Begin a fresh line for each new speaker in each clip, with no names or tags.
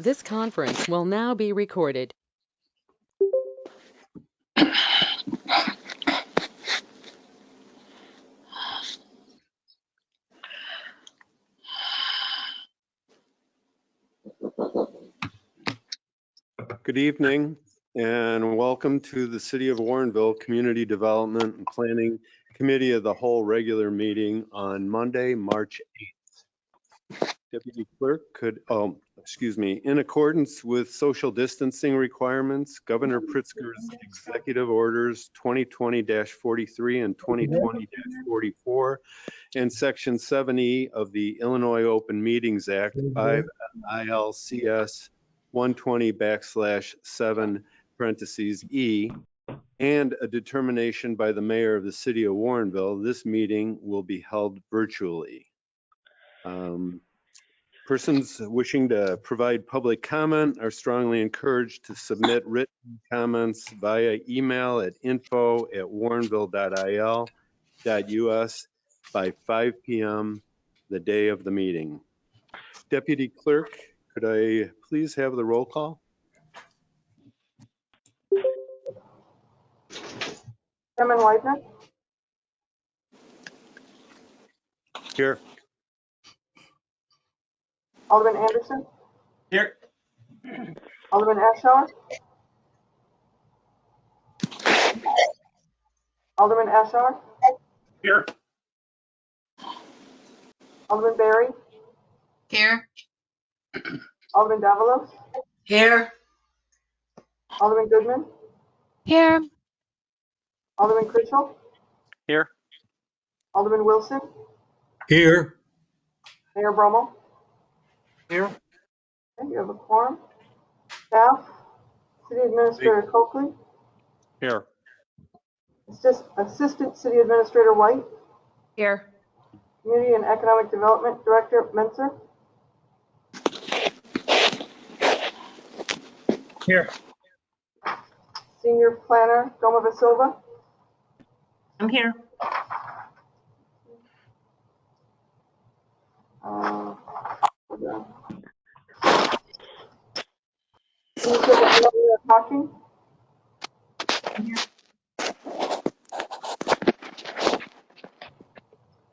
This conference will now be recorded.
Good evening and welcome to the City of Warrenville Community Development and Planning Committee of the Whole regular meeting on Monday, March 8th. Deputy Clerk in accordance with social distancing requirements, Governor Pritzker's executive orders 2020-43 and 2020-44 and Section 7E of the Illinois Open Meetings Act 5 ILCS 120/7 parentheses E, and a determination by the mayor of the city of Warrenville, this meeting will be held virtually. Persons wishing to provide public comment are strongly encouraged to submit written comments via email at info@warrenville.il.us by 5 p.m. the day of the meeting. Deputy Clerk, could I please have the roll call?
Chairman Widener?
Here.
Alderman Anderson?
Here.
Alderman Ashour? Alderman Ashour?
Here.
Alderman Berry?
Here.
Alderman Davalos?
Here.
Alderman Goodman?
Here.
Alderman Critchell?
Here.
Alderman Wilson?
Here.
Mayor Brummel?
Here.
Okay, you have a quorum. Staff? City Administrator Coakley?
Here.
It's just Assistant City Administrator White?
Here.
Community and Economic Development Director Menser?
Here.
Senior Planner Domavasova?
I'm here.
Talking?
I'm here.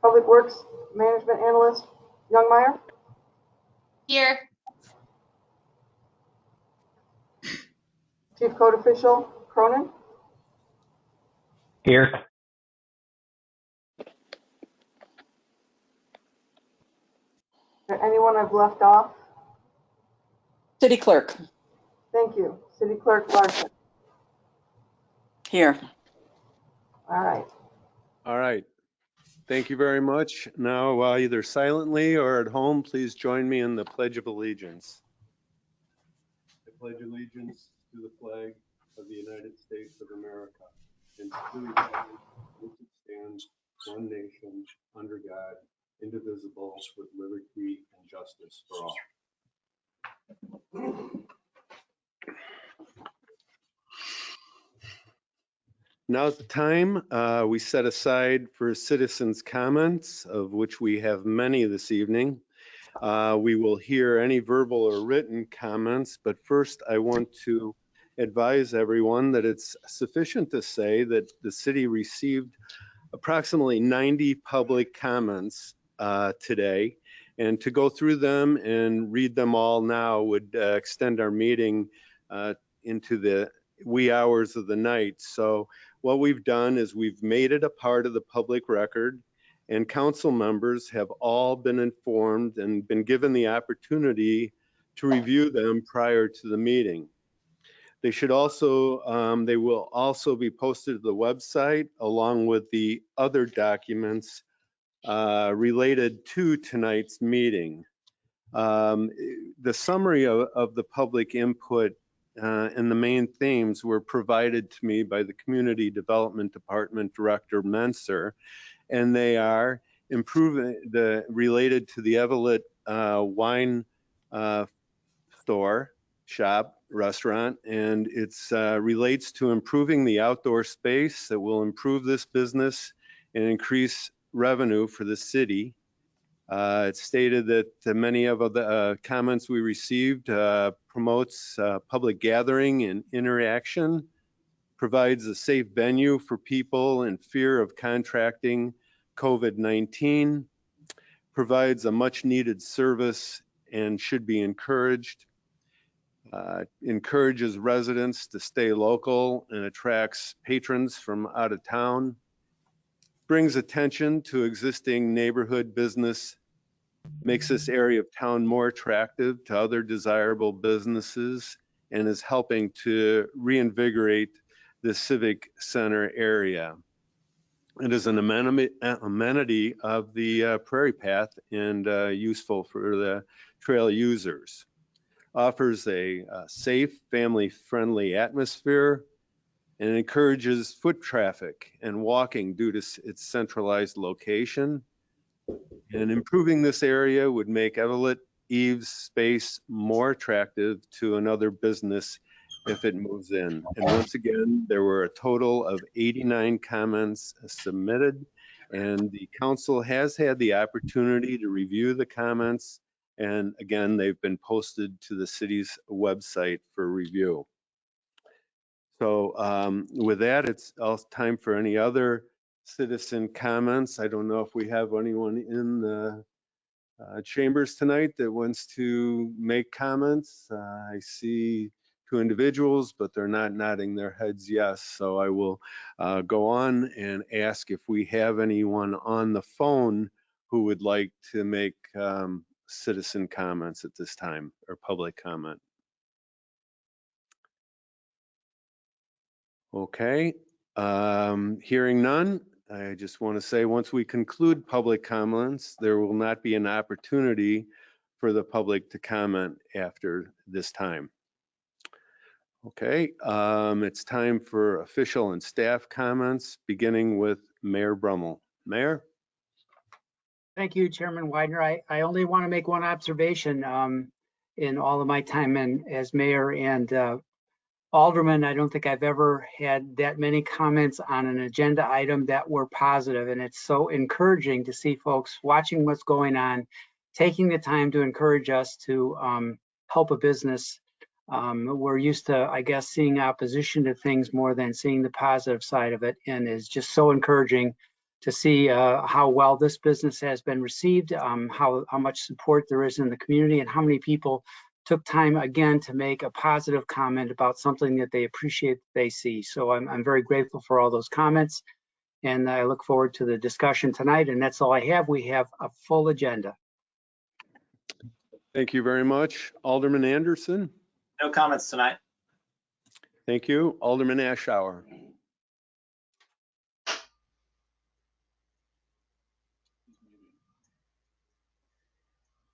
Public Works Management Analyst Youngmeyer?
Here.
Chief Code Official Cronin?
Here.
Is there anyone I've left off?
City Clerk.
Thank you. City Clerk Larson.
Here.
All right.
All right. Thank you very much. Now, either silently or at home, please join me in the Pledge of Allegiance. I pledge allegiance to the flag of the United States of America and to the republic which stands one nation under God, indivisible, with liberty and justice for all. Now's the time we set aside for citizens' comments, of which we have many this evening. We will hear any verbal or written comments, but first I want to advise everyone that it's sufficient to say that the city received approximately 90 public comments today, and to go through them and read them all now would extend our meeting into the wee hours of the night. So what we've done is we've made it a part of the public record, and council members have all been informed and been given the opportunity to review them prior to the meeting. They should also, they will also be posted to the website along with the other documents related to tonight's meeting. The summary of the public input and the main themes were provided to me by the Community Development Department Director Menser, and they are improving related to the Evelyn wine restaurant, and it's relates to improving the outdoor space that will improve this business and increase revenue for the city. It stated that many of the comments we received promotes public gathering and interaction, provides a safe venue for people in fear of contracting COVID-19, provides a much needed service and should be encouraged, encourages residents to stay local and attracts patrons from out of town, brings attention to existing neighborhood business, makes this area of town more attractive to other desirable businesses, and is helping to reinvigorate the civic center area. It is an amenity of the Prairie Path and useful for the trail users. Offers a safe, family-friendly atmosphere and encourages foot traffic and walking due to its centralized location. And improving this area would make Evelyn Eves space more attractive to another business if it moves in. And once again, there were a total of 89 comments submitted, and the council has had the opportunity to review the comments. And again, they've been posted to the city's website for review. So with that, it's time for any other citizen comments. I don't know if we have anyone in the chambers tonight that wants to make comments. I see two individuals, but they're not nodding their heads yes. So I will go on and ask if we have anyone on the phone who would like to make citizen comments at this time, or public comment. Okay, hearing none, I just want to say once we conclude public comments, there will not be an opportunity for the public to comment after this time. Okay, it's time for official and staff comments, beginning with Mayor Brummel. Mayor?
Thank you, Chairman Widener. I only want to make one observation in all of my time as mayor and alderman. I don't think I've ever had that many comments on an agenda item that were positive, and it's so encouraging to see folks watching what's going on, taking the time to encourage us to help a business. We're used to, I guess, seeing opposition to things more than seeing the positive side of it, and it's just so encouraging to see how well this business has been received, how much support there is in the community, and how many people took time again to make a positive comment about something that they appreciate that they see. So I'm very grateful for all those comments, and I look forward to the discussion tonight. And that's all I have. We have a full agenda.
Thank you very much. Alderman Anderson?
No comments tonight.
Thank you. Alderman Ashour?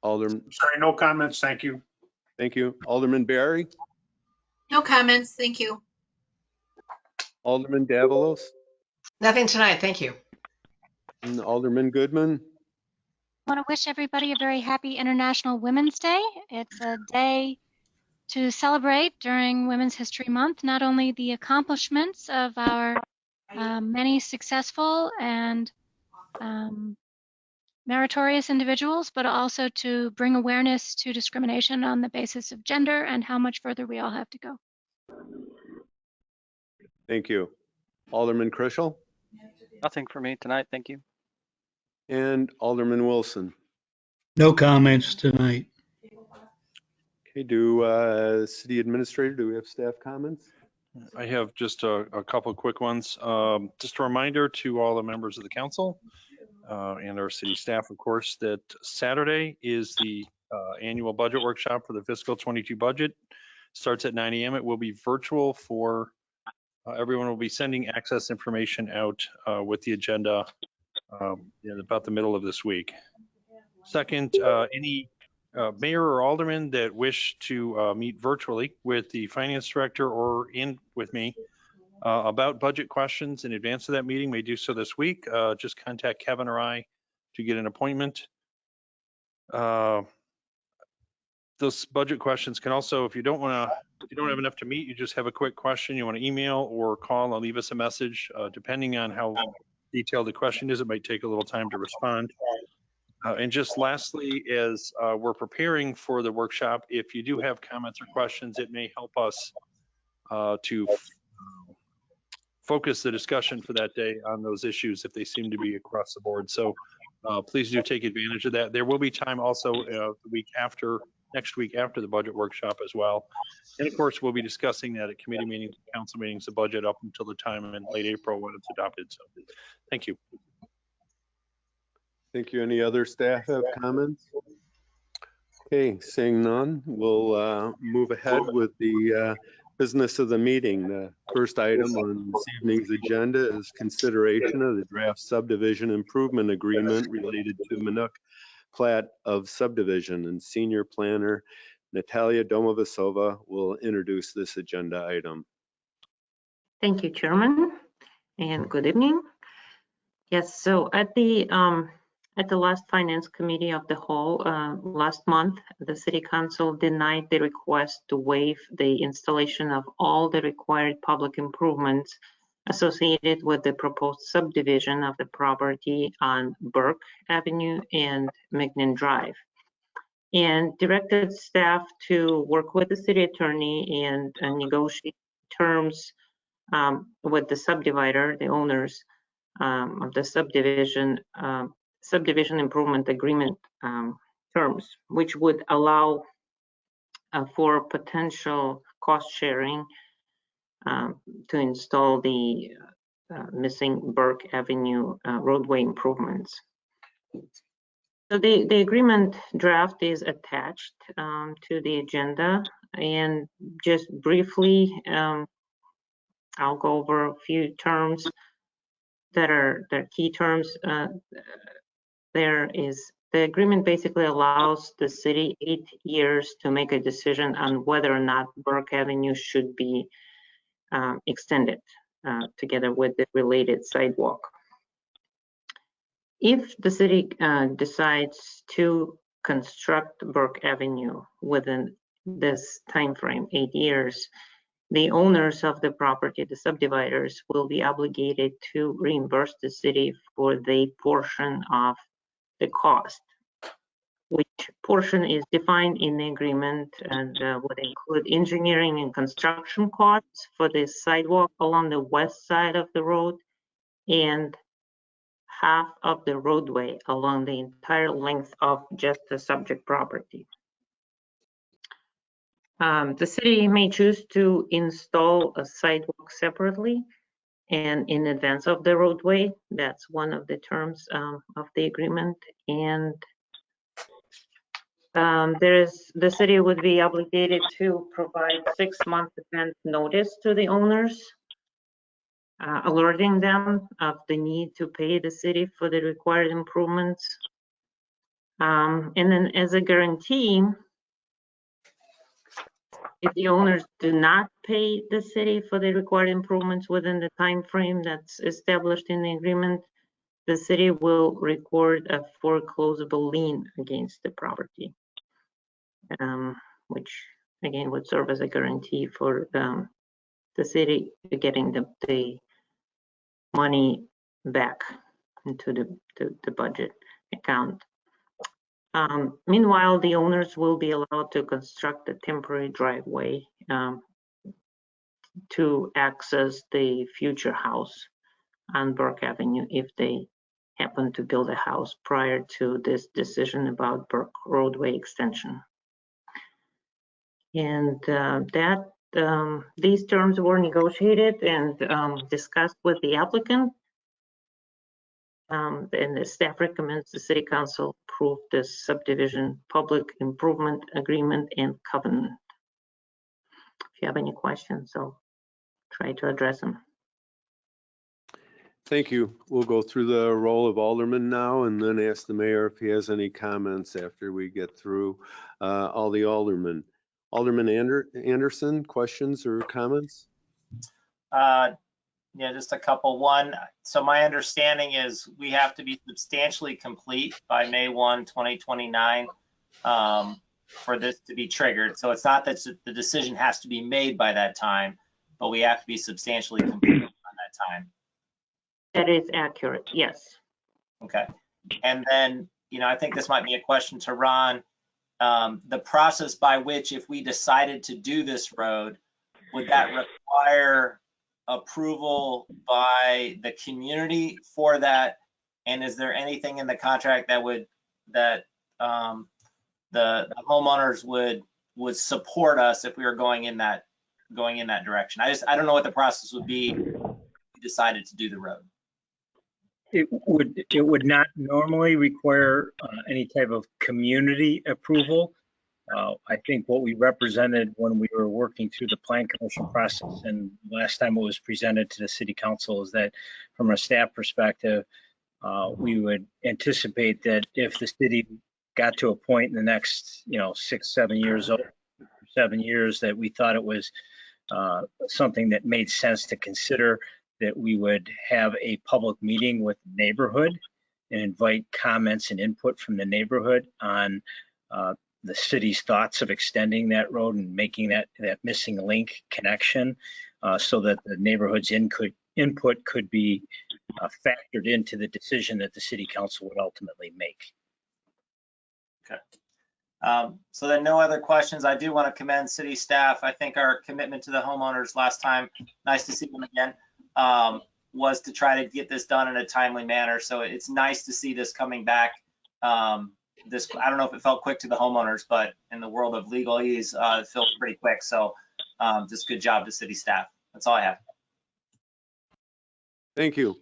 Alderman,
Sorry, no comments. Thank you.
thank you. Alderman Barry?
No comments, thank you.
Alderman Davalos?
Nothing tonight, thank you.
And Alderman Goodman?
I want to wish everybody a very happy International Women's Day. It's a day to celebrate during Women's History Month, not only the accomplishments of our many successful and meritorious individuals, but also to bring awareness to discrimination on the basis of gender and how much further we all have to go.
Thank you. Alderman Krischel?
Nothing for me tonight, thank you.
And Alderman Wilson?
No comments tonight.
Okay, City Administrator, do we have staff comments?
I have just a couple quick ones. Just a reminder to all the members of the council and our city staff, of course, that Saturday is the annual budget workshop for the fiscal 22 budget. Starts at 9 a.m. It will be virtual for everyone. Will be sending access information out with the agenda in about the middle of this week. Second, any mayor or alderman that wish to meet virtually with the finance director or in with me about budget questions in advance of that meeting may do so this week. Just contact Kevin or I to get an appointment. Those budget questions can also, if you don't have enough to meet, you just have a quick question, you want to email or call and leave us a message. Depending on how detailed the question is, it might take a little time to respond. And just lastly, as we're preparing for the workshop, if you do have comments or questions, it may help us to focus the discussion for that day on those issues if they seem to be across the board. So please do take advantage of that. There will be time also the week after, next week after the budget workshop as well. And of course, we'll be discussing that at committee meetings, council meetings, the budget up until the time in late April when it's adopted. So thank you.
Thank you. Any other staff have comments? Okay, seeing none, we'll move ahead with the business of the meeting. The first item on this evening's agenda is consideration of the draft subdivision improvement agreement related to Minnook plat of subdivision, and senior planner Natalia Domovasova will introduce this agenda item.
Thank you, Chairman, and good evening. Yes, so at the last Finance Committee of the whole last month, the City Council denied the request to waive the installation of all the required public improvements associated with the proposed subdivision of the property on Burke Avenue and Mignon Drive, and directed staff to work with the city attorney and negotiate terms with the subdivider, the owners of the subdivision improvement agreement terms, which would allow for potential cost sharing to install the missing Burke Avenue roadway improvements. So the agreement draft is attached to the agenda, and just briefly, I'll go over a few terms that are key terms. There is the agreement basically allows the city 8 years to make a decision on whether or not Burke Avenue should be extended together with the related sidewalk. If the city decides to construct Burke Avenue within this time frame, 8 years, the owners of the property, the subdividers, will be obligated to reimburse the city for the portion of the cost, which portion is defined in the agreement and would include engineering and construction costs for the sidewalk along the west side of the road and half of the roadway along the entire length of just the subject property. The city may choose to install a sidewalk separately and in advance of the roadway. That's one of the terms of the agreement. And the city would be obligated to provide 6-month advance notice to the owners, alerting them of the need to pay the city for the required improvements. And then as a guarantee, if the owners do not pay the city for the required improvements within the time frame that's established in the agreement, the city will record a foreclosable lien against the property, which again would serve as a guarantee for the city getting the money back into the budget account. Meanwhile, the owners will be allowed to construct a temporary driveway to access the future house on Burke Avenue if they happen to build a house prior to this decision about Burke roadway extension. And these terms were negotiated and discussed with the applicant. And the staff recommends the City Council approve this subdivision public improvement agreement and covenant. If you have any questions, I'll try to address them.
Thank you. We'll go through the roll of aldermen now and then ask the mayor if he has any comments after we get through all the aldermen. Alderman Anderson, questions or comments?
Yeah, just a couple. One, so my understanding is we have to be substantially complete by May 1, 2029 for this to be triggered. So it's not that the decision has to be made by that time, but we have to be substantially complete on that time.
That is accurate, yes.
Okay. And then I think this might be a question to Ron. The process by which, if we decided to do this road, would that require approval by the community for that? And is there anything in the contract that the homeowners would support us if we were going in that direction? I don't know what the process would be if we decided to do the road.
It would not normally require any type of community approval. I think what we represented when we were working through the plan commission process and last time it was presented to the city council is that from a staff perspective, we would anticipate that if the city got to a point in the next, 6, 7 years, 7 years, that we thought it was something that made sense to consider, that we would have a public meeting with the neighborhood and invite comments and input from the neighborhood on the city's thoughts of extending that road and making that missing link connection so that the neighborhood's input could be factored into the decision that the city council would ultimately make.
Okay. So then no other questions. I do want to commend city staff. I think our commitment to the homeowners last time, nice to see them again, was to try to get this done in a timely manner. So it's nice to see this coming back. I don't know if it felt quick to the homeowners, but in the world of legalese, it feels pretty quick. So just good job to city staff. That's all I have.
Thank you.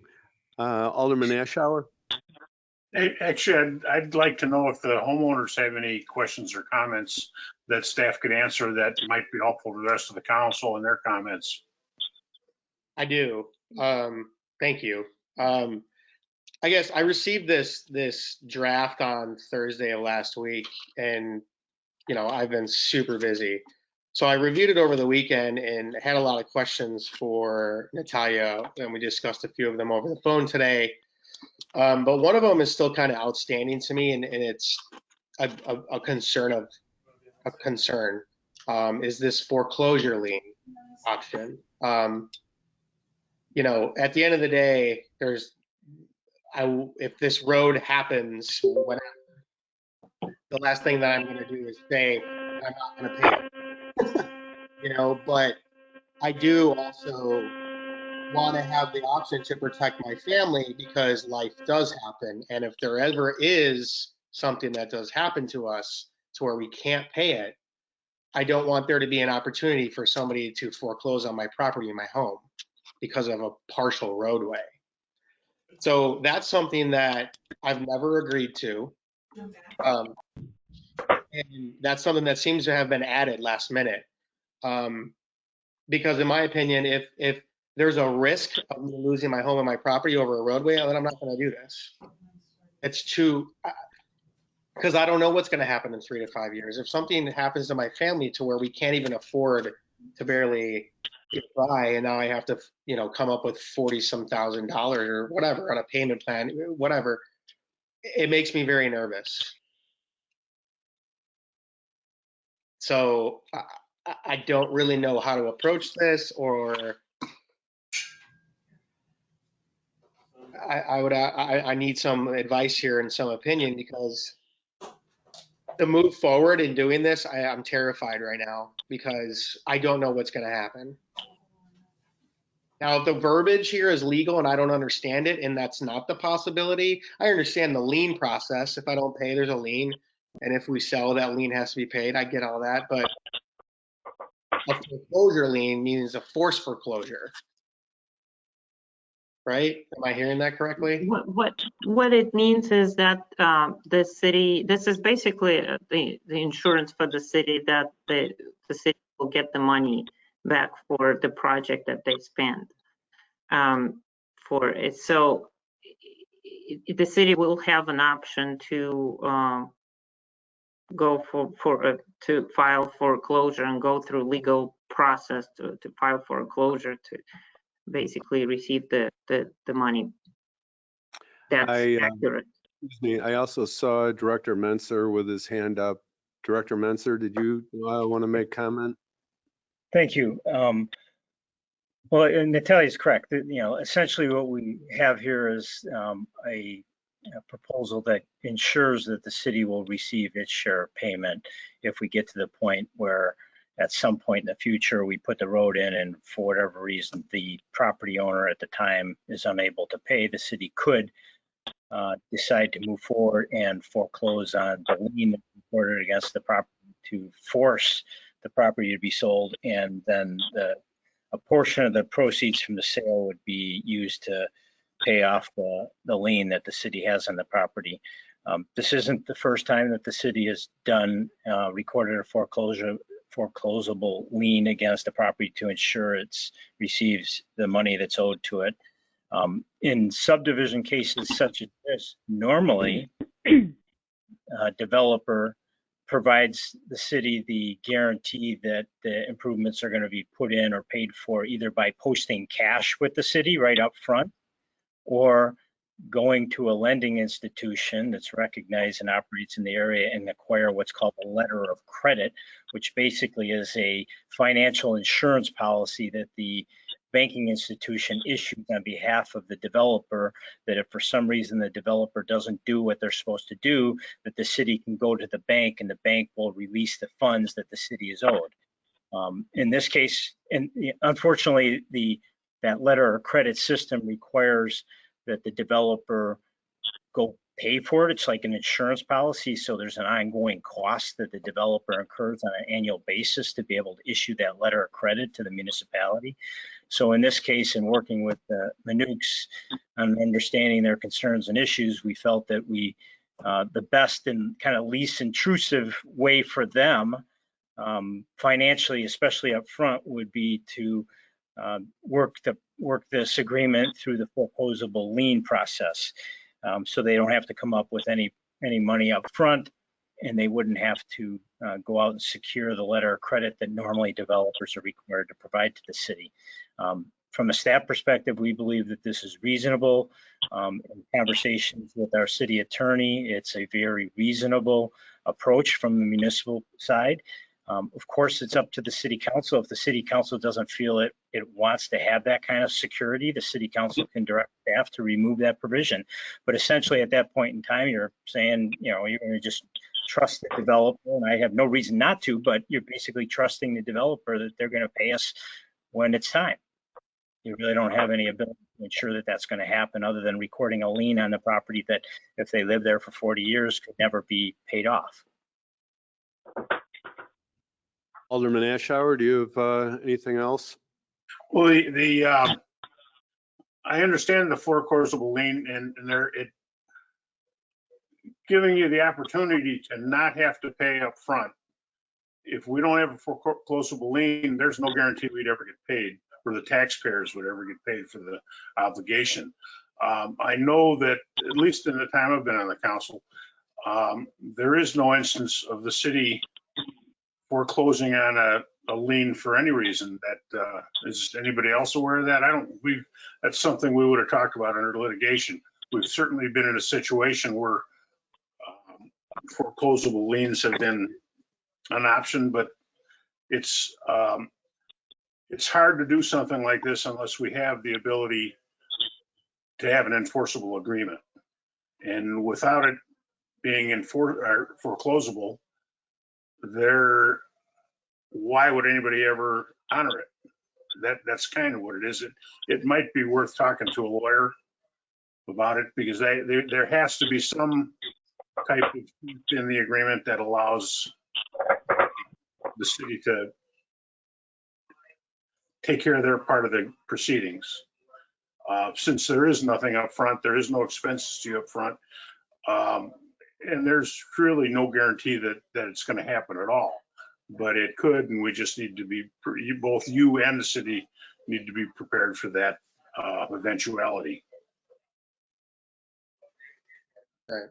Alderman Ashour.
Actually, I'd like to know if the homeowners have any questions or comments that staff could answer that might be helpful to the rest of the council and their comments.
I do. Thank you. I guess I received this draft on Thursday of last week, and I've been super busy. So I reviewed it over the weekend and had a lot of questions for Natalia, and we discussed a few of them over the phone today. But one of them is still kind of outstanding to me, and it's a concern is this foreclosure lien option. At the end of the day, if this road happens, the last thing that I'm going to do is say I'm not going to pay it. But I do also want to have the option to protect my family because life does happen. And if there ever is something that does happen to us to where we can't pay it, I don't want there to be an opportunity for somebody to foreclose on my property in my home because of a partial roadway. So that's something that I've never agreed to. And that's something that seems to have been added last minute. Because in my opinion, if there's a risk of me losing my home and my property over a roadway, then I'm not going to do this. It's because I don't know what's going to happen in 3 to 5 years. If something happens to my family to where we can't even afford to barely get by, and now I have to, come up with $40-some thousand or whatever on a payment plan, whatever, it makes me very nervous. So I don't really know how to approach this, or I need some advice here and some opinion, because to move forward in doing this, I'm terrified right now because I don't know what's going to happen. Now, if the verbiage here is legal and I don't understand it, and that's not the possibility, I understand the lien process. If I don't pay, there's a lien. And if we sell, that lien has to be paid. I get all that. But a foreclosure lien means a forced foreclosure. Right? Am I hearing that correctly?
What it means is that the city, this is basically the insurance for the city, that the city will get the money back for the project that they spent for it. So the city will have an option to go to file foreclosure and go through legal process to file foreclosure to basically receive the money. That's accurate.
Excuse me. I also saw Director Menser with his hand up. Director Menser, did you want to make comment?
Thank you. Well, Natalia is correct. Essentially what we have here is a proposal that ensures that the city will receive its share of payment if we get to the point where at some point in the future we put the road in and for whatever reason the property owner at the time is unable to pay. The city could decide to move forward and foreclose on the lien recorded against the property to force the property to be sold, and then a portion of the proceeds from the sale would be used to pay off the lien that the city has on the property. This isn't the first time that the city has done recorded a foreclosable lien against the property to ensure it receives the money that's owed to it. In subdivision cases such as this, normally a developer provides the city the guarantee that the improvements are going to be put in or paid for either by posting cash with the city right up front or going to a lending institution that's recognized and operates in the area and acquire what's called a letter of credit, which basically is a financial insurance policy that the banking institution issues on behalf of the developer, that if for some reason the developer doesn't do what they're supposed to do, that the city can go to the bank and the bank will release the funds that the city is owed. In this case, and unfortunately, that letter of credit system requires that the developer go pay for it. It's like an insurance policy, so there's an ongoing cost that the developer incurs on an annual basis to be able to issue that letter of credit to the municipality. So in this case, in working with the Manuks on understanding their concerns and issues, we felt that the best and kind of least intrusive way for them financially, especially up front, would be to work this agreement through the foreclosable lien process. So they don't have to come up with any money up front, and they wouldn't have to go out and secure the letter of credit that normally developers are required to provide to the city. From a staff perspective, we believe that this is reasonable. In conversations with our city attorney, it's a very reasonable approach from the municipal side. Of course, it's up to the city council. If the city council doesn't feel it wants to have that kind of security, the city council can direct staff to remove that provision. But essentially at that point in time, you're saying, you're going to just trust the developer, and I have no reason not to, but you're basically trusting the developer that they're going to pay us when it's time. You really don't have any ability to ensure that that's going to happen other than recording a lien on the property that if they live there for 40 years could never be paid off.
Alderman Ashour, do you have anything else?
Well, I understand the foreclosable lien and it giving you the opportunity to not have to pay up front. If we don't have a foreclosable lien, there's no guarantee we'd ever get paid, or the taxpayers would ever get paid for the obligation. I know that at least in the time I've been on the council, there is no instance of the city foreclosing on a lien for any reason. That is anybody else aware of that? That's something we would have talked about under litigation. We've certainly been in a situation where foreclosable liens have been an option, but it's hard to do something like this unless we have the ability to have an enforceable agreement. And without it being foreclosable, why would anybody ever honor it? That's kind of what it is. It might be worth talking to a lawyer about it, because there has to be some type of in the agreement that allows the city to take care of their part of the proceedings. Since there is nothing up front, there is no expenses to you up front, and there's really no guarantee that it's going to happen at all. But it could, and we just need to be, both you and the city need to be prepared for that eventuality.
Right.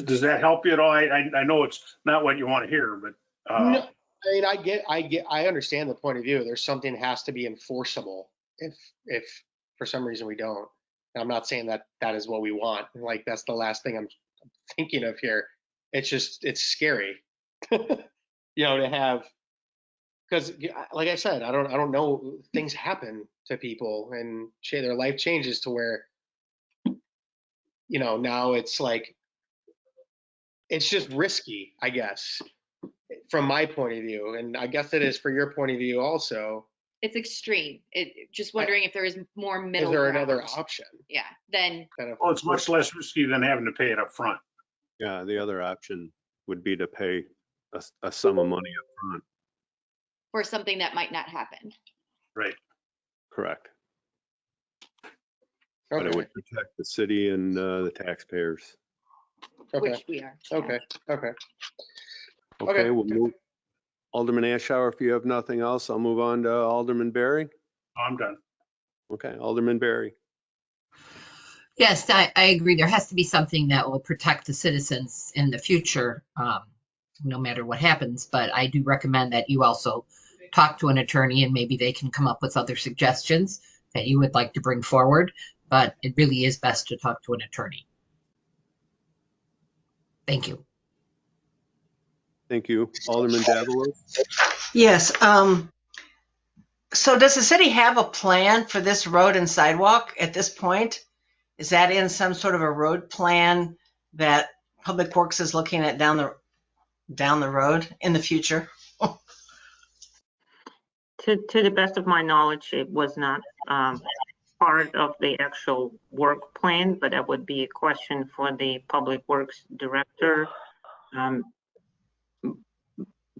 Does that help you at all? I know it's not what you want to hear, but
no, I mean, I understand the point of view. There's something that has to be enforceable if for some reason we don't. And I'm not saying that is what we want. Like, that's the last thing I'm thinking of here. It's scary, to have, because like I said, I don't know, things happen to people and their life changes to where, you know, now it's like, it's just risky, I guess, from my point of view. And I guess it is for your point of view also.
It's extreme. Just wondering if there is more middle
Is there
ground.
another option?
Yeah, then
Well, it's much less risky than having to pay it up front.
Yeah, the other option would be to pay a sum of money up front.
for something that might not happen.
Right.
Correct. But it would protect the city and the taxpayers.
Okay.
Which we are.
Okay. Okay.
Okay, we'll move. Alderman Ashour, if you have nothing else, I'll move on to Alderman Berry.
I'm done.
Okay, Alderman Berry.
Yes, I agree. There has to be something that will protect the citizens in the future, no matter what happens. But I do recommend that you also talk to an attorney and maybe they can come up with other suggestions that you would like to bring forward. But it really is best to talk to an attorney. Thank you.
Thank you. Alderman Davalos.
Yes. So does the city have a plan for this road and sidewalk at this point? Is that in some sort of a road plan that Public Works is looking at down the road in the future?
To the best of my knowledge, it was not part of the actual work plan, but that would be a question for the Public Works Director.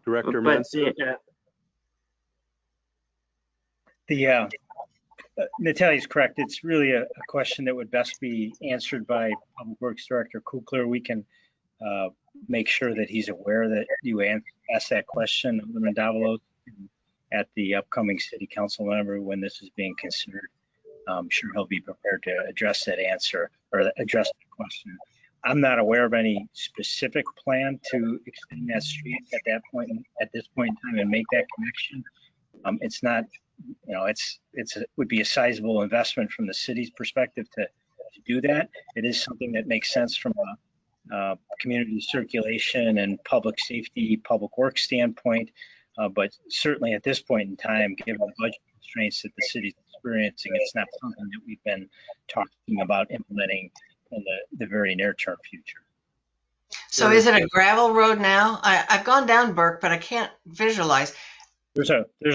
Director Menser.
Natalia's correct. It's really a question that would best be answered by Public Works Director Kukler. We can make sure that he's aware that you asked that question, Alderman Davalos, at the upcoming city council member when this is being considered. I'm sure he'll be prepared to address that answer or address the question. I'm not aware of any specific plan to extend that street at this point in time and make that connection. It's not, you know, it would be a sizable investment from the city's perspective to do that. It is something that makes sense from a community circulation and public safety, public works standpoint. But certainly at this point in time, given the budget constraints that the city's experiencing, it's not something that we've been talking about implementing in the very near term future.
So is it a gravel road now? I've gone down Burke, but I can't visualize.
There's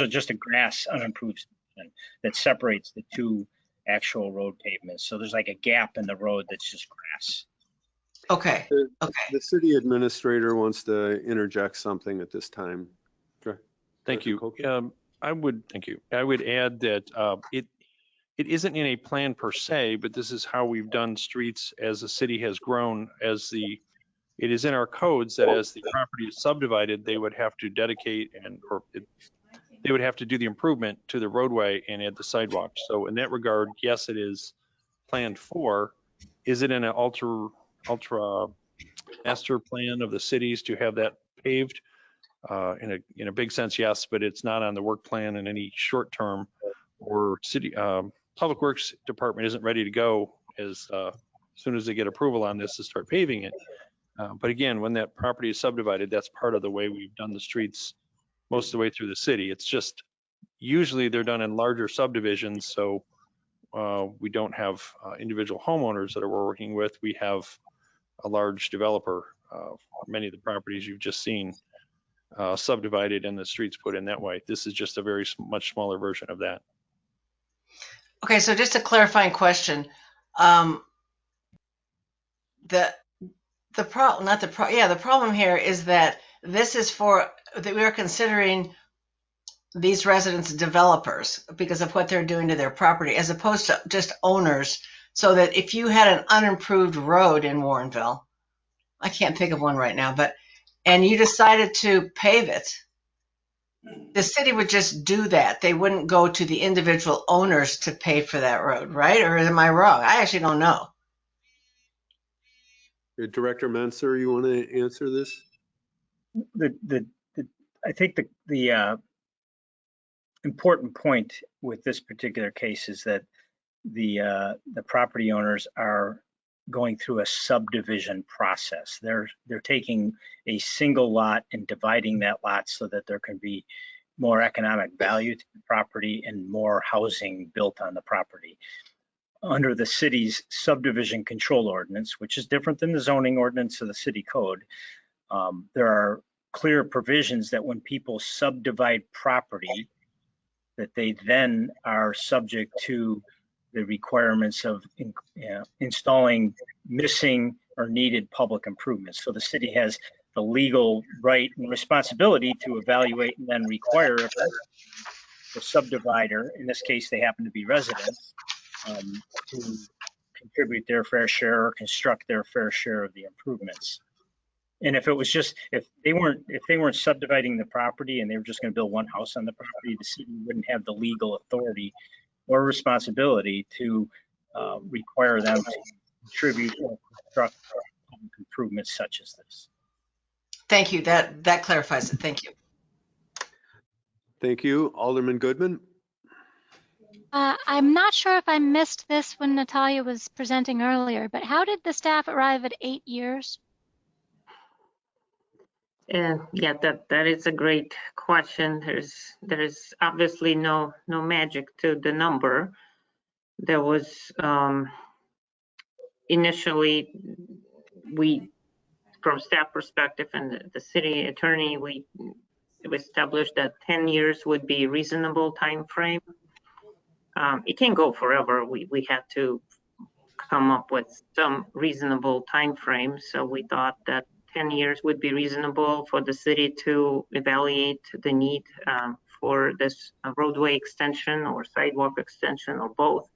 just a grass unimproved section that separates the two actual road pavements. So there's like a gap in the road that's just grass.
Okay.
The city administrator wants to interject something at this time. Sure.
Thank you. I would add that it isn't in a plan per se, but this is how we've done streets as the city has grown. It is in our codes that as the property is subdivided, they would have to dedicate they would have to do the improvement to the roadway and add the sidewalk. So in that regard, yes, it is planned for. Is it in an ultra master plan of the cities to have that paved? In a big sense, yes, but it's not on the work plan in any short term, or city Public Works Department isn't ready to go as soon as they get approval on this to start paving it. But again, when that property is subdivided, that's part of the way we've done the streets most of the way through the city. It's just usually they're done in larger subdivisions, so we don't have individual homeowners that we're working with. We have a large developer. Many of the properties you've just seen subdivided and the streets put in that way. This is just a very much smaller version of that.
Okay, so just a clarifying question. The problem here is that this is that we are considering these residents developers because of what they're doing to their property, as opposed to just owners. So that if you had an unimproved road in Warrenville, I can't think of one right now, and you decided to pave it, the city would just do that. They wouldn't go to the individual owners to pay for that road, right? Or am I wrong? I actually don't know.
Director Menser, you want to answer this?
I think the important point with this particular case is that the property owners are going through a subdivision process. They're taking a single lot and dividing that lot so that there can be more economic value to the property and more housing built on the property. under the city's subdivision control ordinance, which is different than the zoning ordinance of the city code. There are clear provisions that when people subdivide property, that they then are subject to the requirements of installing missing or needed public improvements. So the city has the legal right and responsibility to evaluate and then require the subdivider, in this case they happen to be residents, to contribute their fair share or construct their fair share of the improvements. And if it was just, if they weren't subdividing the property and they were just going to build one house on the property, the city wouldn't have the legal authority or responsibility to require them to contribute or construct public improvements such as this.
Thank you. That clarifies it. Thank you.
Thank you. Alderman Goodman.
I'm not sure if I missed this when Natalia was presenting earlier, but how did the staff arrive at 8 years?
Yeah, that is a great question. There is obviously no magic to the number. There was initially, we, from staff perspective and the city attorney, we established that 10 years would be a reasonable time frame. It can't go forever. We had to come up with some reasonable time frame. So we thought that 10 years would be reasonable for the city to evaluate the need for this roadway extension or sidewalk extension or both.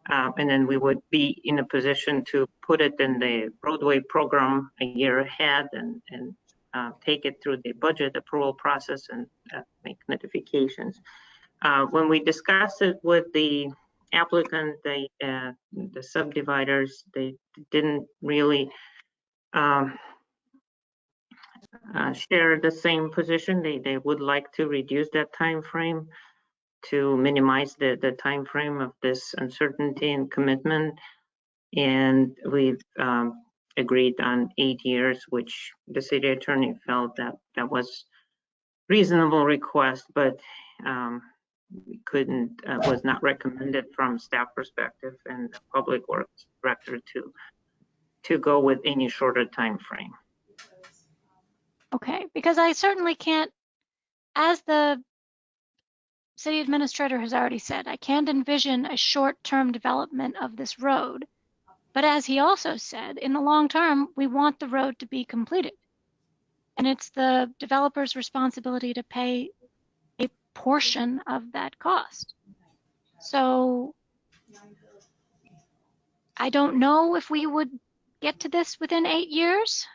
And then we would be in a position to put it in the roadway program a year ahead and take it through the budget approval process and make notifications. When we discussed it with the applicant, the subdividers, they didn't really share the same position. They would like to reduce that time frame to minimize the time frame of this uncertainty and commitment. And we've agreed on 8 years, which the city attorney felt that was reasonable request, but we couldn't, was not recommended from staff perspective and the public works director to go with any shorter time frame.
Okay, because I certainly can't, as the city administrator has already said, I can't envision a short-term development of this road. But as he also said, in the long term, we want the road to be completed. And it's the developer's responsibility to pay a portion of that cost. So I don't know if we would get to this within 8 years.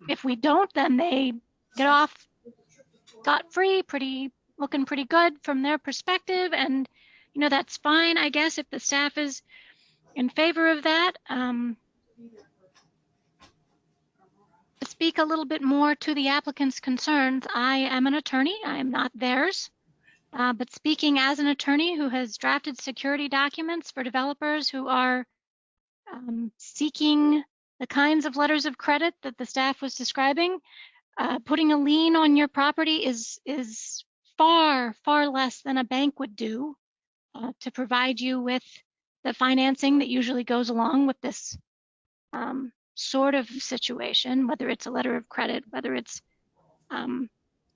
If we don't, then they get off scot-free, looking pretty good from their perspective. And, you know, that's fine, I guess, if the staff is in favor of that. To speak a little bit more to the applicant's concerns, I am an attorney. I am not theirs. But speaking as an attorney who has drafted security documents for developers who are seeking the kinds of letters of credit that the staff was describing, putting a lien on your property is far, far less than a bank would do to provide you with the financing that usually goes along with this sort of situation, whether it's a letter of credit, whether it's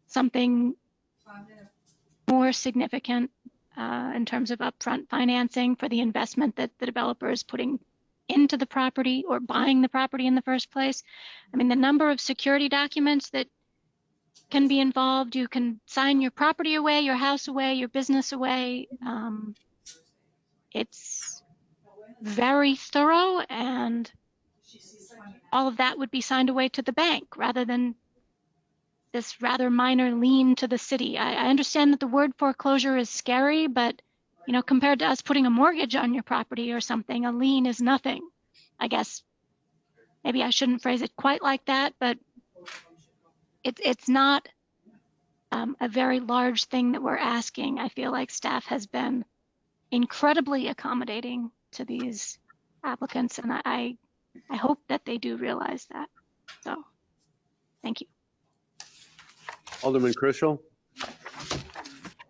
something more significant in terms of upfront financing for the investment that the developer is putting into the property or buying the property in the first place. I mean, the number of security documents that can be involved, you can sign your property away, your house away, your business away. It's very thorough, and all of that would be signed away to the bank rather than this rather minor lien to the city. I understand that the word foreclosure is scary, but you know, compared to us putting a mortgage on your property or something, a lien is nothing. I guess maybe I shouldn't phrase it quite like that, but it's not a very large thing that we're asking. I feel like staff has been incredibly accommodating to these applicants, and I hope that they do realize that. So, thank you.
Alderman Crucial.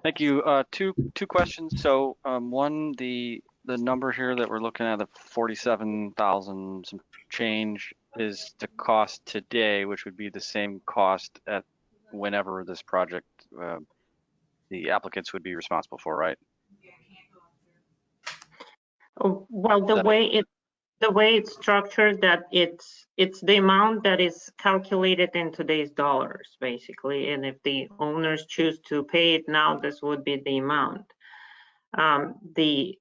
Thank you. Two questions. So one, the the number here that we're looking at, the 47,000 some change, is the cost today, which would be the same cost at whenever this project, the applicants would be responsible for, right?
Oh, well, the way it's structured, that it's the amount that is calculated in today's dollars, basically. And if the owners choose to pay it now, this would be the amount. The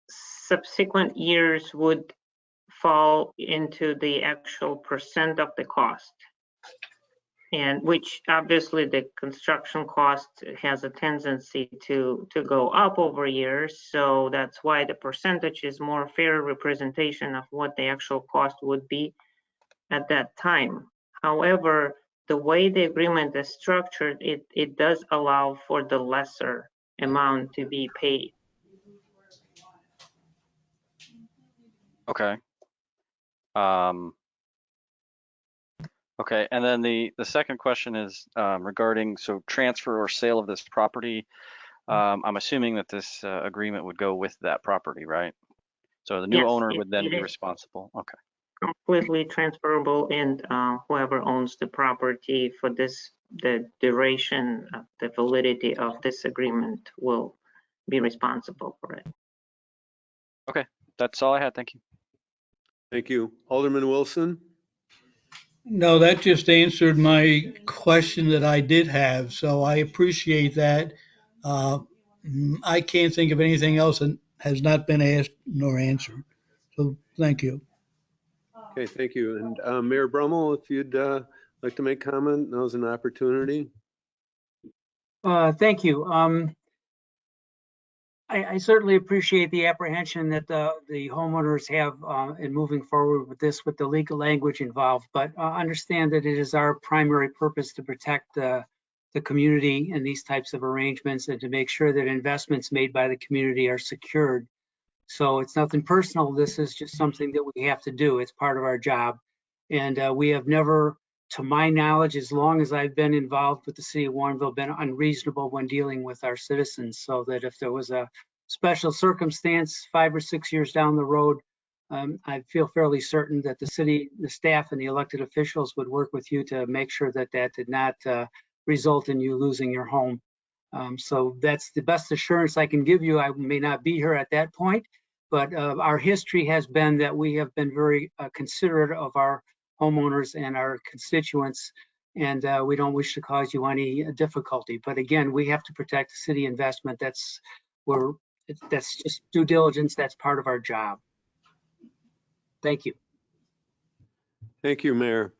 subsequent years would fall into the actual percent of the cost, and which obviously the construction cost has a tendency to go up over years. So that's why the percentage is more fair representation of what the actual cost would be at that time. However, the way the agreement is structured, it does allow for the lesser amount to be paid.
Okay. Okay, and then the second question is regarding transfer or sale of this property. I'm assuming that this agreement would go with that property, right? So the new
Yes,
owner would then
it
be
is
responsible. Okay.
completely transferable, and whoever owns the property for the duration of the validity of this agreement will be responsible for it.
Okay, that's all I had. Thank you.
Thank you. Alderman Wilson?
No, that just answered my question that I did have, so I appreciate that. Uh, I can't think of anything else that has not been asked nor answered. So thank you.
Okay, thank you. And Mayor Brummel, if you'd like to make comment, now's an opportunity.
Thank you. I certainly appreciate the apprehension that the homeowners have in moving forward with this, with the legal language involved, but understand that it is our primary purpose to protect the community in these types of arrangements and to make sure that investments made by the community are secured. So it's nothing personal. This is just something that we have to do. It's part of our job. And we have never, to my knowledge, as long as I've been involved with the city of Warrenville, been unreasonable when dealing with our citizens. So that if there was a special circumstance 5 or 6 years down the road, I feel fairly certain that the city, the staff and the elected officials would work with you to make sure that that did not result in you losing your home. So that's the best assurance I can give you. I may not be here at that point, but our history has been that we have been very considerate of our homeowners and our constituents, and we don't wish to cause you any difficulty. But again, we have to protect the city investment. That's just due diligence. That's part of our job. Thank you.
Thank you, Mayor.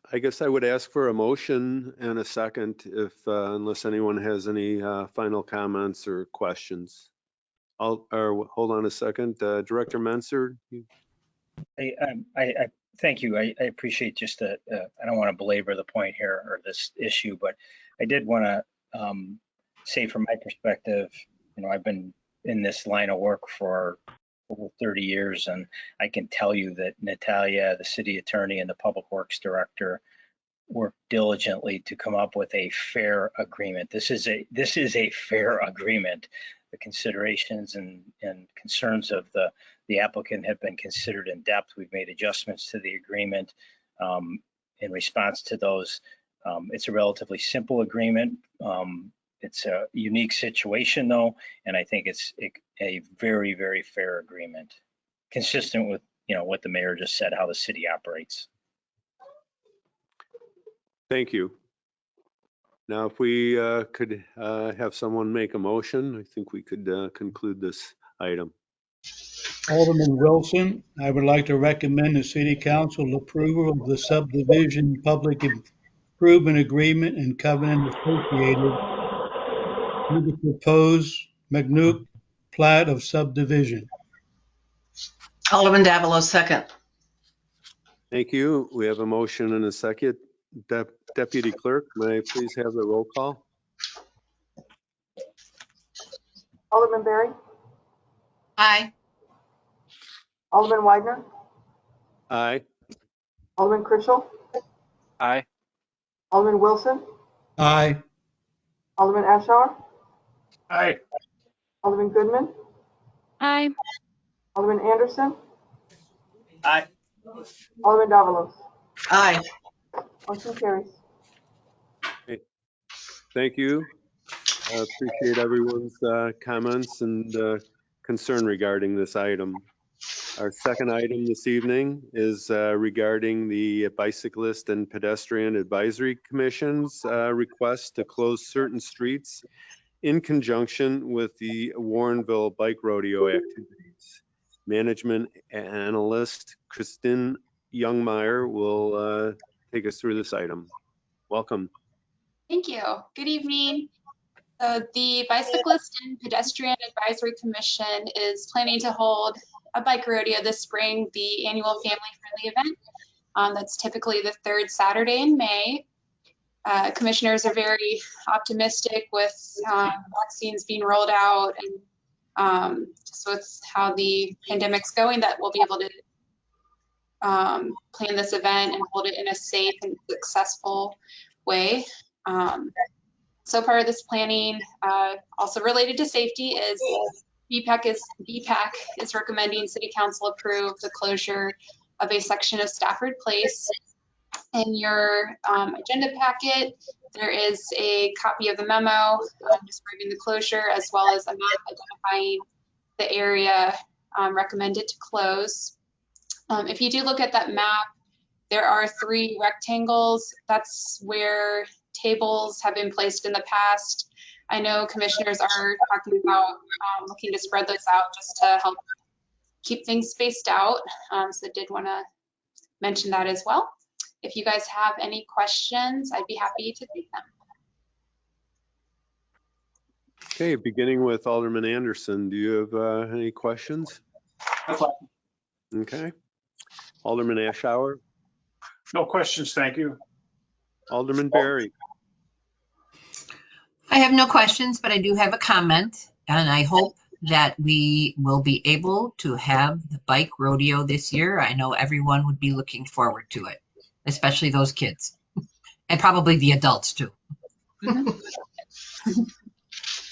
I guess I would ask for a motion and a second if, unless anyone has any final comments or questions. Hold on a second. Director Menser.
I thank you. I appreciate just I don't want to belabor the point here or this issue, but I did want to say from my perspective, I've been in this line of work for over 30 years, and I can tell you that Natalia, the city attorney, and the public works director worked diligently to come up with a fair agreement. This is a fair agreement. The considerations and concerns of the applicant have been considered in depth. We've made adjustments to the agreement in response to those. It's a relatively simple agreement. It's a unique situation though, and I think it's a very, very fair agreement, consistent with what the mayor just said, how the city operates.
Thank you. Now, if we could have someone make a motion, I think we could conclude this item.
Alderman Wilson, I would like to recommend the city council approval of the subdivision public improvement agreement and covenant associated with the proposed Magnook plat of subdivision.
Alderman Davalos, second.
Thank you. We have a motion and a second. Deputy Clerk, may I please have the roll call?
Alderman Berry?
Aye.
Alderman Widener?
Aye.
Alderman Krischel?
Aye.
Alderman Wilson?
Aye.
Alderman Ashour?
Aye.
Alderman Goodman,
Aye.
Alderman Anderson,
Aye.
Alderman Davalos.
Aye.
Motion carries.
Thank you. I appreciate everyone's comments and concern regarding this item. Our second item this evening is regarding the Bicyclist and Pedestrian Advisory Commission's request to close certain streets in conjunction with the Warrenville Bike Rodeo activities. Management Analyst Kristen Youngmeyer will take us through this item. Welcome.
Thank you. Good evening. The Bicyclist and Pedestrian Advisory Commission is planning to hold a bike rodeo this spring, the annual family-friendly event that's typically the third Saturday in May. Commissioners are very optimistic with vaccines being rolled out and just with how the pandemic's going that we'll be able to plan this event and hold it in a safe and successful way. So part of this planning, also related to safety, is BPAC is recommending City Council approve the closure of a section of Stafford Place. In your agenda packet, there is a copy of the memo describing the closure, as well as a map identifying the area recommended to close. If you do look at that map, there are 3 rectangles. That's where tables have been placed in the past. I know commissioners are talking about looking to spread those out just to help keep things spaced out. So I did want to mention that as well. If you guys have any questions, I'd be happy to take them.
Okay, beginning with Alderman Anderson, do you have any questions? Okay. Alderman Ashour?
No questions, thank you.
Alderman Berry?
I have no questions, but I do have a comment, and I hope that we will be able to have the bike rodeo this year. I know everyone would be looking forward to it, especially those kids, and probably the adults too.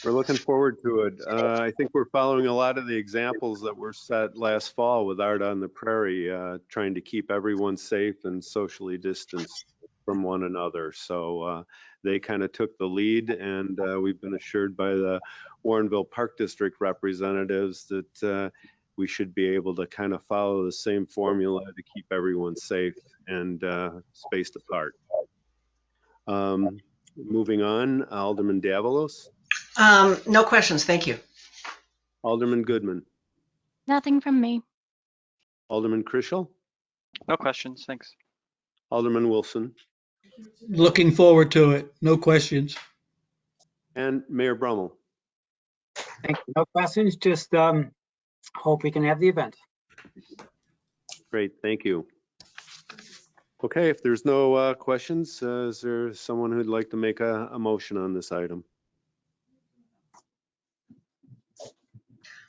We're looking forward to it. I think we're following a lot of the examples that were set last fall with Art on the Prairie, trying to keep everyone safe and socially distanced from one another. So they kind of took the lead, and we've been assured by the Warrenville Park District representatives that we should be able to kind of follow the same formula to keep everyone safe and spaced apart. Moving on, Alderman Davalos?
No questions, thank you.
Alderman Goodman?
Nothing from me.
Alderman Krischel?
No questions, thanks.
Alderman Wilson?
Looking forward to it. No questions.
And Mayor Brummel?
Thank you. No questions, just hope we can have the event.
Great, thank you. Okay, if there's no questions, is there someone who'd like to make a motion on this item?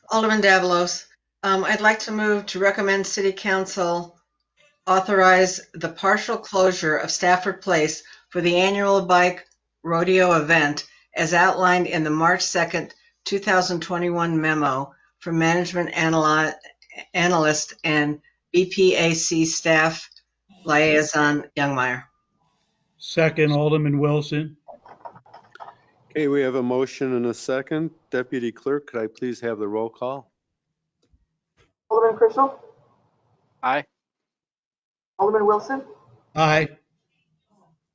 Alderman Davalos, I'd like to move to recommend City Council authorize the partial closure of Stafford Place for the annual bike rodeo event as outlined in the March 2nd, 2021 memo from Management Analyst and BPAC Staff Liaison Youngmeyer.
Second, Alderman Wilson.
Okay, we have a motion and a second. Deputy Clerk, could I please have the roll call?
Alderman Krischel,
Aye.
Alderman Wilson,
Aye.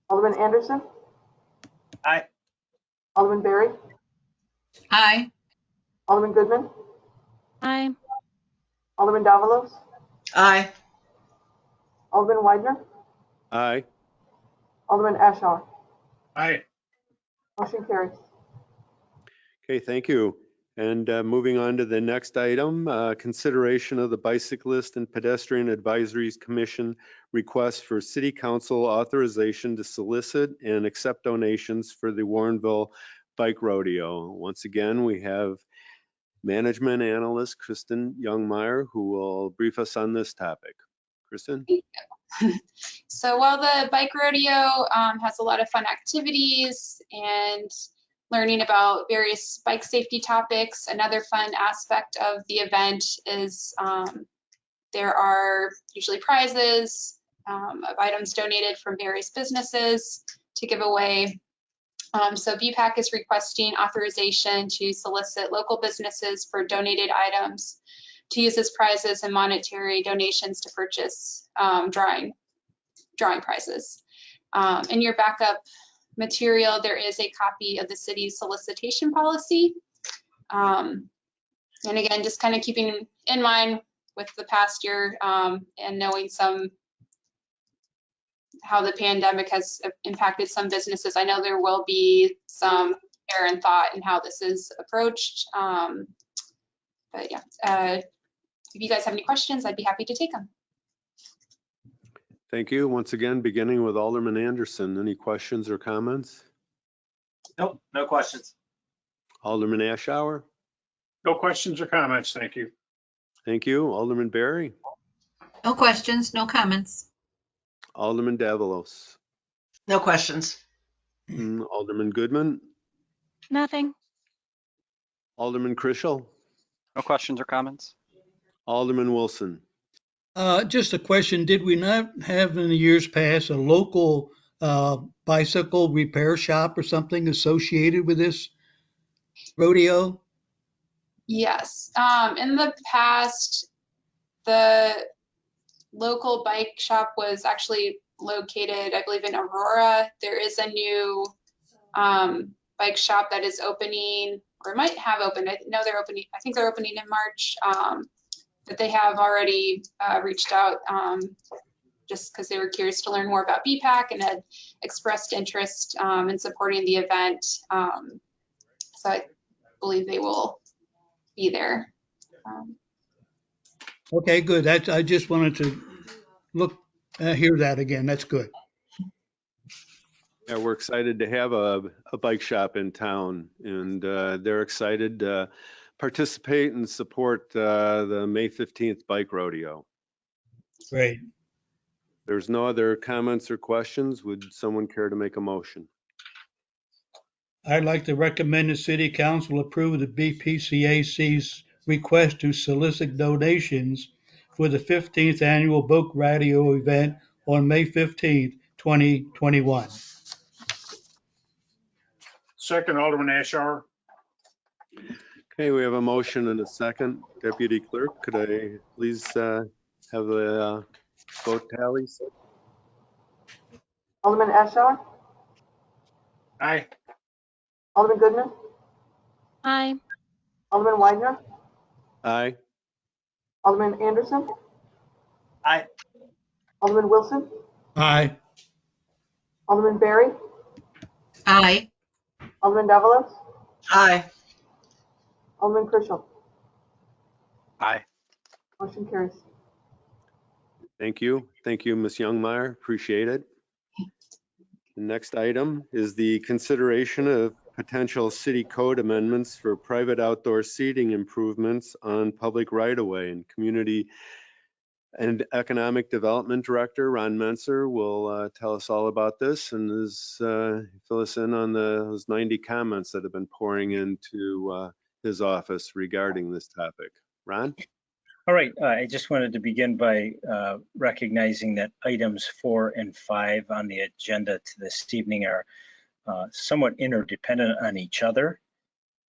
Alderman Anderson,
Aye.
Alderman Berry,
Aye.
Alderman Goodman,
Aye.
Alderman Davalos,
Aye.
Alderman Widener,
Aye.
Alderman Ashour.
Aye.
Motion carries.
Okay, thank you. And moving on to the next item, consideration of the Bicyclist and Pedestrian Advisories Commission request for City Council authorization to solicit and accept donations for the Warrenville Bike Rodeo. Once again, we have Management Analyst Kristen Youngmeyer, who will brief us on this topic. Kristen?
So while the bike rodeo has a lot of fun activities and learning about various bike safety topics. Another fun aspect of the event is there are usually prizes of items donated from various businesses to give away. So BPAC is requesting authorization to solicit local businesses for donated items to use as prizes and monetary donations to purchase drawing prizes. In your backup material, there is a copy of the city's solicitation policy. And again, just kind of keeping in mind with the past year and knowing how the pandemic has impacted some businesses. I know there will be some care and thought in how this is approached. But yeah, if you guys have any questions, I'd be happy to take them.
Thank you. Once again, beginning with Alderman Anderson. Any questions or comments?
Nope, no questions.
Alderman Ashour?
No questions or comments, thank you.
Thank you. Alderman Barry?
No questions, no comments.
Alderman Davalos?
No questions.
Alderman Goodman?
Nothing.
Alderman Krischel?
No questions or comments?
Alderman Wilson?
Just a question, did we not have in the years past a local bicycle repair shop or something associated with this rodeo?
Yes, in the past, the local bike shop was actually located, I believe, in Aurora. There is a new bike shop that is opening, or might have opened. I know they're opening. I think they're opening in March. But they have already reached out just because they were curious to learn more about BPAC and had expressed interest in supporting the event. So I believe they will be there.
Okay, good. I just wanted to hear that again. That's good.
Yeah, we're excited to have a bike shop in town, and they're excited to participate and support the May 15th bike rodeo.
Great.
There's no other comments or questions. Would someone care to make a motion?
I'd like to recommend the City Council approve the BPCAC's request to solicit donations for the 15th annual book rodeo event on May 15th, 2021.
Second, Alderman Ashour.
Okay, we have a motion and a second. Deputy Clerk, could I please have the vote tallies?
Alderman Ashour?
Aye.
Alderman Goodman?
Aye.
Alderman Widener?
Aye.
Alderman Anderson?
Aye.
Alderman Wilson?
Aye.
Alderman Barry?
Aye.
Alderman Davalos?
Aye.
Alderman Krischel?
Aye.
Motion carries.
Thank you. Thank you, Ms. Youngmeyer. Appreciate it. The next item is the consideration of potential city code amendments for private outdoor seating improvements on public right-of-way. And Community and Economic Development Director Ron Menser will tell us all about this and fill us in on those 90 comments that have been pouring into his office regarding this topic. Ron?
All right, I just wanted to begin by recognizing that items 4 and 5 on the agenda to this evening are somewhat interdependent on each other,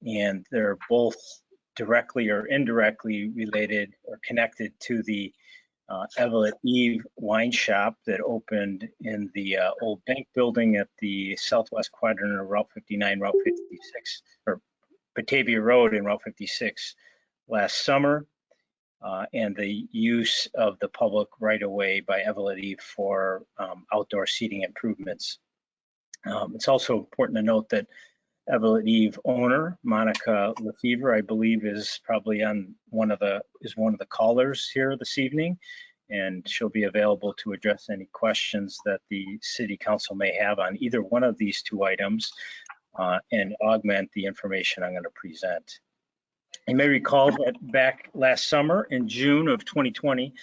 and they're both directly or indirectly related or connected to the Evelyn Eve wine shop that opened in the old bank building at the southwest quadrant of Route 59, Route 56, or Batavia Road and Route 56 last summer. And the use of the public right-of-way by Evelyn Eve for outdoor seating improvements. It's also important to note that Evelyn Eve owner, Monica Lefevre, I believe is probably on one of the callers here this evening, and she'll be available to address any questions that the City Council may have on either one of these two items and augment the information I'm going to present. You may recall that back last summer in June of 2020,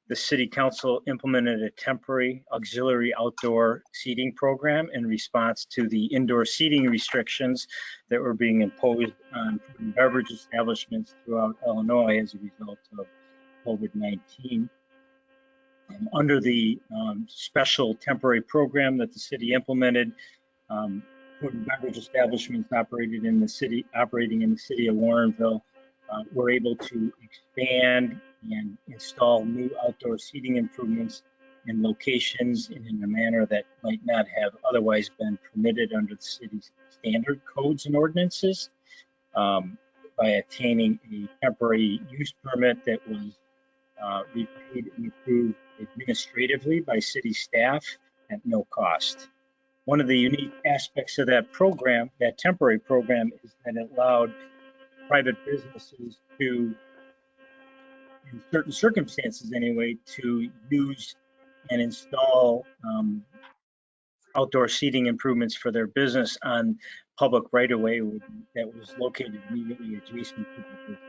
the city council implemented a temporary auxiliary outdoor seating program in response to the indoor seating restrictions that were being imposed on food and beverage establishments throughout Illinois as a result of COVID-19. Under the special temporary program that the city implemented, food and beverage establishments operating in the city of Warrenville were able to expand and install new outdoor seating improvements in locations and in a manner that might not have otherwise been permitted under the city's standard codes and ordinances, by obtaining a temporary use permit that was repaid and approved administratively by city staff at no cost. One of the unique aspects of that program, that temporary program, is that it allowed private businesses to, in certain circumstances anyway, to use and install outdoor seating improvements for their business on public right-of-way that was located immediately adjacent to the business.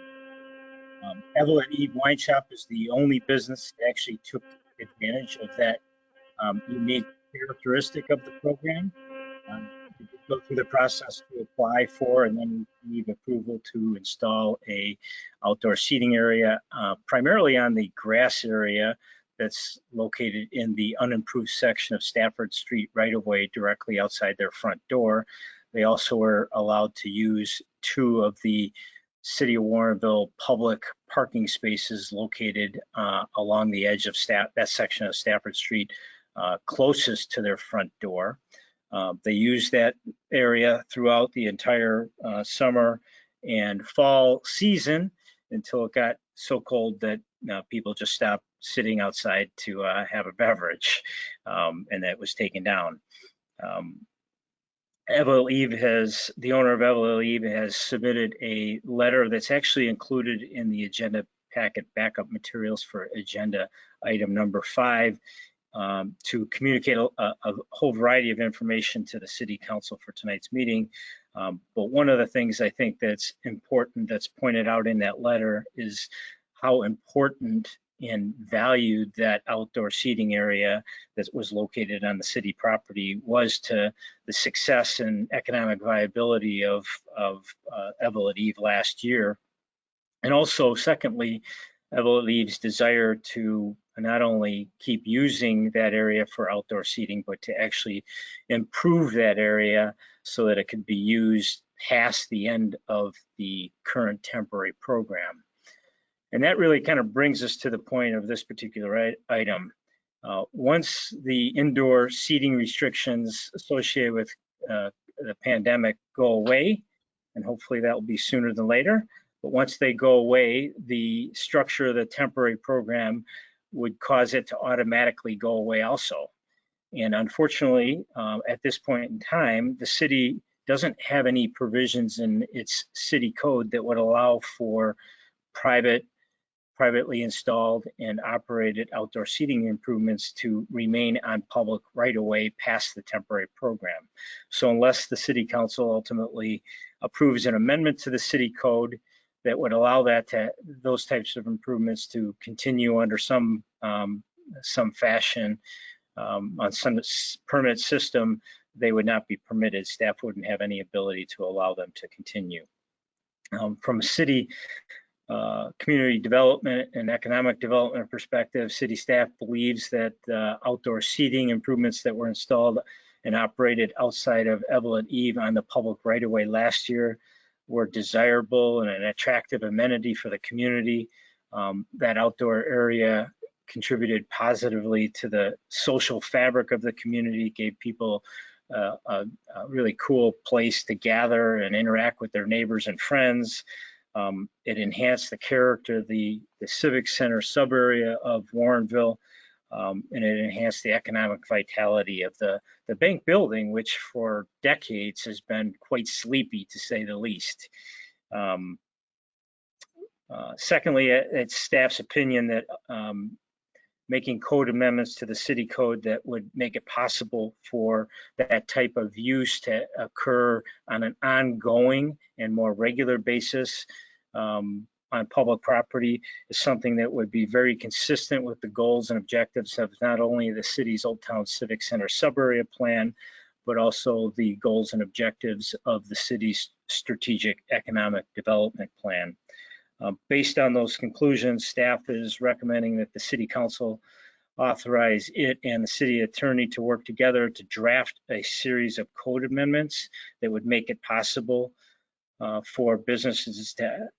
Evelyn Eve Wine Shop is the only business that actually took advantage of that unique characteristic of the program. We did go through the process to apply for and then receive approval to install a outdoor seating area, primarily on the grass area that's located in the unimproved section of Stafford Street right-of-way directly outside their front door. They also were allowed to use 2 of the City of Warrenville public parking spaces located along the edge of that section of Stafford Street closest to their front door. They used that area throughout the entire summer and fall season until it got so cold that people just stopped sitting outside to have a beverage, and that was taken down. The owner of Evelyn Eve has submitted a letter that's actually included in the agenda packet backup materials for agenda item number 5 to communicate a whole variety of information to the city council for tonight's meeting. But one of the things I think that's important that's pointed out in that letter is how important and valued that outdoor seating area that was located on the city property was to the success and economic viability of Evelyn Eve last year. And also, secondly, Evelyn Eve's desire to not only keep using that area for outdoor seating, but to actually improve that area so that it could be used past the end of the current temporary program. And that really kind of brings us to the point of this particular item. Once the indoor seating restrictions associated with the pandemic go away, and hopefully that will be sooner than later, but once they go away, the structure of the temporary program would cause it to automatically go away also. And unfortunately, at this point in time, the city doesn't have any provisions in its city code that would allow for privately installed and operated outdoor seating improvements to remain on public right-of-way past the temporary program. So unless the city council ultimately approves an amendment to the city code that would allow those types of improvements to continue under some fashion on some permit system, they would not be permitted. Staff wouldn't have any ability to allow them to continue. From a city community development and economic development perspective, city staff believes that outdoor seating improvements that were installed and operated outside of Evelyn Eve on the public right-of-way last year were desirable and an attractive amenity for the community. That outdoor area contributed positively to the social fabric of the community, gave people a really cool place to gather and interact with their neighbors and friends. It enhanced the character of the Civic Center sub-area of Warrenville, and it enhanced the economic vitality of the bank building, which for decades has been quite sleepy, to say the least. Secondly, it's staff's opinion that making code amendments to the city code that would make it possible for that type of use to occur on an ongoing and more regular basis on public property is something that would be very consistent with the goals and objectives of not only the city's Old Town Civic Center sub-area plan, but also the goals and objectives of the city's strategic economic development plan. Based on those conclusions, staff is recommending that the city council authorize it and the city attorney to work together to draft a series of code amendments that would make it possible for businesses to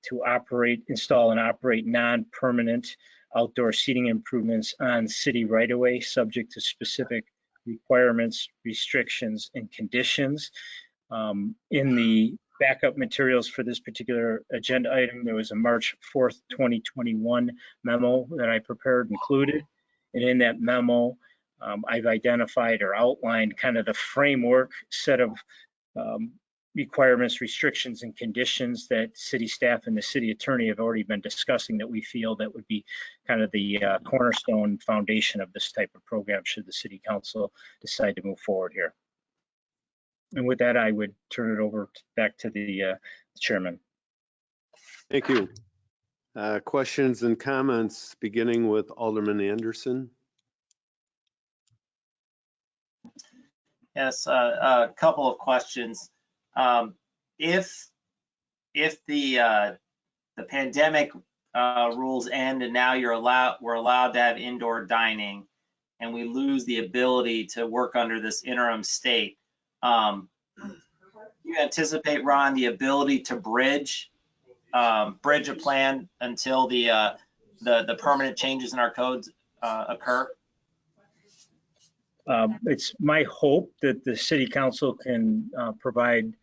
install and operate non-permanent outdoor seating improvements on city right-of-way, subject to specific requirements, restrictions, and conditions. In the backup materials for this particular agenda item, there was a March 4th, 2021 memo that I prepared included. And in that memo, I've identified or outlined kind of the framework set of requirements, restrictions, and conditions that city staff and the city attorney have already been discussing that we feel that would be kind of the cornerstone foundation of this type of program should the city council decide to move forward here. And with that, I would turn it over back to the chairman.
Thank you. Questions and comments, beginning with Alderman Anderson.
Yes, a couple of questions. If the pandemic rules end and now we're allowed to have indoor dining, and we lose the ability to work under this interim state, you anticipate, Ron, the ability to bridge a plan until the permanent changes in our codes occur?
It's my hope that the city council can provide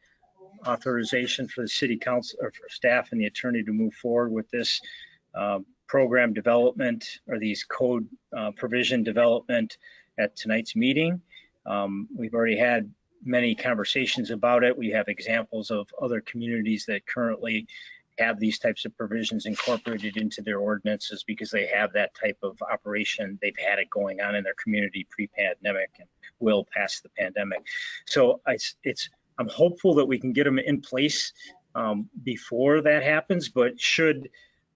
authorization for the city council or for staff and the attorney to move forward with this program development or these code provision development at tonight's meeting. We've already had many conversations about it. We have examples of other communities that currently have these types of provisions incorporated into their ordinances because they have that type of operation. They've had it going on in their community pre-pandemic and will past the pandemic. So I'm hopeful that we can get them in place before that happens, but should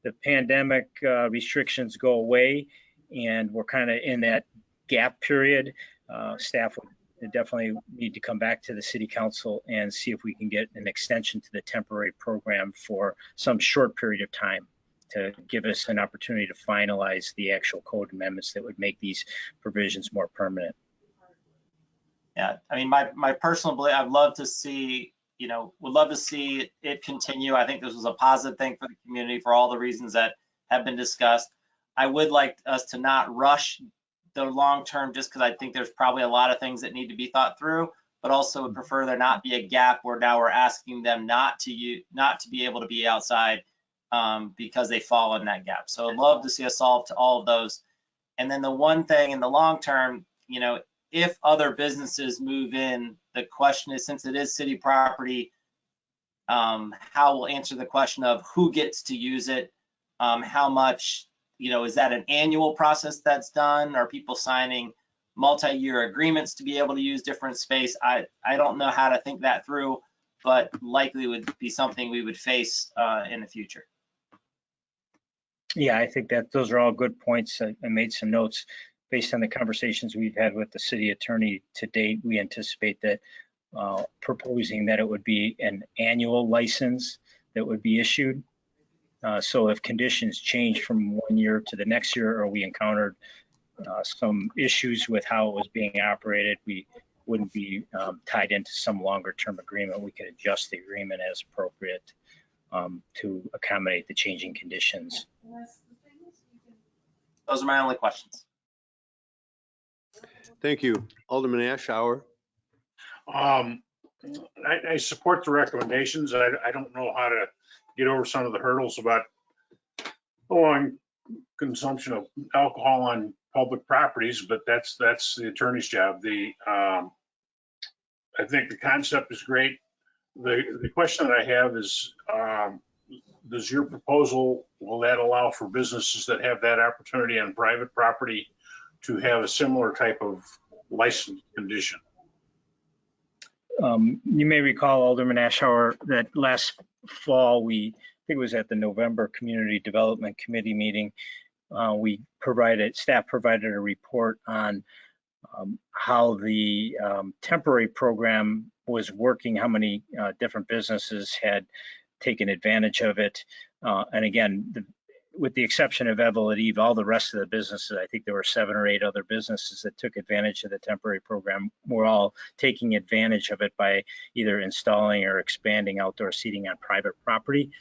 the pandemic restrictions go away and we're kind of in that gap period, staff would definitely need to come back to the city council and see if we can get an extension to the temporary program for some short period of time to give us an opportunity to finalize the actual code amendments that would make these provisions more permanent.
Yeah, I mean, my personal belief, I'd love to see, would love to see it continue. I think this was a positive thing for the community for all the reasons that have been discussed. I would like us to not rush the long term just because I think there's probably a lot of things that need to be thought through, but also would prefer there not be a gap where now we're asking them not to be able to be outside because they fall in that gap. So I'd love to see us solve to all of those. And then the one thing in the long term, if other businesses move in, the question is, since it is city property, how we'll answer the question of who gets to use it, how much, is that an annual process that's done? Are people signing multi-year agreements to be able to use different space? I don't know how to think that through, but likely would be something we would face in the future.
Yeah, I think that those are all good points. I made some notes based on the conversations we've had with the city attorney to date. We anticipate that proposing that it would be an annual license that would be issued. So if conditions change from one year to the next year, or we encountered some issues with how it was being operated, we wouldn't be tied into some longer term agreement. We could adjust the agreement as appropriate to accommodate the changing conditions.
Those are my only questions.
Thank you. Alderman Ashour.
I support the recommendations. I don't know how to get over some of the hurdles about on consumption of alcohol on public properties, but that's the attorney's job. I think the concept is great. The question that I have is, does your proposal, will that allow for businesses that have that opportunity on private property to have a similar type of license condition?
You may recall, Alderman Ashour, that last fall we think it was at the November Community Development Committee meeting, staff provided a report on how the temporary program was working, how many different businesses had taken advantage of it. And again, with the exception of Evelyn Eve, all the rest of the businesses, I think there were 7 or 8 other businesses that took advantage of the temporary program, were all taking advantage of it by either installing or expanding outdoor seating on private property.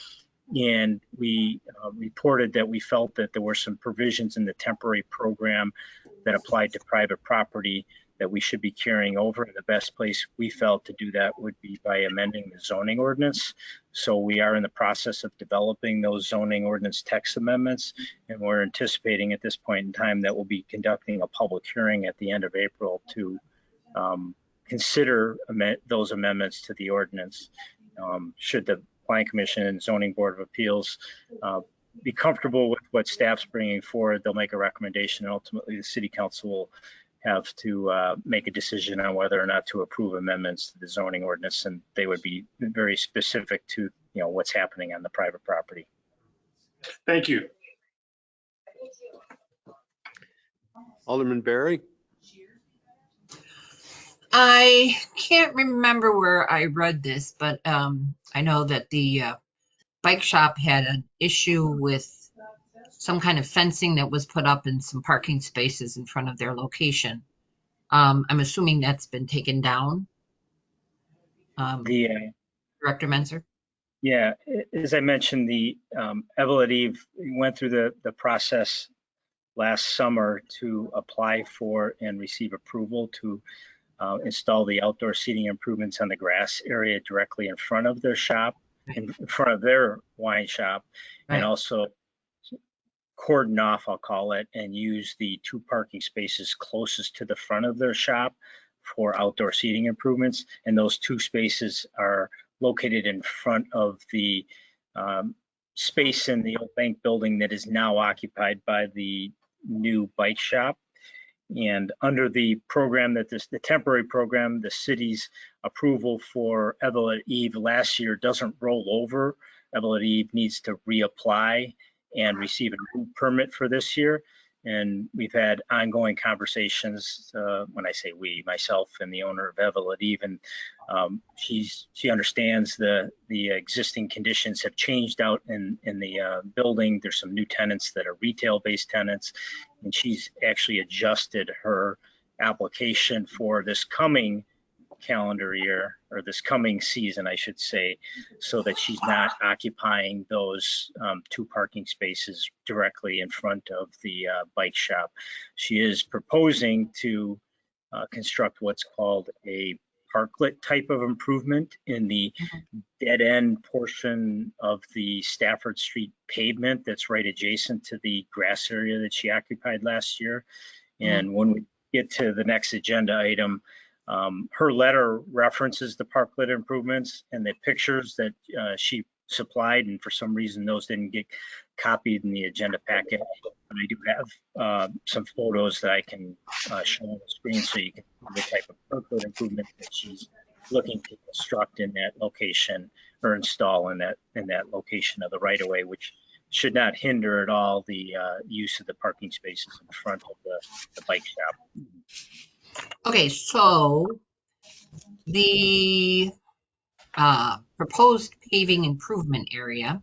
And we reported that we felt that there were some provisions in the temporary program that applied to private property that we should be carrying over. And the best place we felt to do that would be by amending the zoning ordinance. So we are in the process of developing those zoning ordinance text amendments, and we're anticipating at this point in time that we'll be conducting a public hearing at the end of April to consider those amendments to the ordinance. Should the Plan Commission and Zoning Board of Appeals be comfortable with what staff's bringing forward, they'll make a recommendation, and ultimately the City Council will have to make a decision on whether or not to approve amendments to the zoning ordinance, and they would be very specific to what's happening on the private property.
Thank you.
Alderman Barry.
I can't remember where I read this, but I know that the bike shop had an issue with some kind of fencing that was put up in some parking spaces in front of their location. I'm assuming that's been taken down. Director Menzer?
Yeah, as I mentioned, the Evelyn Eve went through the process last summer to apply for and receive approval to install the outdoor seating improvements on the grass area directly in front of their shop, in front of their wine shop, and also cordon off, I'll call it, and use the 2 parking spaces closest to the front of their shop for outdoor seating improvements. And those 2 spaces are located in front of the space in the old bank building that is now occupied by the new bike shop. And under the program the temporary program, the city's approval for Evelyn Eve last year doesn't roll over. Evelyn Eve needs to reapply and receive a new permit for this year. And we've had ongoing conversations, when I say we, myself and the owner of Evelyn Eve, and she understands the existing conditions have changed out in the building. There's some new tenants that are retail-based tenants, and she's actually adjusted her application for this coming calendar year, or this coming season, I should say, so that she's not occupying those 2 parking spaces directly in front of the bike shop. She is proposing to construct what's called a parklet type of improvement in the dead end portion of the Stafford Street pavement that's right adjacent to the grass area that she occupied last year. And when we get to the next agenda item, her letter references the parklet improvements, and the pictures that she supplied, and for some reason those didn't get copied in the agenda packet. And I do have some photos that I can show on the screen so you can see the type of parklet improvement that she's looking to construct in that location, or install in that location of the right of way, which should not hinder at all the use of the parking spaces in front of the bike shop.
Okay, so the proposed paving improvement area,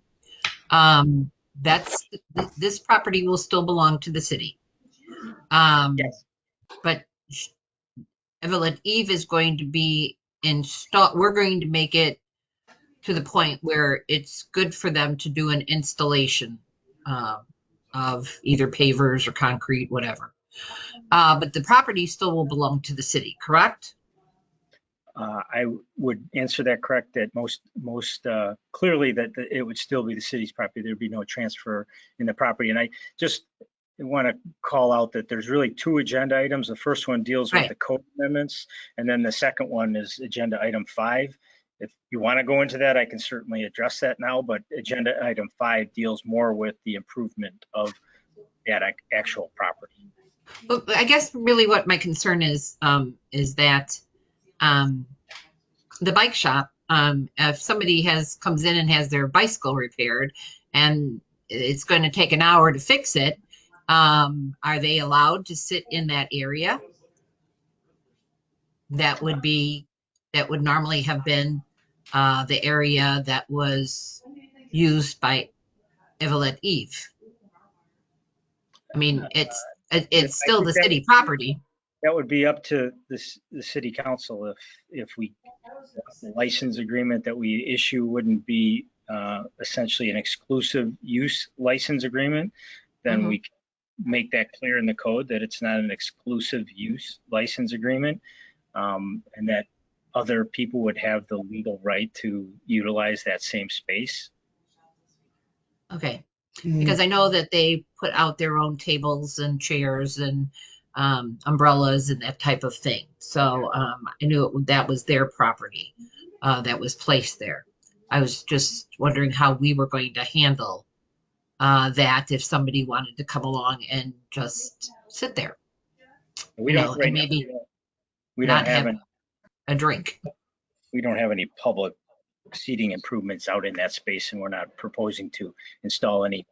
this property will still belong to the city.
Yes.
But Evelyn Eve is going to be installed. We're going to make it to the point where it's good for them to do an installation of either pavers or concrete, whatever. But the property still will belong to the city, correct?
I would answer that correct, that most clearly that it would still be the city's property. There'd be no transfer in the property. And I just want to call out that there's really 2 agenda items. The first one deals with the code amendments, and then the second one is agenda item 5. If you want to go into that, I can certainly address that now, but agenda item 5 deals more with the improvement of that actual property.
Well, I guess really what my concern is that the bike shop If somebody comes in and has their bicycle repaired and it's going to take an hour to fix it, are they allowed to sit in that area? That would normally have been the area that was used by Evelyn Eve. I mean, it's still the city property.
That would be up to the city council if the license agreement that we issue wouldn't be essentially an exclusive use license agreement, then we can make that clear in the code that it's not an exclusive use license agreement, and that other people would have the legal right to utilize that same space.
Okay, because I know that they put out their own tables and chairs and umbrellas and that type of thing. So I knew that was their property that was placed there. I was just wondering how we were going to handle that if somebody wanted to come along and just sit there.
We don't
and maybe
not have
a drink.
We don't have any public seating improvements out in that space, and we're not proposing to install any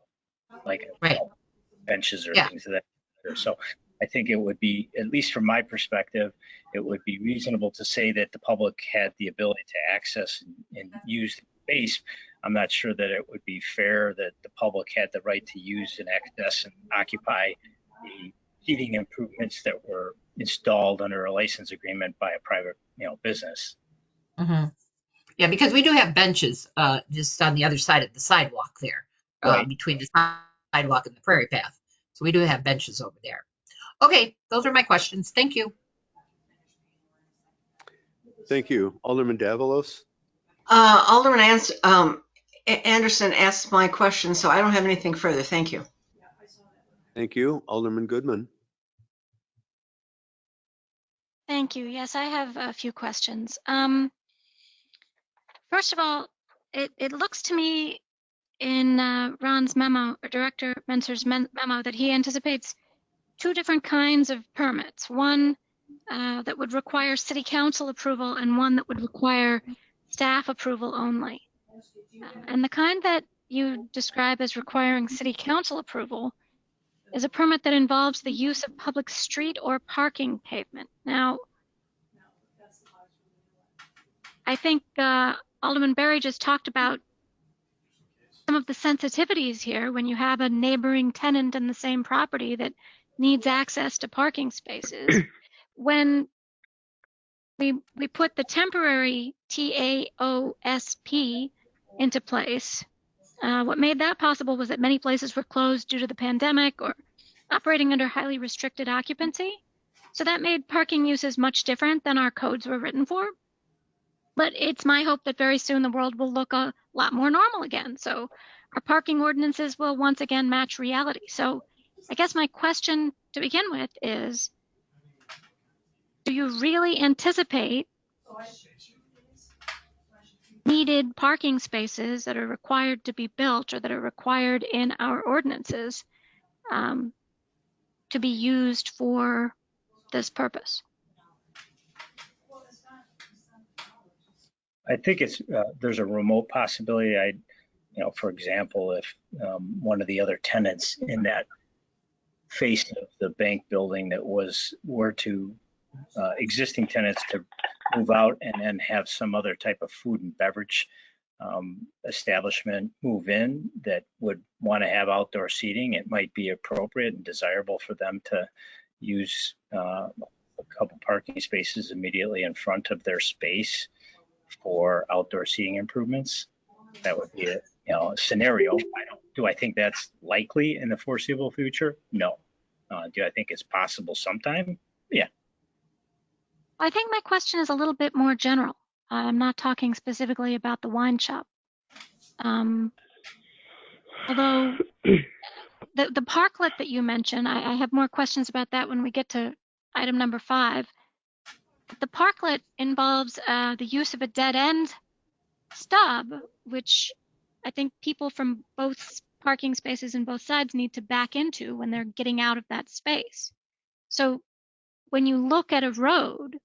benches or things of that nature. So I think it would be, at least from my perspective, it would be reasonable to say that the public had the ability to access and use the space. I'm not sure that it would be fair that the public had the right to use and access and occupy the seating improvements that were installed under a license agreement by a private, business.
Yeah, because we do have benches just on the other side of the sidewalk there, between the sidewalk and the prairie path. So we do have benches over there. Okay, those are my questions. Thank you.
Thank you. Alderman Davalos?
Alderman Anderson asked my question, so I don't have anything further. Thank you.
Thank you. Alderman Goodman?
Thank you. Yes, I have a few questions. First of all, it looks to me in Ron's memo, or Director Menser's memo, that he anticipates two different kinds of permits. One that would require city council approval and one that would require staff approval only. And the kind that you describe as requiring city council approval is a permit that involves the use of public street or parking pavement. Now, I think Alderman Berry just talked about some of the sensitivities here when you have a neighboring tenant in the same property that needs access to parking spaces. When we put the temporary TAOSP into place, what made that possible was that many places were closed due to the pandemic or operating under highly restricted occupancy. So that made parking uses much different than our codes were written for. But it's my hope that very soon the world will look a lot more normal again. So our parking ordinances will once again match reality. So I guess my question to begin with is, do you really anticipate needed parking spaces that are required to be built or that are required in our ordinances to be used for this purpose?
I think there's a remote possibility. For example, if one of the other tenants in that face of the bank building that were to existing tenants to move out and then have some other type of food and beverage establishment move in that would want to have outdoor seating, it might be appropriate and desirable for them to use a couple parking spaces immediately in front of their space for outdoor seating improvements. That would be a scenario. Do I think that's likely in the foreseeable future? No. Do I think it's possible sometime? Yeah.
I think my question is a little bit more general. I'm not talking specifically about the wine shop. Although the parklet that you mentioned, I have more questions about that when we get to item number 5. The parklet involves the use of a dead end stub, which I think people from both parking spaces and both sides need to back into when they're getting out of that space. So when you look at a road,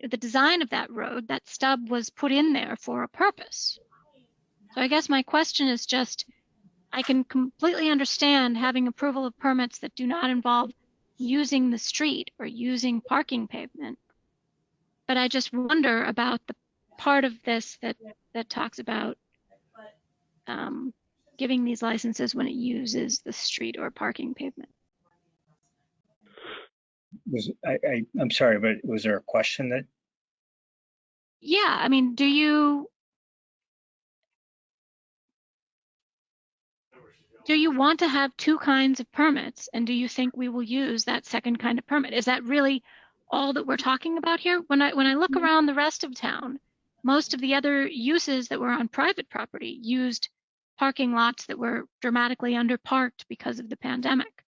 the design of that road, that stub was put in there for a purpose. So I guess my question is just, I can completely understand having approval of permits that do not involve using the street or using parking pavement. But I just wonder about the part of this that talks about giving these licenses when it uses the street or parking pavement.
I'm sorry, but was there a question that?
Yeah, I mean, do you want to have two kinds of permits, and do you think we will use that second kind of permit? Is that really all that we're talking about here? When I look around the rest of town, most of the other uses that were on private property used parking lots that were dramatically underparked because of the pandemic.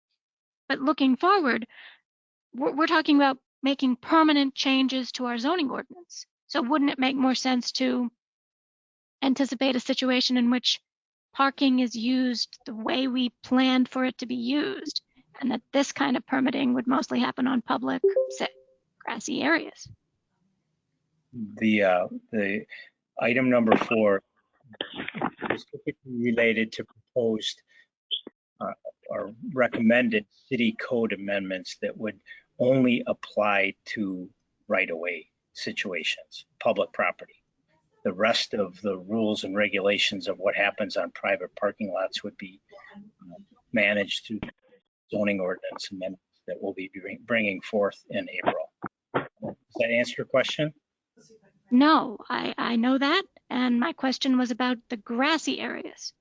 But looking forward, we're talking about making permanent changes to our zoning ordinance. So wouldn't it make more sense to anticipate a situation in which parking is used the way we planned for it to be used, and that this kind of permitting would mostly happen on public, say, grassy areas?
The item number 4 is specifically related to proposed or recommended city code amendments that would only apply to right-of-way situations, public property. The rest of the rules and regulations of what happens on private parking lots would be managed through zoning ordinance amendments that we'll be bringing forth in April. Does that answer your question?
No, I know that, and my question was about the grassy areas.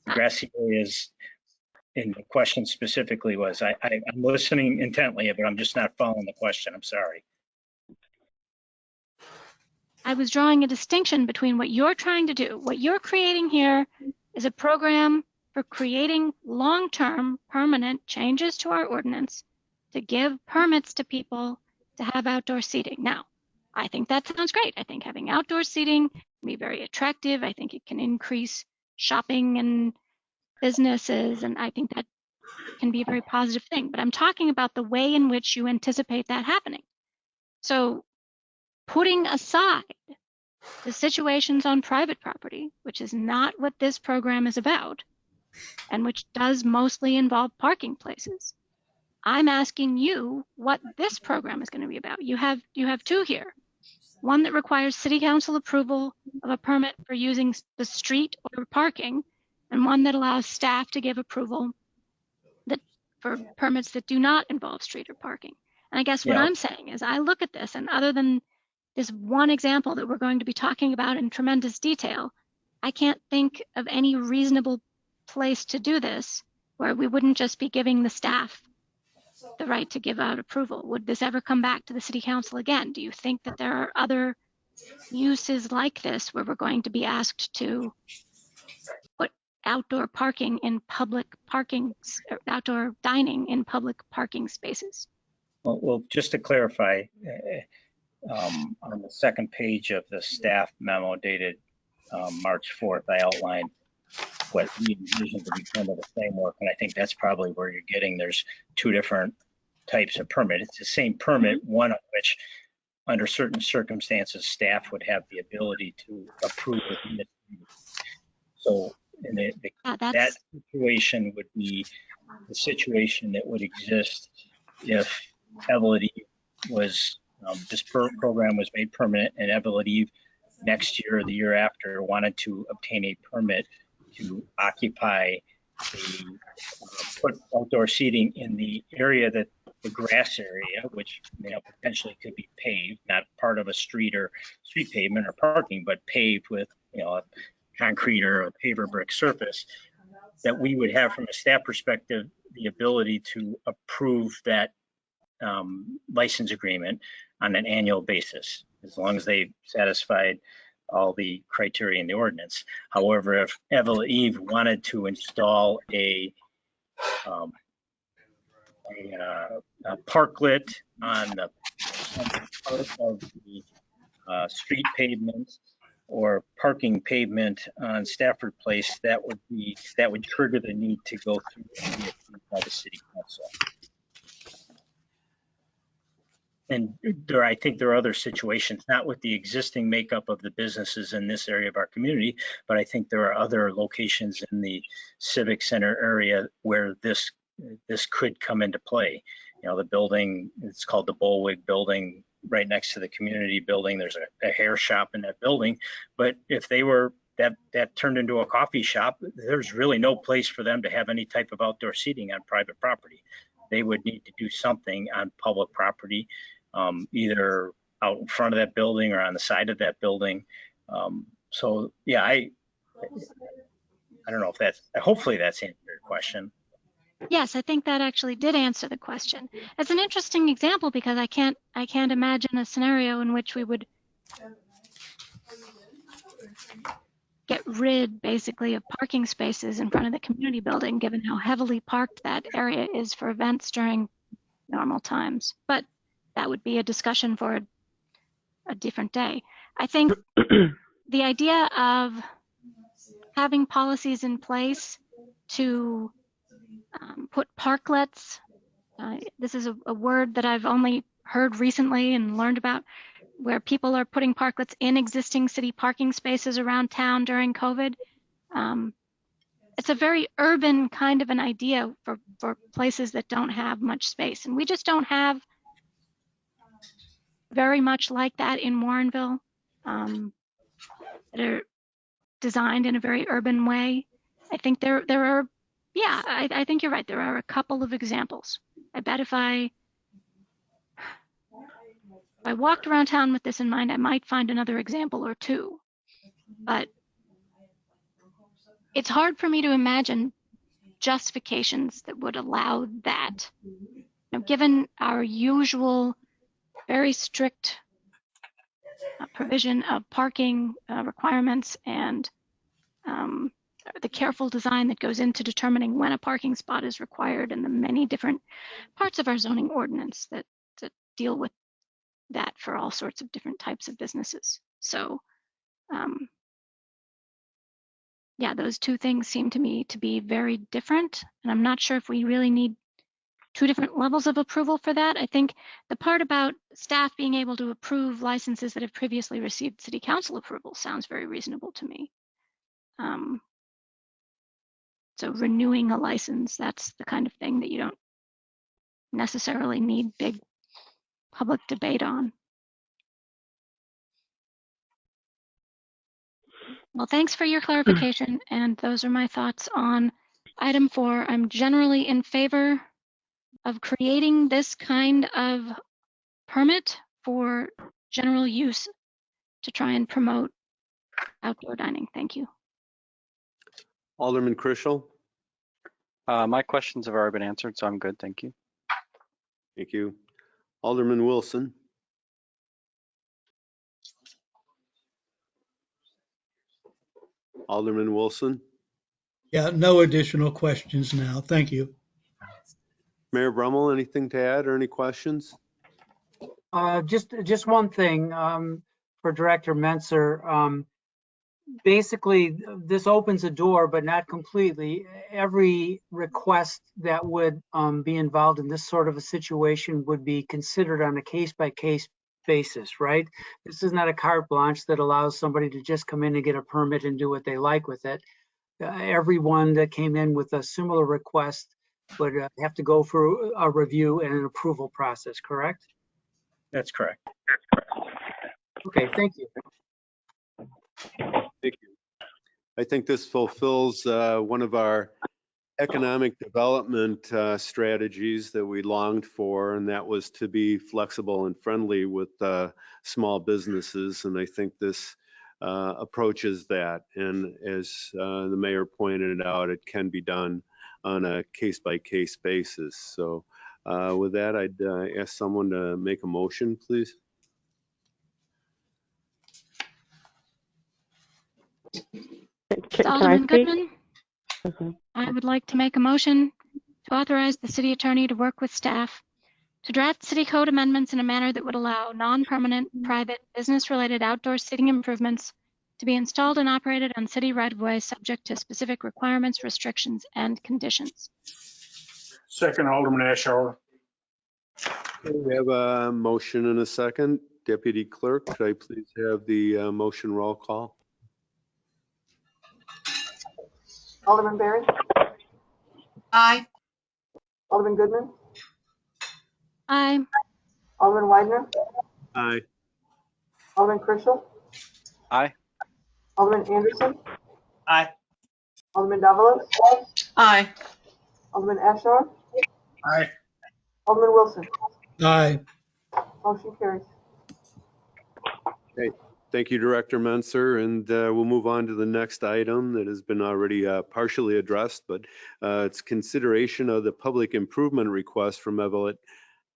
Grassy areas, and the question specifically was, I'm listening intently, but I'm just not following the question. I'm sorry.
I was drawing a distinction between what you're trying to do. What you're creating here is a program for creating long-term permanent changes to our ordinance to give permits to people to have outdoor seating. Now, I think that sounds great. I think having outdoor seating can be very attractive. I think it can increase shopping and businesses, and I think that can be a very positive thing. But I'm talking about the way in which you anticipate that happening. So putting aside the situations on private property, which is not what this program is about, and which does mostly involve parking places, I'm asking you what this program is going to be about. You have two here. One that requires city council approval of a permit for using the street or parking, and one that allows staff to give approval for permits that do not involve street or parking. And I guess what I'm saying is I look at this, and other than this one example that we're going to be talking about in tremendous detail, I can't think of any reasonable place to do this where we wouldn't just be giving the staff the right to give out approval. Would this ever come back to the city council again? Do you think that there are other uses like this where we're going to be asked to put outdoor parking in public parking, or outdoor dining in public parking spaces?
Well, just to clarify, on the second page of the staff memo dated March 4th, I outlined what we envision to be kind of the framework, and I think that's probably where you're getting. There's two different types of permit. It's the same permit, one of which, under certain circumstances, staff would have the ability to approve it. So that situation would be the situation that would exist if Evelyn was, this program was made permanent, and Evelyn next year or the year after wanted to obtain a permit to occupy put outdoor seating in the area, that the grass area, which potentially could be paved, not part of a street or street pavement or parking, but paved with a concrete or a paver brick surface, that we would have, from a staff perspective, the ability to approve that license agreement on an annual basis, as long as they satisfied all the criteria in the ordinance. However, if Evelyn wanted to install a parklet on the part of the street pavement or parking pavement on Stafford Place, that would trigger the need to go through and be approved by the city council. And I think there are other situations, not with the existing makeup of the businesses in this area of our community, but I think there are other locations in the civic center area where this could come into play. You know, the building, it's called the Bullwig Building, right next to the community building. There's a hair shop in that building, but if they were that turned into a coffee shop, there's really no place for them to have any type of outdoor seating on private property. They would need to do something on public property, either out in front of that building or on the side of that building. So yeah, I don't know if hopefully that's answered your question.
Yes, I think that actually did answer the question. It's an interesting example because I can't imagine a scenario in which we would get rid basically of parking spaces in front of the community building, given how heavily parked that area is for events during normal times. But that would be a discussion for a different day. I think the idea of having policies in place to put parklets, this is a word that I've only heard recently and learned about, where people are putting parklets in existing city parking spaces around town during COVID. It's a very urban kind of an idea for places that don't have much space. And we just don't have very much like that in Warrenville, that are designed in a very urban way. I think there are, yeah, I think you're right. There are a couple of examples. I bet if I walked around town with this in mind, I might find another example or two. But it's hard for me to imagine justifications that would allow that. Now, given our usual very strict provision of parking requirements and the careful design that goes into determining when a parking spot is required and the many different parts of our zoning ordinance that deal with that for all sorts of different types of businesses. So yeah, those two things seem to me to be very different. And I'm not sure if we really need two different levels of approval for that. I think the part about staff being able to approve licenses that have previously received city council approval sounds very reasonable to me. So renewing a license, that's the kind of thing that you don't necessarily need big public debate on. Well, thanks for your clarification. And those are my thoughts on item 4. I'm generally in favor of creating this kind of permit for general use to try and promote outdoor dining. Thank you.
Alderman Krischel.
My questions have already been answered, so I'm good. Thank you.
Thank you. Alderman Wilson. Alderman Wilson.
Yeah, no additional questions now. Thank you.
Mayor Brummel, anything to add or any questions?
Just one thing for Director Menser. Basically, this opens a door, but not completely. Every request that would be involved in this sort of a situation would be considered on a case-by-case basis, right? This is not a carte blanche that allows somebody to just come in and get a permit and do what they like with it. Everyone that came in with a similar request would have to go through a review and an approval process, correct?
That's correct.
Okay, thank you.
Thank you. I think this fulfills one of our economic development strategies that we longed for, and that was to be flexible and friendly with small businesses. And I think this approaches that. And as the mayor pointed out, it can be done on a case-by-case basis. So with that, I'd ask someone to make a motion, please.
Alderman Goodman. I would like to make a motion to authorize the city attorney to work with staff to draft city code amendments in a manner that would allow non-permanent, private, business-related outdoor seating improvements to be installed and operated on city right-of-way subject to specific requirements, restrictions, and conditions.
Second, Alderman Ashour.
We have a motion and a second. Deputy Clerk, could I please have the motion roll call?
Alderman Barry,
Aye.
Alderman Goodman,
Aye.
Alderman Widener,
Aye.
Alderman Chrisell,
Aye.
Alderman Anderson,
Aye.
Alderman Davalos,
Aye.
Alderman Ashaw,
Aye.
Alderman Wilson.
Aye.
Motion carries.
Okay. Thank you, Director Menser, and we'll move on to the next item that has been already partially addressed, but it's consideration of the public improvement request from Evelyn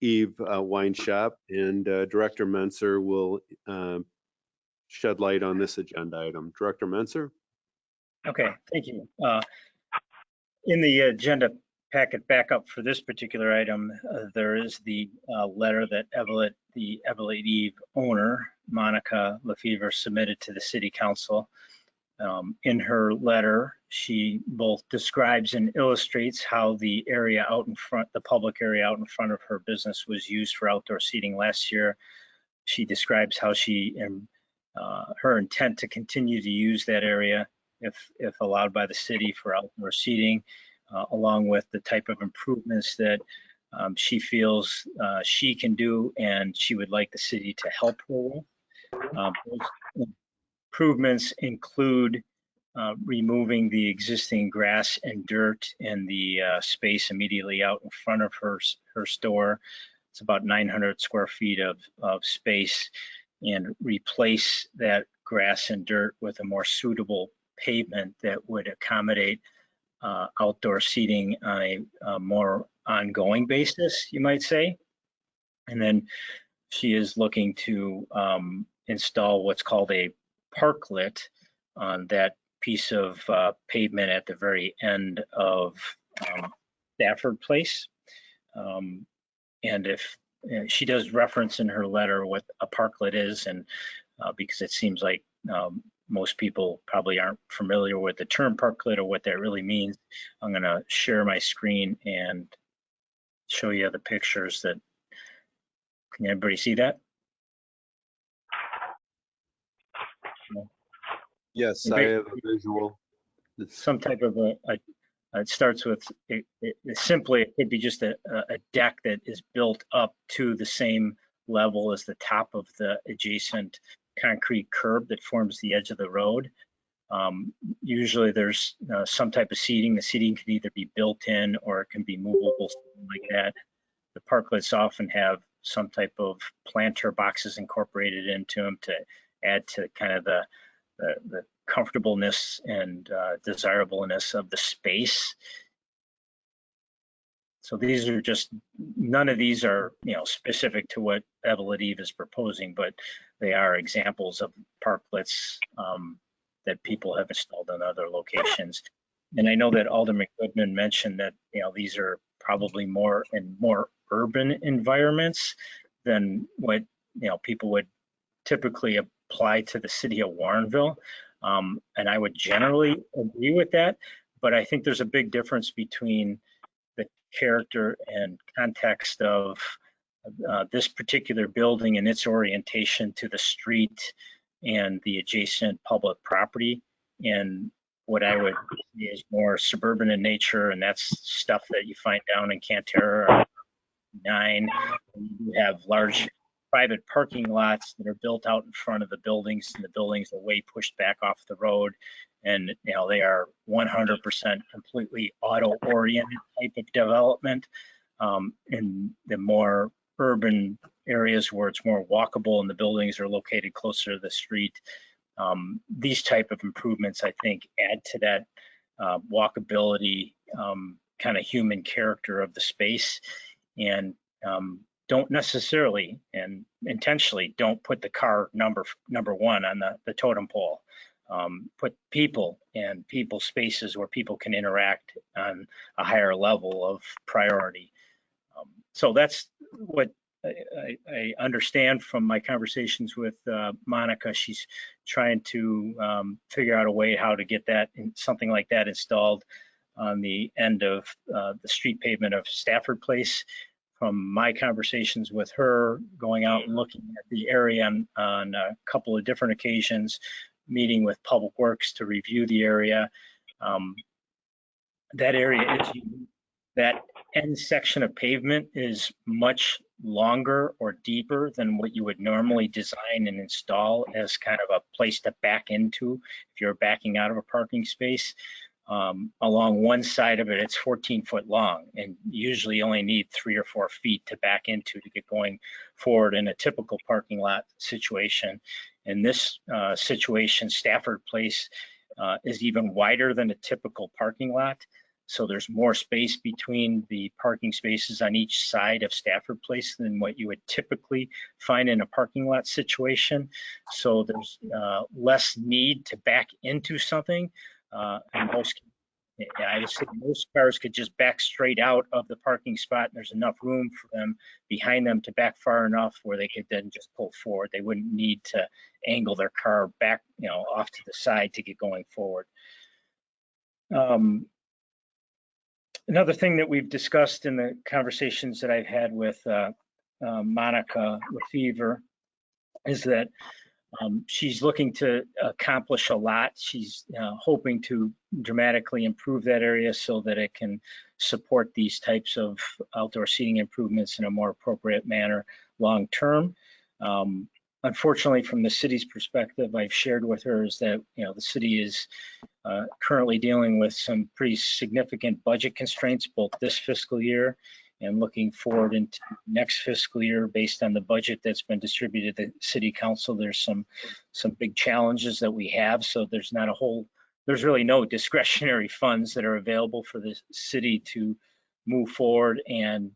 Eve Wine Shop, and Director Menser will shed light on this agenda item. Director Menser?
Okay, thank you. In the agenda packet backup for this particular item, there is the letter that the Evelyn Eve owner, Monica Lefevre, submitted to the City Council. In her letter, she both describes and illustrates how the area out in front, the public area out in front of her business was used for outdoor seating last year. She describes how her intent to continue to use that area if allowed by the city for outdoor seating, along with the type of improvements that she feels she can do and she would like the city to help her with. Those improvements include removing the existing grass and dirt in the space immediately out in front of her store. It's about 900 square feet of space, and replace that grass and dirt with a more suitable pavement that would accommodate outdoor seating on a more ongoing basis, you might say. And then she is looking to install what's called a parklet on that piece of pavement at the very end of Stafford Place. And if she does reference in her letter what a parklet is, and because it seems like most people probably aren't familiar with the term parklet or what that really means, I'm going to share my screen and show you the pictures. That can everybody see that?
Yes, I have a visual.
Some type of it starts with, simply, it could be just a deck that is built up to the same level as the top of the adjacent concrete curb that forms the edge of the road. Usually there's some type of seating. The seating can either be built in or it can be movable, something like that. The parklets often have some type of planter boxes incorporated into them to add to kind of the comfortableness and desirableness of the space. So these are just, none of these are, specific to what Evelyn Eve is proposing, but they are examples of parklets that people have installed in other locations. And I know that Alderman Goodman mentioned that, these are probably more in more urban environments than what, people would typically apply to the city of Warrenville. And I would generally agree with that, but I think there's a big difference between the character and context of this particular building and its orientation to the street and the adjacent public property, and what I would say is more suburban in nature, and that's stuff that you find down in Cantera 9. You have large private parking lots that are built out in front of the buildings, and the buildings are way pushed back off the road, and they are 100% completely auto-oriented type of development. In the more urban areas where it's more walkable and the buildings are located closer to the street, these type of improvements, I think, add to that walkability, kind of human character of the space, and don't necessarily and intentionally don't put the car number one on the totem pole. Put people and people spaces where people can interact on a higher level of priority. So that's what I understand from my conversations with Monica. She's trying to figure out a way how to get that, something like that, installed on the end of the street pavement of Stafford Place from my conversations with her, going out and looking at the area on a couple of different occasions, meeting with Public Works to review the area. That area is unique. That end section of pavement is much longer or deeper than what you would normally design and install as kind of a place to back into if you're backing out of a parking space. Along one side of it, it's 14 foot long, and usually you only need 3 or 4 feet to back into to get going forward in a typical parking lot situation. In this situation, Stafford Place is even wider than a typical parking lot. So there's more space between the parking spaces on each side of Stafford Place than what you would typically find in a parking lot situation. So there's less need to back into something. And I would say most cars could just back straight out of the parking spot, and there's enough room for them behind them to back far enough where they could then just pull forward. They wouldn't need to angle their car back, off to the side to get going forward. Another thing that we've discussed in the conversations that I've had with Monica Lefevre is that she's looking to accomplish a lot. She's hoping to dramatically improve that area so that it can support these types of outdoor seating improvements in a more appropriate manner long term. Unfortunately, from the city's perspective, I've shared with her is that the city is currently dealing with some pretty significant budget constraints both this fiscal year and looking forward into next fiscal year based on the budget that's been distributed to the city council. There's some big challenges that we have. So there's really no discretionary funds that are available for the city to move forward and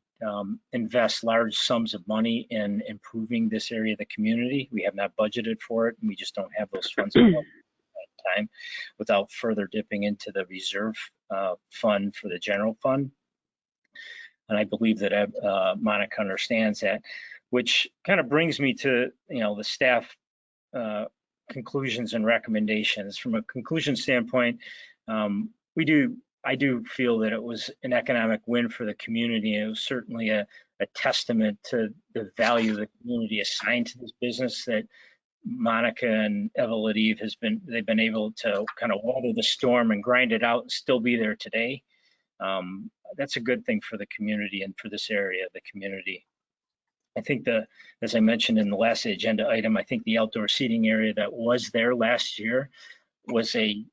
invest large sums of money in improving this area of the community. We have not budgeted for it, and we just don't have those funds available at the time without further dipping into the reserve fund for the general fund. And I believe that Monica understands that, which kind of brings me to the staff conclusions and recommendations. From a conclusion standpoint, I do feel that it was an economic win for the community. It was certainly a testament to the value the community assigned to this business that Monica and Eva Ladiv they've been able to kind of weather the storm and grind it out and still be there today. That's a good thing for the community and for this area of the community. I think as I mentioned in the last agenda item, I think the outdoor seating area that was there last year was a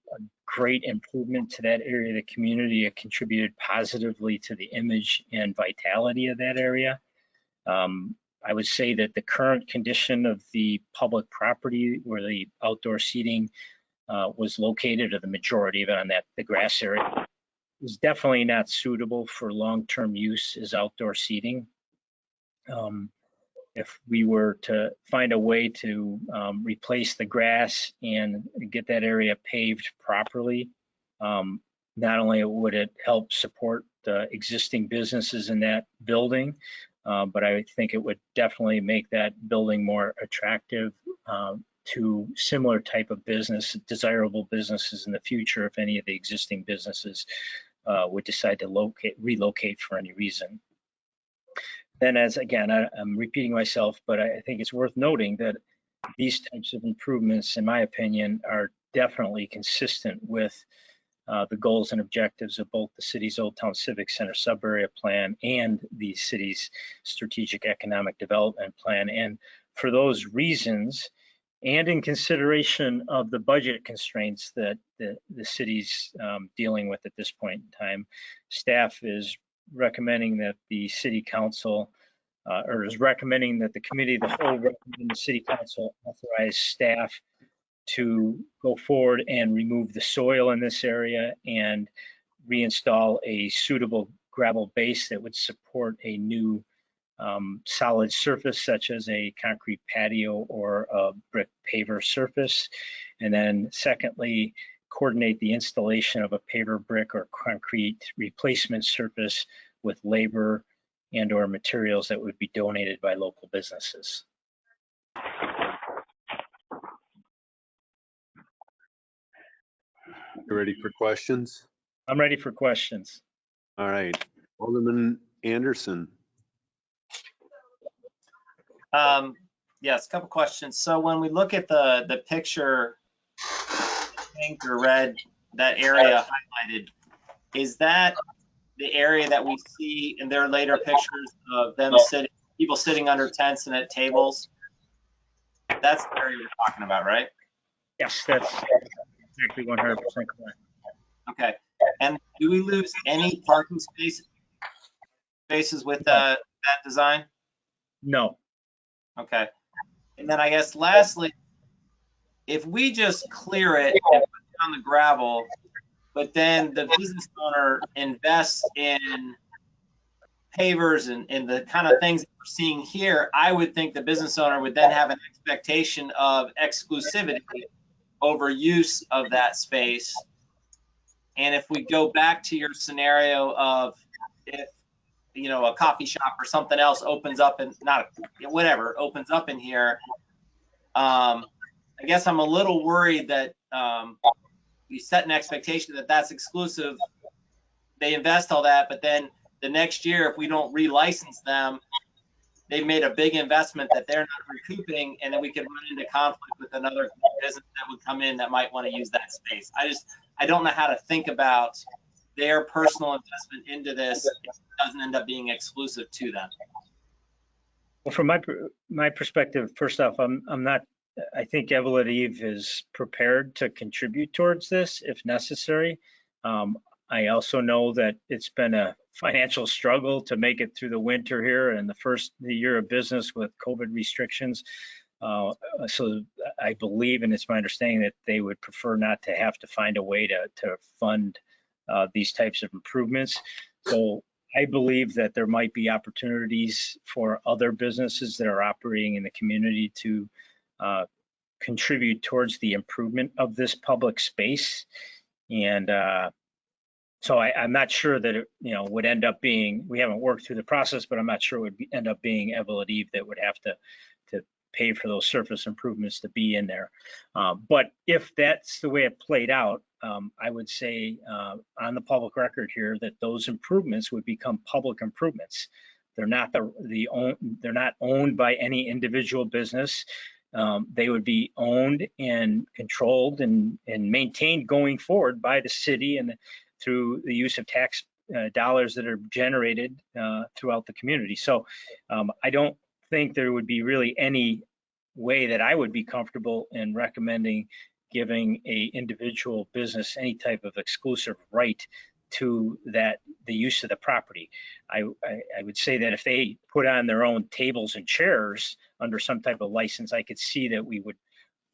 great improvement to that area of the community. It contributed positively to the image and vitality of that area. I would say that the current condition of the public property where the outdoor seating was located, or the majority of it on the grass area, is definitely not suitable for long-term use as outdoor seating. If we were to find a way to replace the grass and get that area paved properly, not only would it help support the existing businesses in that building, but I think it would definitely make that building more attractive to similar type of business, desirable businesses in the future if any of the existing businesses would decide to relocate for any reason. Then I'm repeating myself, but I think it's worth noting that these types of improvements, in my opinion, are definitely consistent with the goals and objectives of both the city's Old Town Civic Center sub-area plan and the city's strategic economic development plan. And for those reasons, and in consideration of the budget constraints that the city's dealing with at this point in time, staff is recommending that the city council, or is recommending that the committee of the whole recommend the city council authorize staff to go forward and remove the soil in this area and reinstall a suitable gravel base that would support a new solid surface such as a concrete patio or a brick paver surface. And then secondly, coordinate the installation of a paver brick or concrete replacement surface with labor and or materials that would be donated by local businesses.
You ready for questions?
I'm ready for questions.
All right, Alderman Anderson.
Yes, a couple questions. So when we look at the picture, pink or red, that area highlighted, is that the area that we see in their later pictures of them sitting, people sitting under tents and at tables? That's the area we're talking about, right?
Yes, that's exactly 100% correct.
Okay. And do we lose any parking spaces with that design?
No.
Okay. And then I guess lastly, if we just clear it and put down the gravel, but then the business owner invests in pavers and the kind of things that we're seeing here, I would think the business owner would then have an expectation of exclusivity over use of that space. And if we go back to your scenario of if, you know, a coffee shop or something else opens up and opens up in here, I guess I'm a little worried that we set an expectation that that's exclusive. They invest all that, but then the next year, if we don't relicense them, they've made a big investment that they're not recouping, and then we could run into conflict with another business that would come in that might want to use that space. I don't know how to think about their personal investment into this if it doesn't end up being exclusive to them.
Well, from my perspective, first off, I think Evelyn Eve is prepared to contribute towards this if necessary. I also know that it's been a financial struggle to make it through the winter here and the year of business with COVID restrictions. So I believe, and it's my understanding, that they would prefer not to have to find a way to fund these types of improvements. So I believe that there might be opportunities for other businesses that are operating in the community to contribute towards the improvement of this public space. And so I'm not sure that it, would end up being, we haven't worked through the process, but I'm not sure it would end up being Evelyn Eve that would have to pay for those surface improvements to be in there. But if that's the way it played out, I would say on the public record here that those improvements would become public improvements. They're not they're not owned by any individual business. They would be owned and controlled and maintained going forward by the city and through the use of tax dollars that are generated throughout the community. So I don't think there would be really any way that I would be comfortable in recommending giving a individual business any type of exclusive right to the use of the property. I would say that if they put on their own tables and chairs under some type of license, I could see that we would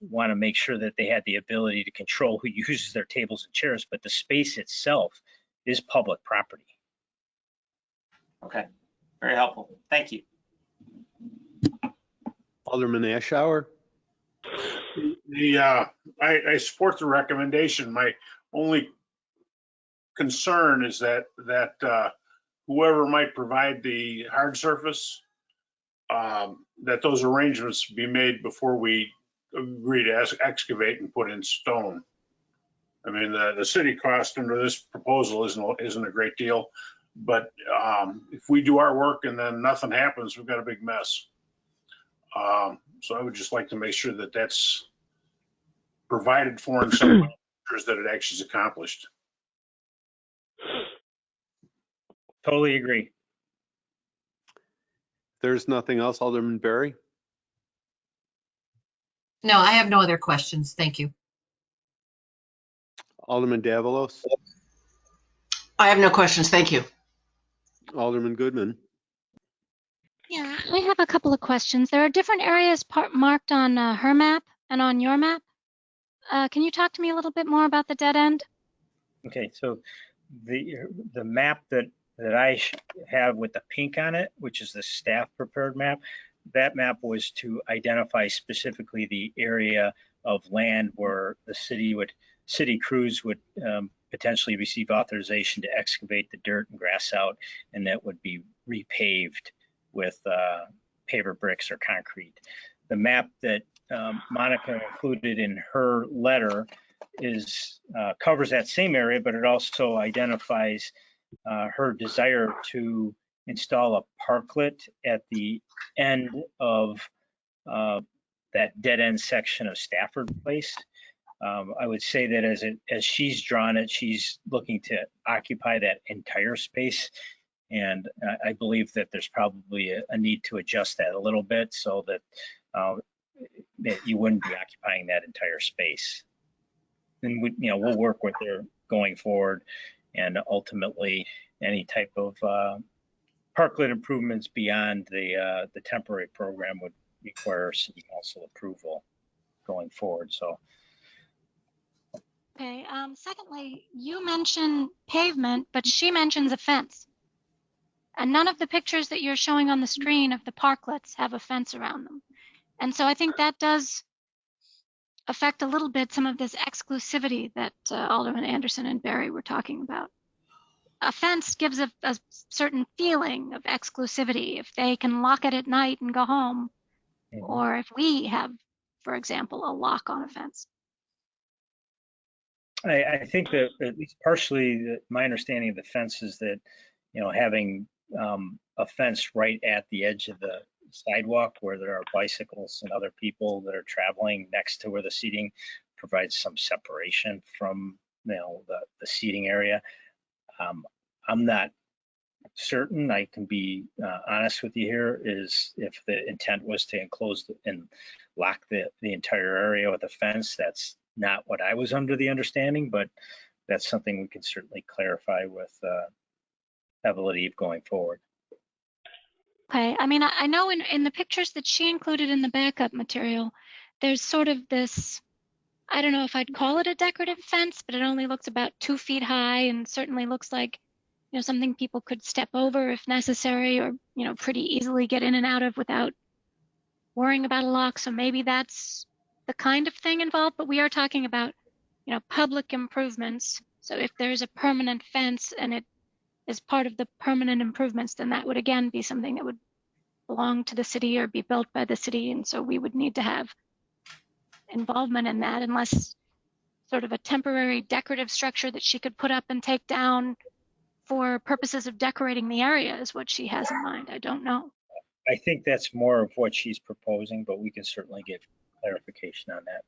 want to make sure that they had the ability to control who uses their tables and chairs, but the space itself is public property.
Okay, very helpful. Thank you.
Alderman Ashour.
I support the recommendation. My only concern is that whoever might provide the hard surface, that those arrangements be made before we agree to excavate and put in stone. I mean, the city cost under this proposal isn't a great deal, but if we do our work and then nothing happens, we've got a big mess. So I would just like to make sure that that's provided for in some way that it actually is accomplished.
Totally agree.
There's nothing else, Alderman Berry?
No, I have no other questions. Thank you.
Alderman Davalos?
I have no questions. Thank you.
Alderman Goodman?
Yeah, I have a couple of questions. There are different areas marked on her map and on your map. Can you talk to me a little bit more about the dead end?
Okay, so the map that I have with the pink on it, which is the staff prepared map, that map was to identify specifically the area of land where the city crews would potentially receive authorization to excavate the dirt and grass out, and that would be repaved with paver bricks or concrete. The map that Monica included in her letter covers that same area, but it also identifies her desire to install a parklet at the end of that dead end section of Stafford Place. I would say that as she's drawn it, she's looking to occupy that entire space. And I believe that there's probably a need to adjust that a little bit so that, that you wouldn't be occupying that entire space. And we'll work with her going forward, and ultimately any type of parklet improvements beyond the temporary program would require city council approval going forward. So.
Okay, secondly, you mentioned pavement, but she mentions a fence. And none of the pictures that you're showing on the screen of the parklets have a fence around them. And so I think that does affect a little bit some of this exclusivity that Alderman Anderson and Barry were talking about. A fence gives a certain feeling of exclusivity if they can lock it at night and go home, or if we have, for example, a lock on a fence.
I think that at least partially my understanding of the fence is that, having a fence right at the edge of the sidewalk where there are bicycles and other people that are traveling next to where the seating provides some separation from, the seating area. I'm not certain. I can be honest with you here, is if the intent was to enclose and lock the entire area with a fence, that's not what I was under the understanding, but that's something we can certainly clarify with Evelyn Eve going forward.
Okay, I mean, I know in the pictures that she included in the backup material, there's sort of this, I don't know if I'd call it a decorative fence, but it only looks about 2 feet high and certainly looks like, something people could step over if necessary, or, pretty easily get in and out of without worrying about a lock. So maybe that's the kind of thing involved, but we are talking about, public improvements. So if there's a permanent fence and it is part of the permanent improvements, then that would again be something that would belong to the city or be built by the city. And so we would need to have involvement in that, unless sort of a temporary decorative structure that she could put up and take down for purposes of decorating the area is what she has in mind. I don't know.
I think that's more of what she's proposing, but we can certainly get clarification on that.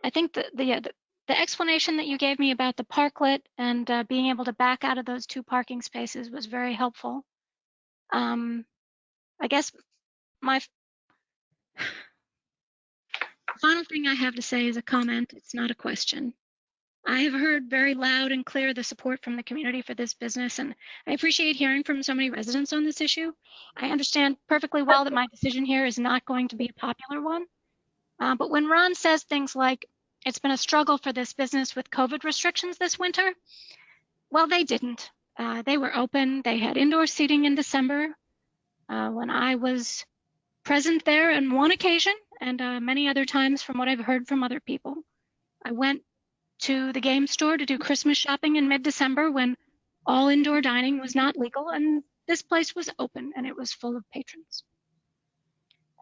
I think the explanation that you gave me about the parklet and being able to back out of those 2 parking spaces was very helpful. I guess my final thing I have to say is a comment. It's not a question. I have heard very loud and clear the support from the community for this business, and I appreciate hearing from so many residents on this issue. I understand perfectly well that my decision here is not going to be a popular one. But when Ron says things like, it's been a struggle for this business with COVID restrictions this winter, well, they didn't. They were open. They had indoor seating in December. When I was present there on one occasion, and many other times from what I've heard from other people, I went to the game store to do Christmas shopping in mid-December when all indoor dining was not legal, and this place was open and it was full of patrons.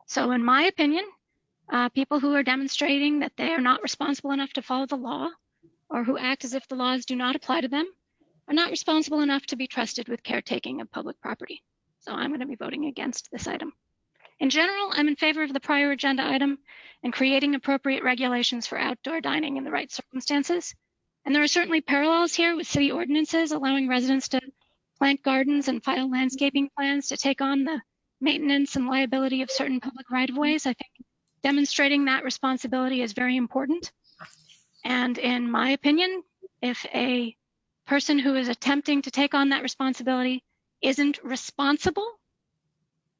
So in my opinion, people who are demonstrating that they are not responsible enough to follow the law, or who act as if the laws do not apply to them, are not responsible enough to be trusted with caretaking of public property. So I'm going to be voting against this item. In general, I'm in favor of the prior agenda item and creating appropriate regulations for outdoor dining in the right circumstances. And there are certainly parallels here with city ordinances allowing residents to plant gardens and file landscaping plans to take on the maintenance and liability of certain public right-of-ways. I think demonstrating that responsibility is very important. And in my opinion, if a person who is attempting to take on that responsibility isn't responsible,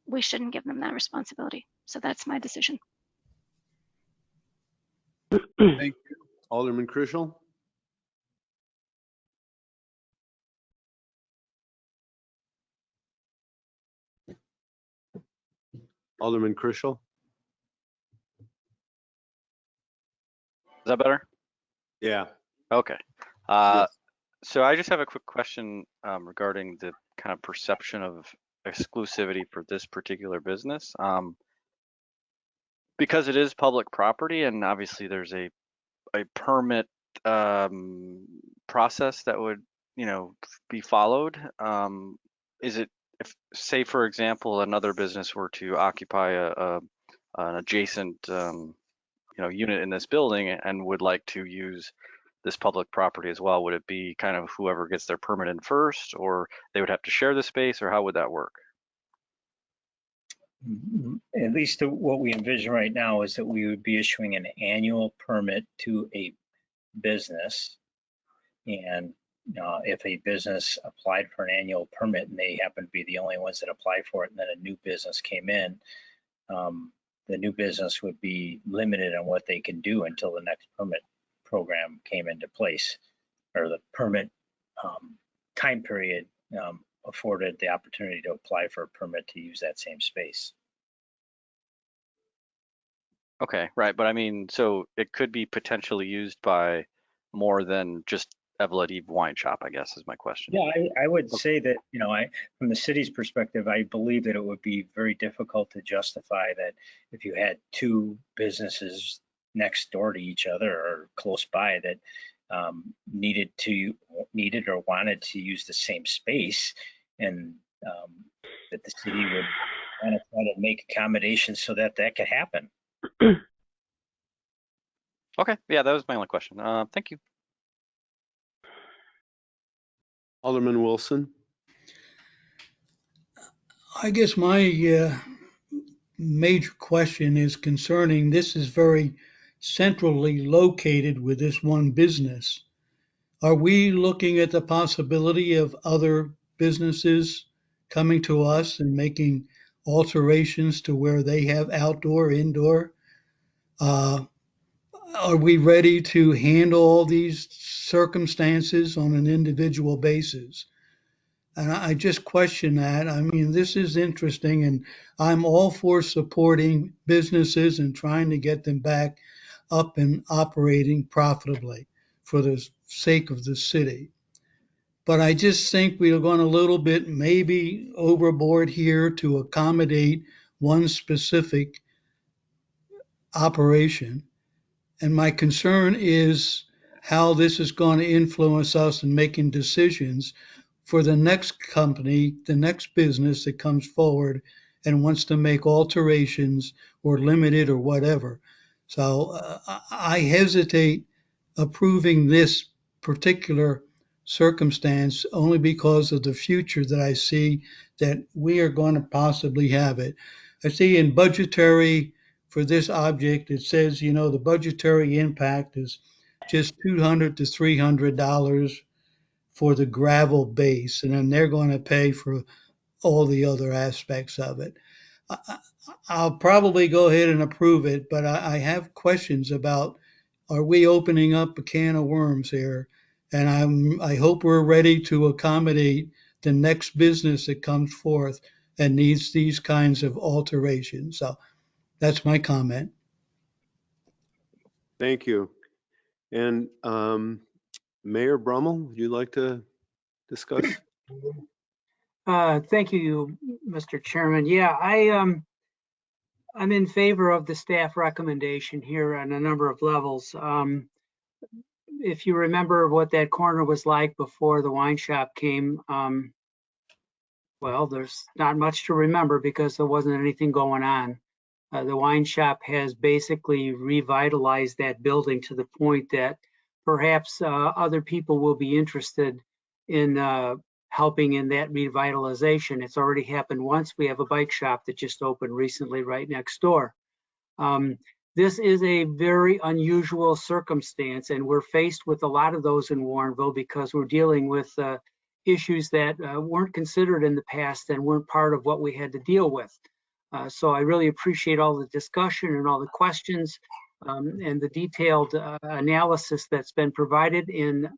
we shouldn't give them that responsibility. So that's my decision.
Thank you. Alderman Krischel. Alderman Krischel.
Is that better?
Yeah.
Okay.
Yes.
So I just have a quick question regarding the kind of perception of exclusivity for this particular business. Because it is public property, and obviously there's a a permit process that would, be followed? Is it, if, say, for example, another business were to occupy an adjacent, unit in this building and would like to use this public property as well, would it be kind of whoever gets their permit in first, or they would have to share the space, or how would that work?
At least what we envision right now is that we would be issuing an annual permit to a business. And if a business applied for an annual permit and they happen to be the only ones that apply for it, and then a new business came in, the new business would be limited on what they can do until the next permit program came into place, or the permit time period afforded the opportunity to apply for a permit to use that same space.
Okay, right. But I mean, so it could be potentially used by more than just Evelyn Eve Wine Shop, I guess, is my question.
Yeah, I would say that, from the city's perspective, I believe that it would be very difficult to justify that if you had two businesses next door to each other or close by that needed or wanted to use the same space, and that the city would want to try to make accommodations so that could happen.
Okay, yeah, that was my only question. Thank you.
Alderman Wilson.
I guess my major question is concerning, this is very centrally located with this one business. Are we looking at the possibility of other businesses coming to us and making alterations to where they have outdoor, indoor? Are we ready to handle all these circumstances on an individual basis? And I just question that. I mean, this is interesting, and I'm all for supporting businesses and trying to get them back up and operating profitably for the sake of the city. But I just think we are going a little bit maybe overboard here to accommodate one specific operation. And my concern is how this is going to influence us in making decisions for the next company, the next business that comes forward and wants to make alterations or limit it or whatever. So I hesitate approving this particular circumstance only because of the future that I see that we are going to possibly have it. I see in budgetary for this object, it says, the budgetary impact is just $200 to $300 for the gravel base, and then they're going to pay for all the other aspects of it. I'll probably go ahead and approve it, but I have questions about, are we opening up a can of worms here? And I hope we're ready to accommodate the next business that comes forth and needs these kinds of alterations. So that's my comment.
Thank you. And Mayor Brummel, would you like to discuss?
Thank you, Mr. Chairman. Yeah, I'm in favor of the staff recommendation here on a number of levels. If you remember what that corner was like before the wine shop came, well, there's not much to remember because there wasn't anything going on. The wine shop has basically revitalized that building to the point that perhaps other people will be interested in helping in that revitalization. It's already happened once. We have a bike shop that just opened recently right next door. This is a very unusual circumstance, and we're faced with a lot of those in Warrenville because we're dealing with issues that weren't considered in the past and weren't part of what we had to deal with. So I really appreciate all the discussion and all the questions and the detailed analysis that's been provided in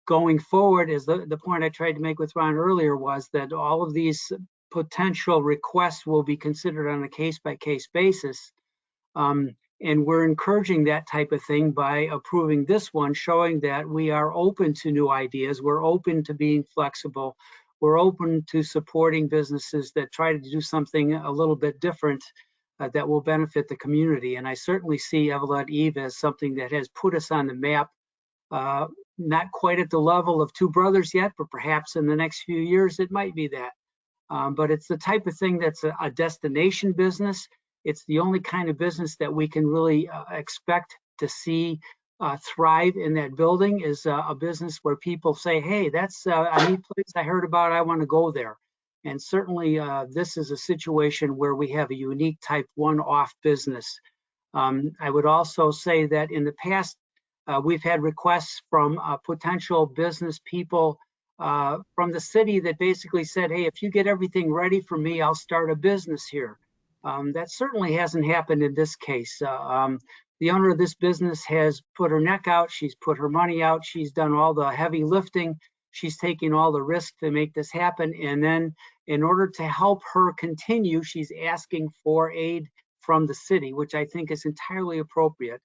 going forward. Is the point I tried to make with Ron earlier was that all of these potential requests will be considered on a case-by-case basis. And we're encouraging that type of thing by approving this one, showing that we are open to new ideas. We're open to being flexible. We're open to supporting businesses that try to do something a little bit different that will benefit the community. And I certainly see Evelyn Eve as something that has put us on the map, not quite at the level of Two Brothers yet, but perhaps in the next few years it might be that. But it's the type of thing that's a destination business. It's the only kind of business that we can really expect to see thrive in that building, is a business where people say, hey, that's a neat place I heard about, I want to go there. And certainly this is a situation where we have a unique type one-off business. I would also say that in the past, we've had requests from potential business people from the city that basically said, hey, if you get everything ready for me, I'll start a business here. That certainly hasn't happened in this case. The owner of this business has put her neck out. She's put her money out. She's done all the heavy lifting. She's taking all the risk to make this happen. And then in order to help her continue, she's asking for aid from the city, which I think is entirely appropriate.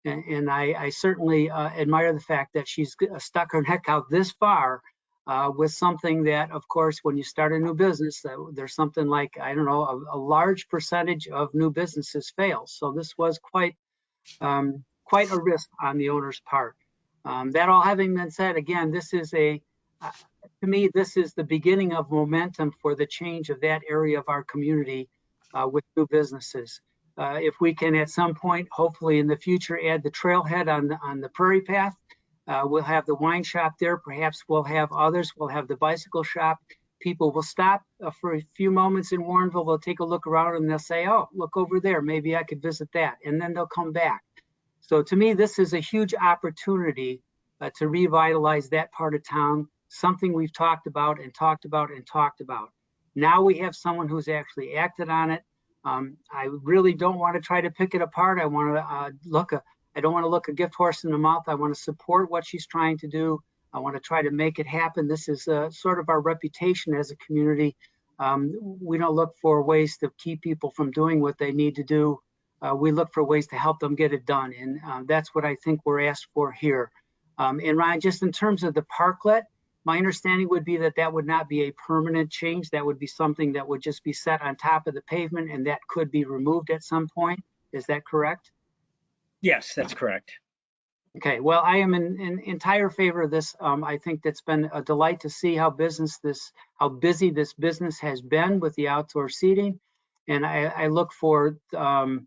And I certainly admire the fact that she's stuck her neck out this far with something that, of course, when you start a new business, there's something like, I don't know, a large percentage of new businesses fail. So this was quite a risk on the owner's part. That all having been said, again, this is to me, this is the beginning of momentum for the change of that area of our community with new businesses. If we can at some point, hopefully in the future, add the trailhead on the Prairie Path, we'll have the wine shop there. Perhaps we'll have others. We'll have the bicycle shop. People will stop for a few moments in Warrenville. They'll take a look around and they'll say, oh, look over there. Maybe I could visit that. And then they'll come back. So to me, this is a huge opportunity to revitalize that part of town, something we've talked about and talked about and talked about. Now we have someone who's actually acted on it. I really don't want to try to pick it apart. I want to I don't want to look a gift horse in the mouth. I want to support what she's trying to do. I want to try to make it happen. This is sort of our reputation as a community. We don't look for ways to keep people from doing what they need to do. We look for ways to help them get it done. And that's what I think we're asked for here. And Ryan, just in terms of the parklet, my understanding would be that that would not be a permanent change. That would be something that would just be set on top of the pavement and that could be removed at some point. Is that correct?
Yes, that's correct.
Okay, well, I am in entire favor of this. I think it's been a delight to see how busy this business has been with the outdoor seating. And I look for a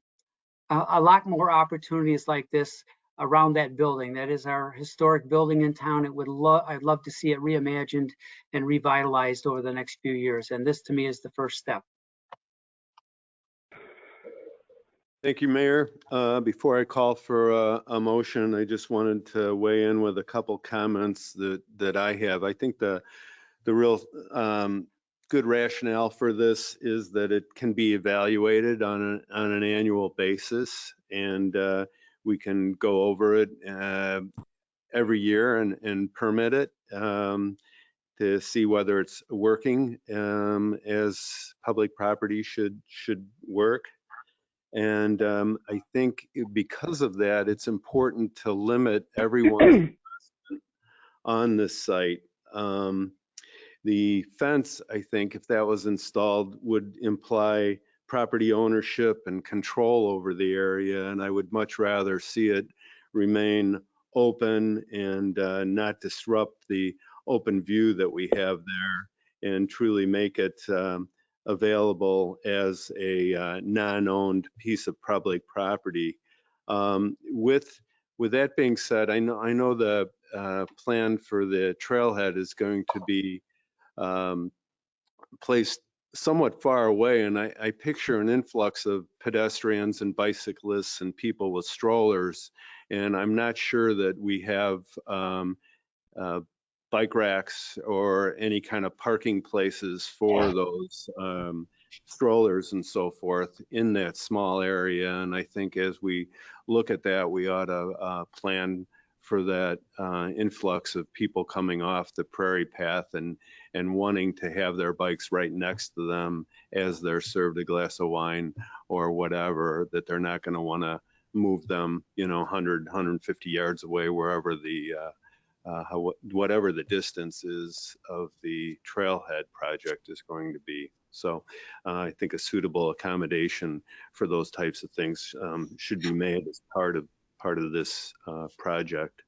lot more opportunities like this around that building. That is our historic building in town. I'd love to see it reimagined and revitalized over the next few years. And this to me is the first step.
Thank you, Mayor. Before I call for a motion, I just wanted to weigh in with a couple comments that I have. I think the real good rationale for this is that it can be evaluated on an annual basis, and we can go over it every year and permit it to see whether it's working as public property should work. And I think because of that, it's important to limit everyone's investment on this site. The fence, I think, if that was installed, would imply property ownership and control over the area, and I would much rather see it remain open and not disrupt the open view that we have there, and truly make it available as a non-owned piece of public property. With that being said, I know the plan for the trailhead is going to be placed somewhat far away, and I picture an influx of pedestrians and bicyclists and people with strollers, and I'm not sure that we have bike racks or any kind of parking places for those strollers and so forth in that small area. And I think as we look at that, we ought to plan for that influx of people coming off the Prairie Path and wanting to have their bikes right next to them as they're served a glass of wine or whatever, that they're not going to want to move them, 100, 150 yards away, wherever whatever the distance is of the trailhead project is going to be. So I think a suitable accommodation for those types of things should be made as part of this project.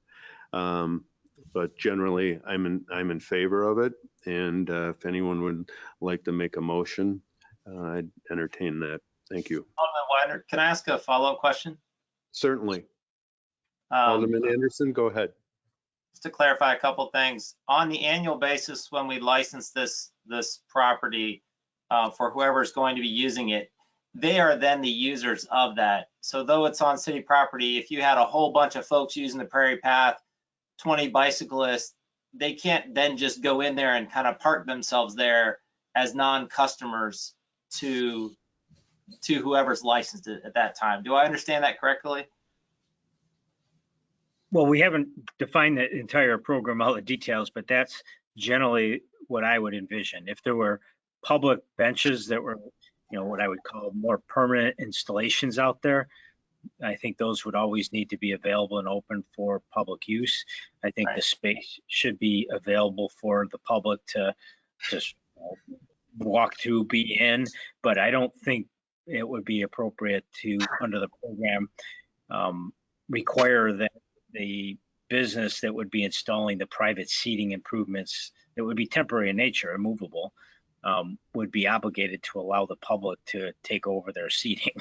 But generally, I'm in favor of it. And if anyone would like to make a motion, I'd entertain that. Thank you.
Alderman Weiner, can I ask a follow-up question?
Certainly. Alderman Anderson, go ahead.
Just to clarify a couple things. On the annual basis, when we license this property for whoever's going to be using it, they are then the users of that. So though it's on city property, if you had a whole bunch of folks using the Prairie Path, 20 bicyclists, they can't then just go in there and kind of park themselves there as non-customers to whoever's licensed it at that time. Do I understand that correctly?
Well, we haven't defined the entire program, all the details, but that's generally what I would envision. If there were public benches that were, what I would call more permanent installations out there, I think those would always need to be available and open for public use. I think the space should be available for the public to just walk through, be in, but I don't think it would be appropriate to, under the program, require that the business that would be installing the private seating improvements that would be temporary in nature, immovable, would be obligated to allow the public to take over their seating.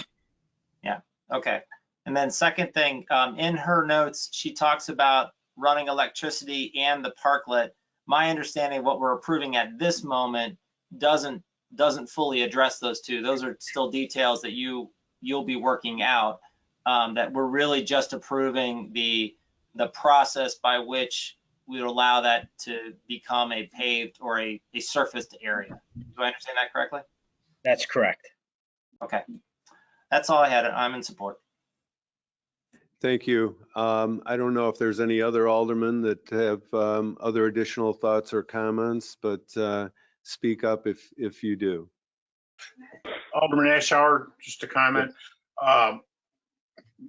Yeah, okay. And then second thing, in her notes, she talks about running electricity and the parklet. My understanding of what we're approving at this moment doesn't fully address those two. Those are still details that you'll be working out, that we're really just approving the process by which we would allow that to become a paved or a surfaced area. Do I understand that correctly?
That's correct.
Okay. That's all I had. I'm in support.
Thank you. I don't know if there's any other aldermen that have other additional thoughts or comments, but speak up if you do.
Alderman Ashour, just a comment.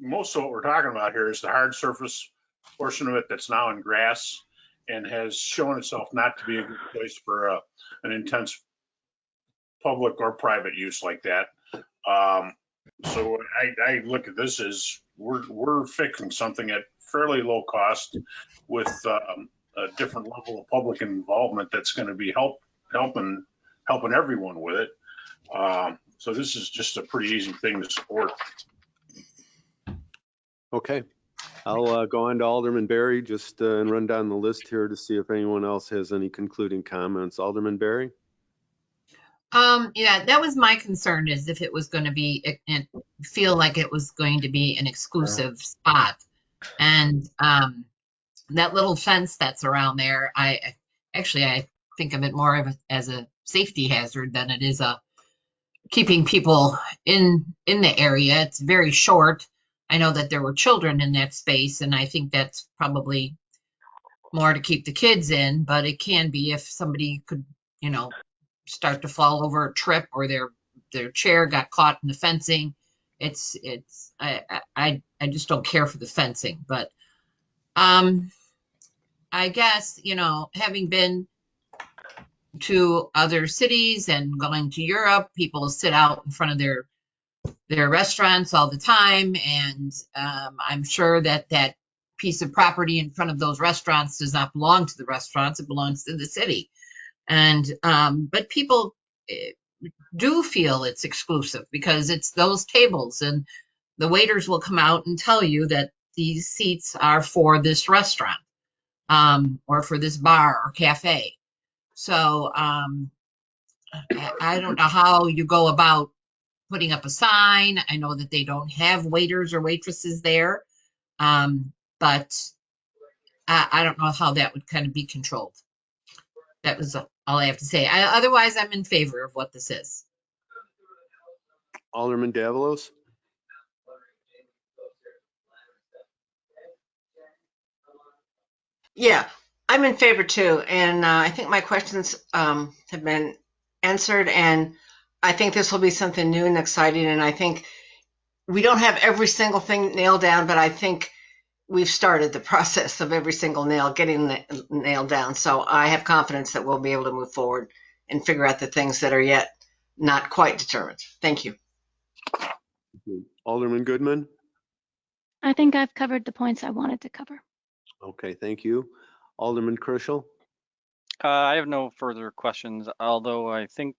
Most of what we're talking about here is the hard surface portion of it that's now in grass and has shown itself not to be a good place for an intense public or private use like that. So I look at this as we're fixing something at fairly low cost with a different level of public involvement that's going to be helping everyone with it. So this is just a pretty easy thing to support.
Okay, I'll go on to Alderman Berry just and run down the list here to see if anyone else has any concluding comments. Alderman Berry?
Yeah, that was my concern, is if it was going to be, and feel like it was going to be an exclusive spot. And that little fence that's around there, I think of it more as a safety hazard than it is a keeping people in the area. It's very short. I know that there were children in that space, and I think that's probably more to keep the kids in, but it can be if somebody could, start to fall over, trip, or their chair got caught in the fencing. I just don't care for the fencing, but I guess, having been to other cities and going to Europe, people sit out in front of their restaurants all the time, and I'm sure that piece of property in front of those restaurants does not belong to the restaurants, it belongs to the city. And but people do feel it's exclusive because it's those tables, and the waiters will come out and tell you that these seats are for this restaurant or for this bar or cafe. So I don't know how you go about putting up a sign. I know that they don't have waiters or waitresses there, but I don't know how that would kind of be controlled. That was all I have to say. Otherwise, I'm in favor of what this is.
Alderman Davalos?
Yeah, I'm in favor too. And I think my questions have been answered. And I think this will be something new and exciting. And I think we don't have every single thing nailed down, but I think we've started the process of every single nail getting nailed down. So I have confidence that we'll be able to move forward and figure out the things that are yet not quite determined. Thank you.
Alderman Goodman?
I think I've covered the points I wanted to cover.
Okay, thank you. Alderman Kerschel?
I have no further questions, although I think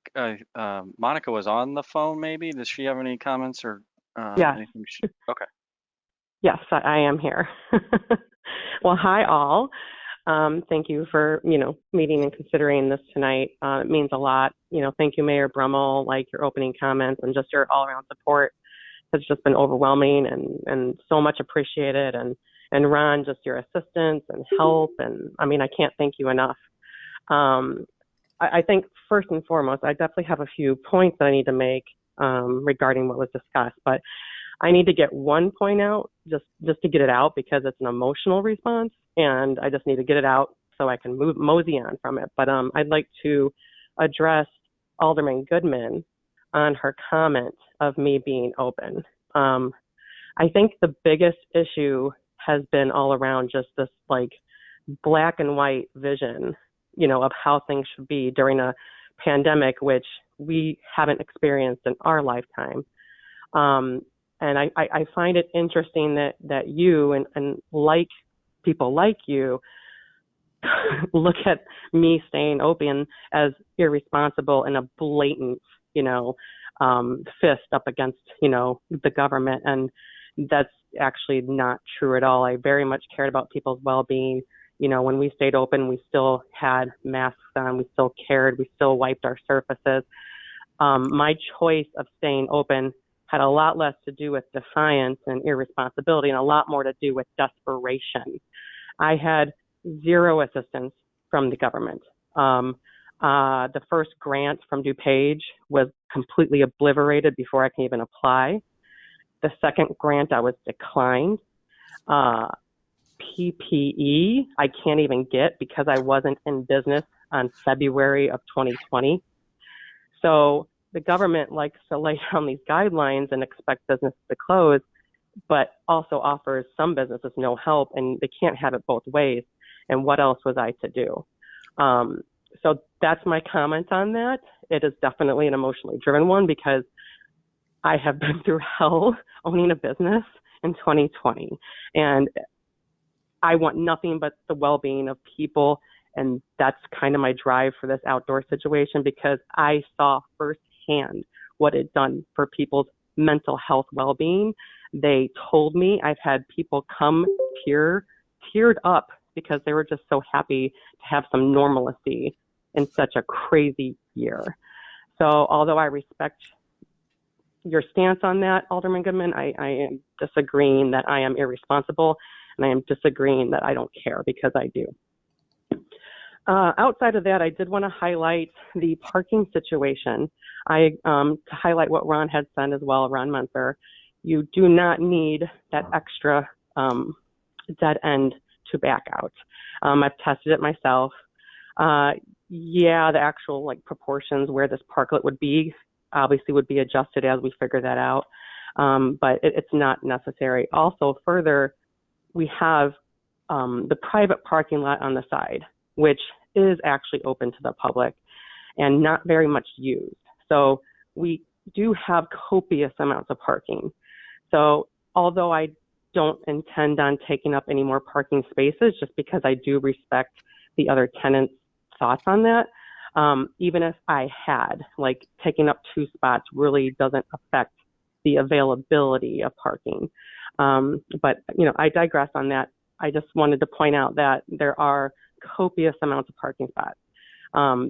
Monica was on the phone maybe. Does she have any comments or
Yes.
anything? Okay.
Yes, I am here. Well, hi all. Thank you for, meeting and considering this tonight. It means a lot. Thank you, Mayor Brummel, like your opening comments and just your all around support has just been overwhelming and so much appreciated. And Ron, just your assistance and help. And I mean, I can't thank you enough. I think first and foremost, I definitely have a few points that I need to make regarding what was discussed, but I need to get one point out just to get it out because it's an emotional response and I just need to get it out so I can mosey on from it. But I'd like to address Alderman Goodman on her comment of me being open. I think the biggest issue has been all around just this like black and white vision, of how things should be during a pandemic, which we haven't experienced in our lifetime. And I find it interesting that you and like people like you look at me staying open as irresponsible and a blatant, fist up against, the government. And that's actually not true at all. I very much cared about people's well-being. When we stayed open, we still had masks on, we still cared, we still wiped our surfaces. My choice of staying open had a lot less to do with defiance and irresponsibility and a lot more to do with desperation. I had zero assistance from the government. The first grant from DuPage was completely obliterated before I can even apply. The second grant I was declined. PPE I can't even get because I wasn't in business on February of 2020. So the government likes to lay down these guidelines and expect businesses to close, but also offers some businesses no help, and they can't have it both ways. And what else was I to do? So that's my comment on that. It is definitely an emotionally driven one because I have been through hell owning a business in 2020. And I want nothing but the well-being of people. And that's kind of my drive for this outdoor situation because I saw firsthand what it done for people's mental health well-being. They told me, I've had people come teared up because they were just so happy to have some normalcy in such a crazy year. So although I respect your stance on that, Alderman Goodman, I am disagreeing that I am irresponsible, and I am disagreeing that I don't care because I do. Outside of that, I did want to highlight the parking situation. To highlight what Ron had said as well, Ron Mentzer, you do not need that extra dead end to back out. I've tested it myself. The actual proportions where this parklet would be obviously would be adjusted as we figure that out, but it's not necessary. Also, further, we have the private parking lot on the side, which is actually open to the public and not very much used. So we do have copious amounts of parking. So although I don't intend on taking up any more parking spaces just because I do respect the other tenants' thoughts on that, even if I had, taking up 2 spots really doesn't affect the availability of parking. But, I digress on that. I just wanted to point out that there are copious amounts of parking spots.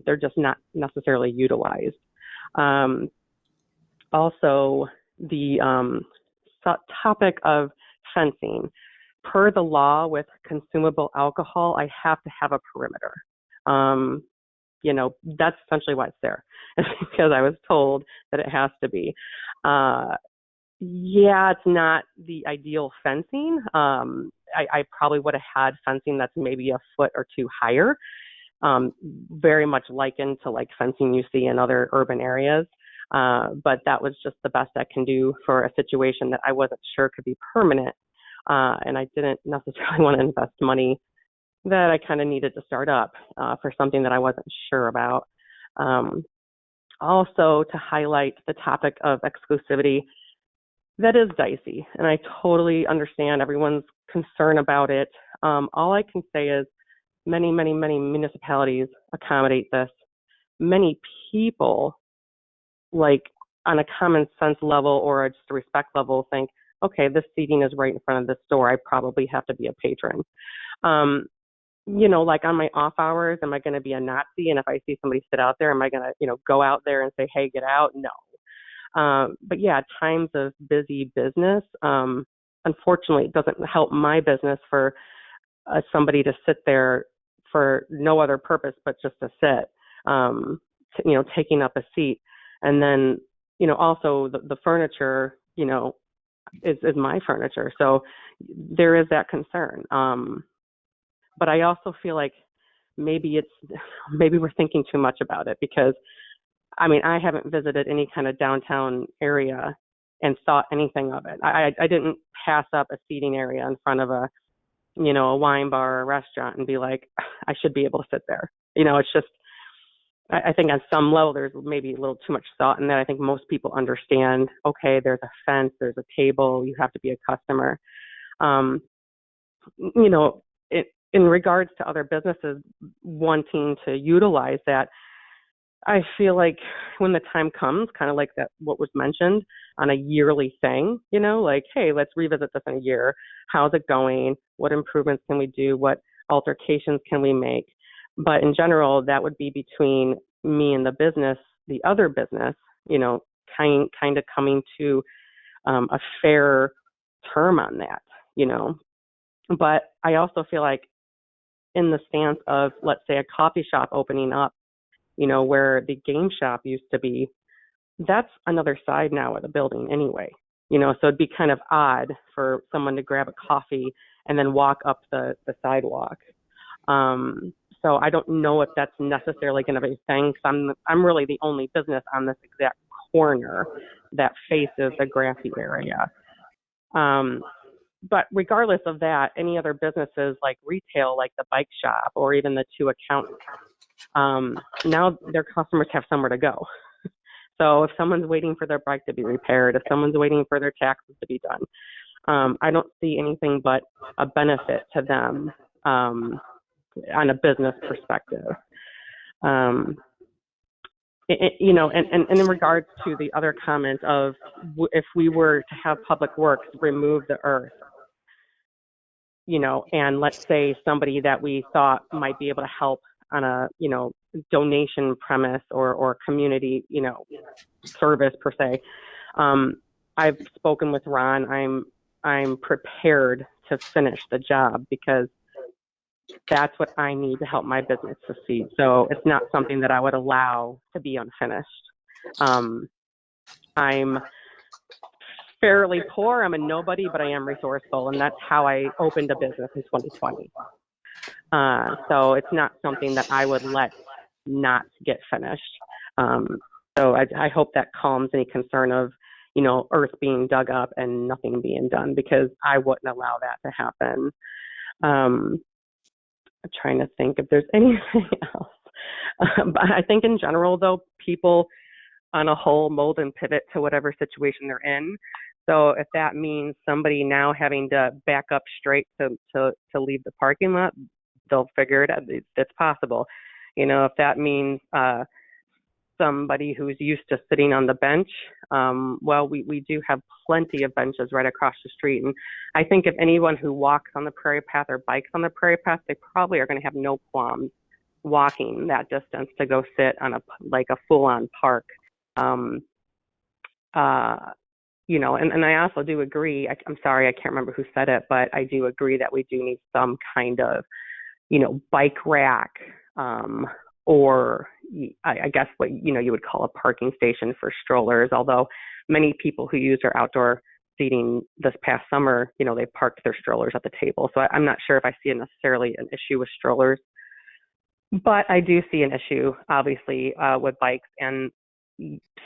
They're just not necessarily utilized. Also, the topic of fencing. Per the law with consumable alcohol, I have to have a perimeter. That's essentially why it's there, because I was told that it has to be. It's not the ideal fencing. I probably would have had fencing that's maybe a foot or 2 higher, very much likened to fencing you see in other urban areas. But that was just the best I can do for a situation that I wasn't sure could be permanent. And I didn't necessarily want to invest money that I kind of needed to start up for something that I wasn't sure about. Also, to highlight the topic of exclusivity, that is dicey, and I totally understand everyone's concern about it. All I can say is many municipalities accommodate this. Many people, like on a common sense level or just a respect level, think, okay, this seating is right in front of this store. I probably have to be a patron. Like on my off hours, am I going to be a Nazi? And if I see somebody sit out there, am I going to, go out there and say, hey, get out? No. But yeah, times of busy business, unfortunately, it doesn't help my business for somebody to sit there for no other purpose but just to sit, taking up a seat. And then, also the furniture, is my furniture. So there is that concern. But I also feel like maybe we're thinking too much about it, because I haven't visited any kind of downtown area and thought anything of it. I didn't pass up a seating area in front of a wine bar or a restaurant and be like, I should be able to sit there. It's just, I think on some level there's maybe a little too much thought in that. I think most people understand, okay, there's a fence, there's a table, you have to be a customer. In regards to other businesses wanting to utilize that, I feel like when the time comes, kind of like that, what was mentioned on a yearly thing, like, hey, let's revisit this in a year. How's it going? What improvements can we do? What altercations can we make? But in general, that would be between me and the other business, kind of coming to a fair term on that, But I also feel like in the stance of, let's say, a coffee shop opening up, where the game shop used to be, that's another side now of the building anyway. So it'd be kind of odd for someone to grab a coffee and then walk up the sidewalk. So I don't know if that's necessarily going to be a thing. I'm really the only business on this exact corner that faces the grassy area. But regardless of that, any other businesses like retail, like the bike shop or even the two accountants, now their customers have somewhere to go. So if someone's waiting for their bike to be repaired, if someone's waiting for their taxes to be done, I don't see anything but a benefit to them on a business perspective. And in regards to the other comment of if we were to have Public Works remove the earth, and let's say somebody that we thought might be able to help on a, donation premise or community, service per se. I've spoken with Ron. I'm prepared to finish the job because that's what I need to help my business succeed. So it's not something that I would allow to be unfinished. I'm fairly poor. I'm a nobody, but I am resourceful, and that's how I opened a business in 2020. So it's not something that I would let not get finished. So I hope that calms any concern of, earth being dug up and nothing being done, because I wouldn't allow that to happen. I'm trying to think if there's anything else. But I think in general, though, people on a whole mold and pivot to whatever situation they're in. So if that means somebody now having to back up straight to leave the parking lot, they'll figure it out. It's possible. If that means somebody who's used to sitting on the bench, well, we do have plenty of benches right across the street. And I think if anyone who walks on the Prairie Path or bikes on the Prairie Path, they probably are going to have no qualms walking that distance to go sit on a full-on park. And I also do agree, I'm sorry, I can't remember who said it, but I do agree that we do need some kind of, bike rack, or I guess what, you would call a parking station for strollers, although many people who used our outdoor seating this past summer, they parked their strollers at the table. So I'm not sure if I see necessarily an issue with strollers, but I do see an issue, obviously, with bikes. And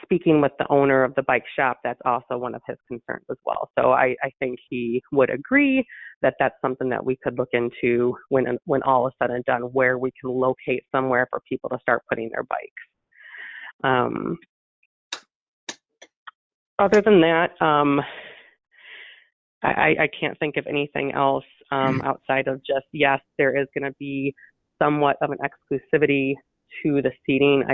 speaking with the owner of the bike shop, that's also one of his concerns as well. So I think he would agree that that's something that we could look into when all is said and done, where we can locate somewhere for people to start putting their bikes. Other than that, I can't think of anything else outside of just, yes, there is going to be somewhat of an exclusivity to the seating.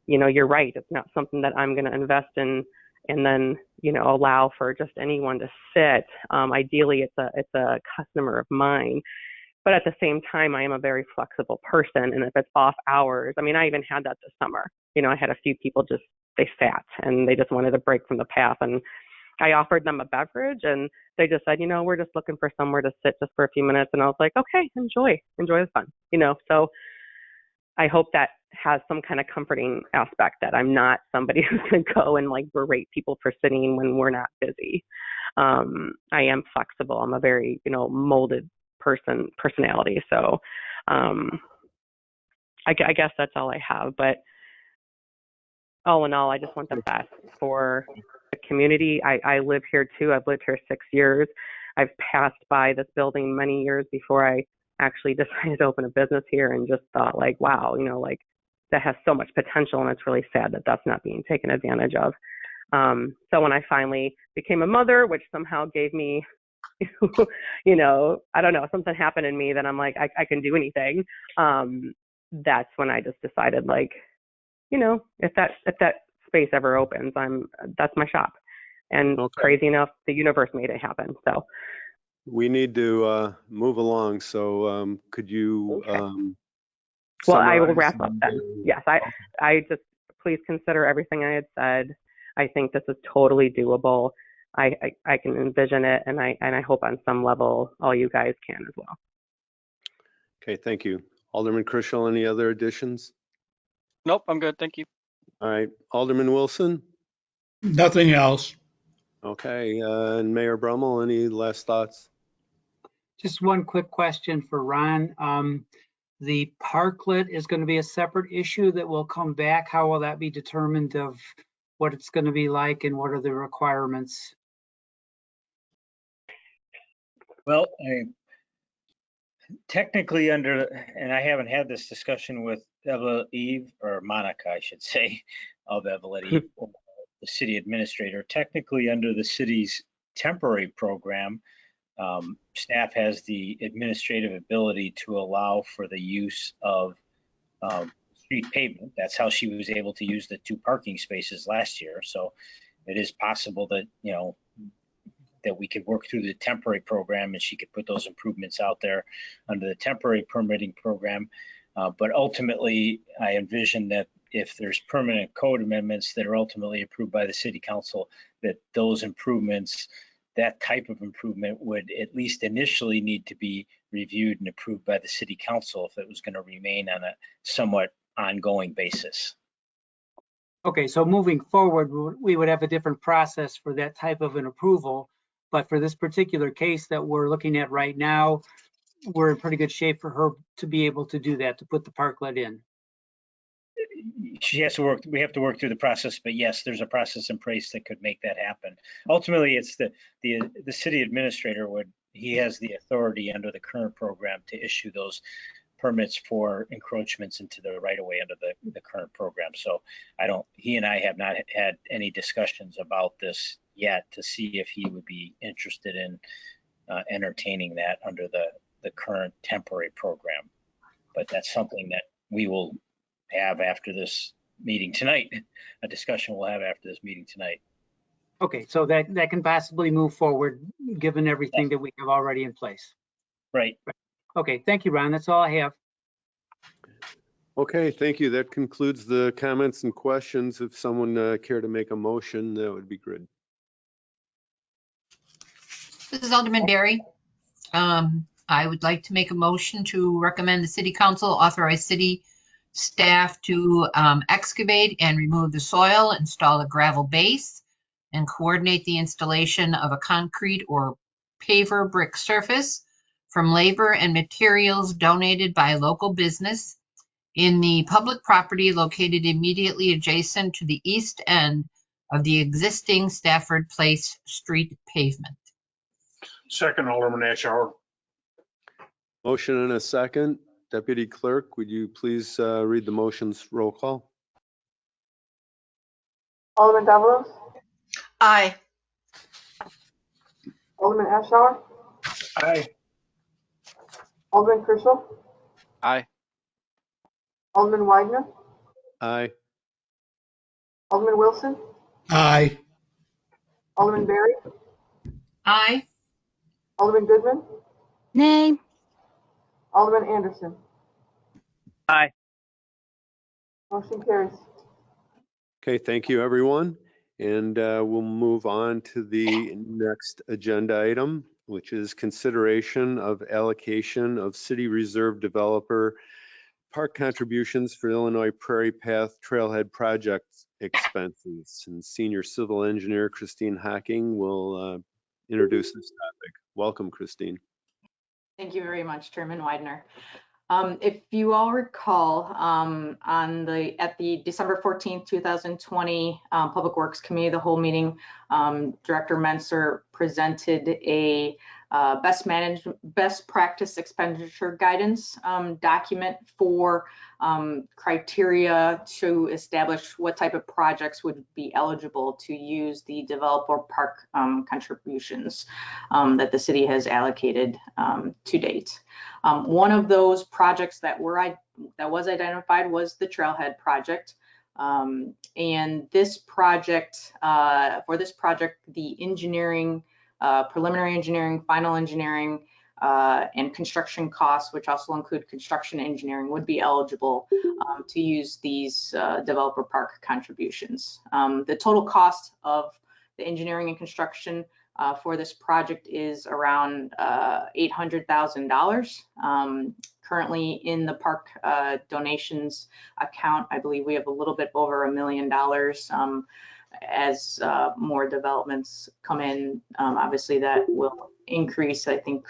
You're right. It's not something that I'm going to invest in and then, allow for just anyone to sit. Ideally, it's a customer of mine. But at the same time, I am a very flexible person. And if it's off hours, I even had that this summer. I had a few people they sat and they just wanted a break from the path. And I offered them a beverage and they just said, we're just looking for somewhere to sit just for a few minutes. And I was like, okay, enjoy the fun, so I hope that has some kind of comforting aspect that I'm not somebody who's going to go and berate people for sitting when we're not busy. I am flexible. I'm a very, molded personality. So I guess that's all I have. But all in all, I just want the best for the community. I live here too. I've lived here 6 years. I've passed by this building many years before I actually decided to open a business here, and just thought wow, that has so much potential, and it's really sad that that's not being taken advantage of. So when I finally became a mother, which somehow gave me, I don't know, something happened in me that I'm like, I can do anything. That's when I just decided if that space ever opens, that's my shop. And
Okay.
crazy enough, the universe made it happen. So
We need to move along. So could you
well, I will
summarize?
wrap up then. Yes, I just, please consider everything I had said. I think this is totally doable. I can envision it, and I hope on some level all you guys can as well.
Okay, thank you. Alderman Krischel, any other additions?
Nope, I'm good. Thank you.
All right, Alderman Wilson?
Nothing else.
Okay, and Mayor Brummel, any last thoughts?
Just one quick question for Ron. The parklet is going to be a separate issue that will come back. How will that be determined of what it's going to be like and what are the requirements?
Well, technically and I haven't had this discussion with Eve, or Monica, I should say, of Eve, the city administrator. Technically, under the city's temporary program, staff has the administrative ability to allow for the use of street pavement. That's how she was able to use the 2 parking spaces last year. So it is possible that, that we could work through the temporary program and she could put those improvements out there under the temporary permitting program. But ultimately, I envision that if there's permanent code amendments that are ultimately approved by the city council, that those improvements, that type of improvement, would at least initially need to be reviewed and approved by the city council if it was going to remain on a somewhat ongoing basis.
Okay, so moving forward, we would have a different process for that type of an approval. But for this particular case that we're looking at right now, we're in pretty good shape for her to be able to do that, to put the parklet in.
She has to work, we have to work through the process, but yes, there's a process in place that could make that happen. Ultimately, it's the city administrator he has the authority under the current program to issue those permits for encroachments into the right of way under the current program. So he and I have not had any discussions about this yet to see if he would be interested in entertaining that under the current temporary program. But that's something that we will have after this meeting tonight, a discussion we'll have after this meeting tonight.
Okay, so that can possibly move forward given everything that we have already in place.
Right.
Okay, thank you, Ron. That's all I have.
Okay, thank you. That concludes the comments and questions. If someone care to make a motion, that would be good.
This is Alderman Berry. I would like to make a motion to recommend the city council authorize city staff to excavate and remove the soil, install a gravel base, and coordinate the installation of a concrete or paver brick surface from labor and materials donated by a local business in the public property located immediately adjacent to the east end of the existing Stafford Place street pavement.
Second, Alderman Ashour.
Motion and a second. Deputy Clerk, would you please read the motion's roll call?
Alderman Davalos,
Aye.
Alderman Ashour,
Aye.
Alderman Chrisell,
Aye.
Alderman Widener,
Aye.
Alderman Wilson,
Aye.
Alderman Berry,
Aye.
Alderman Goodman,
Nay.
Alderman Anderson.
Aye.
Motion carries.
Okay, thank you, everyone. And we'll move on to the next agenda item, which is consideration of allocation of city reserve developer park contributions for Illinois Prairie Path Trailhead project expenses. And Senior Civil Engineer Christine Hocking will introduce this topic. Welcome, Christine.
Thank you very much, Chairman Widener. If you all recall, at the December 14th, 2020 Public Works Committee, the whole meeting, Director Menser presented a best practice expenditure guidance document for criteria to establish what type of projects would be eligible to use the developer park contributions that the city has allocated to date. One of those projects that was identified was the Trailhead project. And this project, for this project, the engineering, preliminary engineering, final engineering, and construction costs, which also include construction engineering, would be eligible to use these developer park contributions. The total cost of the engineering and construction for this project is around $800,000. Currently in the park donations account, I believe we have a little bit over $1 million. As more developments come in, obviously that will increase. I think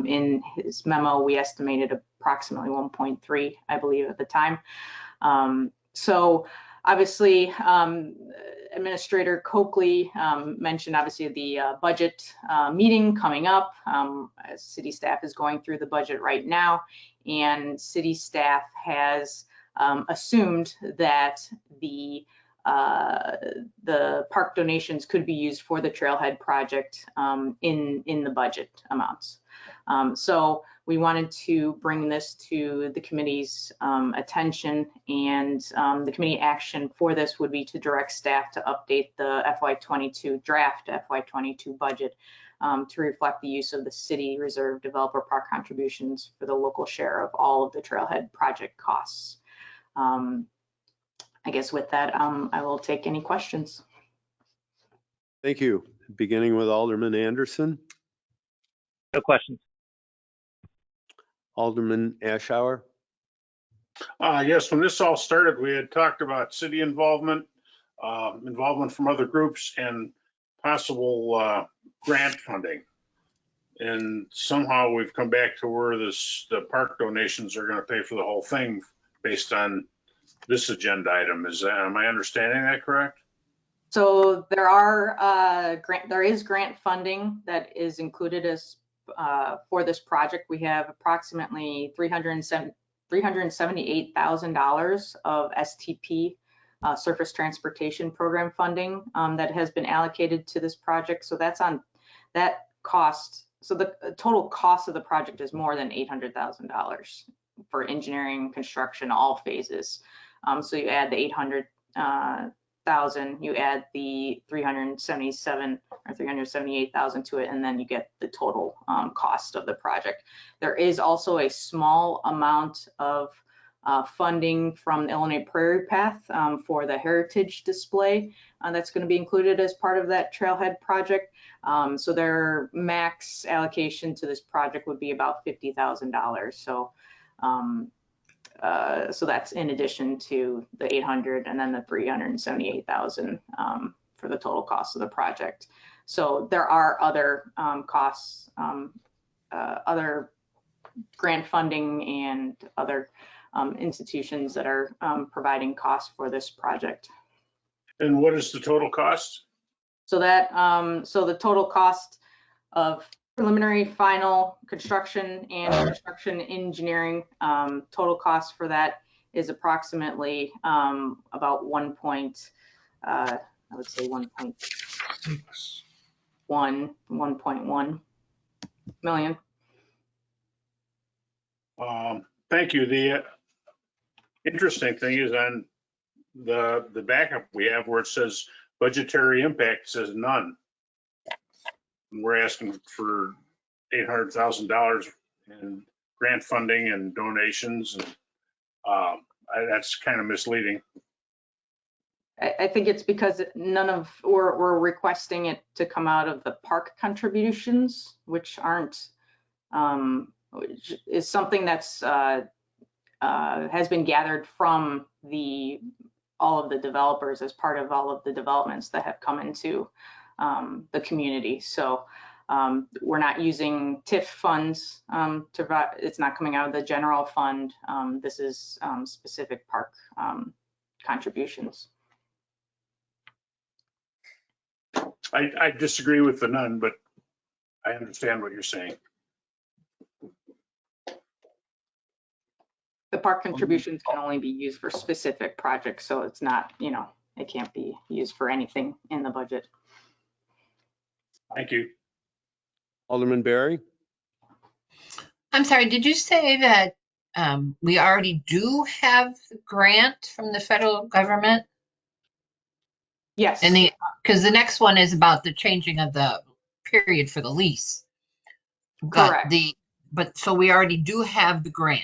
in his memo, we estimated approximately 1.3, I believe at the time. So obviously, Administrator Coakley mentioned obviously the budget meeting coming up. City staff is going through the budget right now, and city staff has assumed that the park donations could be used for the Trailhead project in the budget amounts. So we wanted to bring this to the committee's attention, and the committee action for this would be to direct staff to update the FY22 draft FY22 budget to reflect the use of the city reserve developer park contributions for the local share of all of the Trailhead project costs. I guess with that, I will take any questions.
Thank you. Beginning with Alderman Anderson.
No questions.
Alderman Ashour.
Yes, when this all started, we had talked about city involvement, involvement from other groups, and possible grant funding. And somehow we've come back to where the park donations are going to pay for the whole thing based on this agenda item. Am I understanding that correct? So
there is grant funding that is included as for this project. We have approximately $378,000 of STP, Surface Transportation Program funding that has been allocated to this project. So that's on that cost. So the total cost of the project is more than $800,000 for engineering, construction, all phases. So you add the 800,000, you add the 377 or 378,000 to it, and then you get the total cost of the project. There is also a small amount of funding from the Illinois Prairie Path for the heritage display that's going to be included as part of that Trailhead project. So their max allocation to this project would be about $50,000. So so that's in addition to the 800 and then the 378,000 for the total cost of the project. So there are other costs, other grant funding and other institutions that are providing costs for this project.
And what is the total cost?
So that so the total cost of preliminary, final construction and construction engineering, total cost for that is approximately about I would say 1.1 million.
Thank you. The interesting thing is on the backup we have where it says budgetary impact, it says none. And we're asking for $800,000 in grant funding and donations, and that's kind of misleading.
I think it's because we're requesting it to come out of the park contributions, which aren't, which is something that's has been gathered from all of the developers as part of all of the developments that have come into the community. So we're not using TIF funds it's not coming out of the general fund. This is specific park contributions.
I disagree with the none, but I understand what you're saying.
The park contributions can only be used for specific projects, so it's not, it can't be used for anything in the budget.
Thank you.
Alderman Barry?
I'm sorry, did you say that we already do have the grant from the federal government?
Yes.
And because the next one is about the changing of the period for the lease.
Correct.
But so we already do have the grant.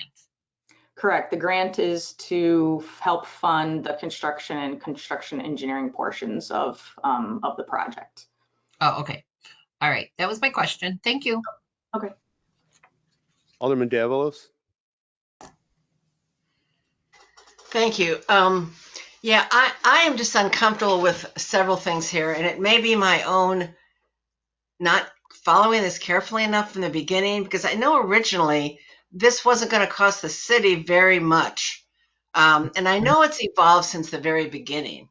Correct. The grant is to help fund the construction and construction engineering portions of the project.
Oh, okay. All right. That was my question. Thank you.
Okay.
Alderman Davalos?
Thank you. Yeah, I am just uncomfortable with several things here, and it may be my own not following this carefully enough from the beginning, because I know originally this wasn't going to cost the city very much. And I know it's evolved since the very beginning.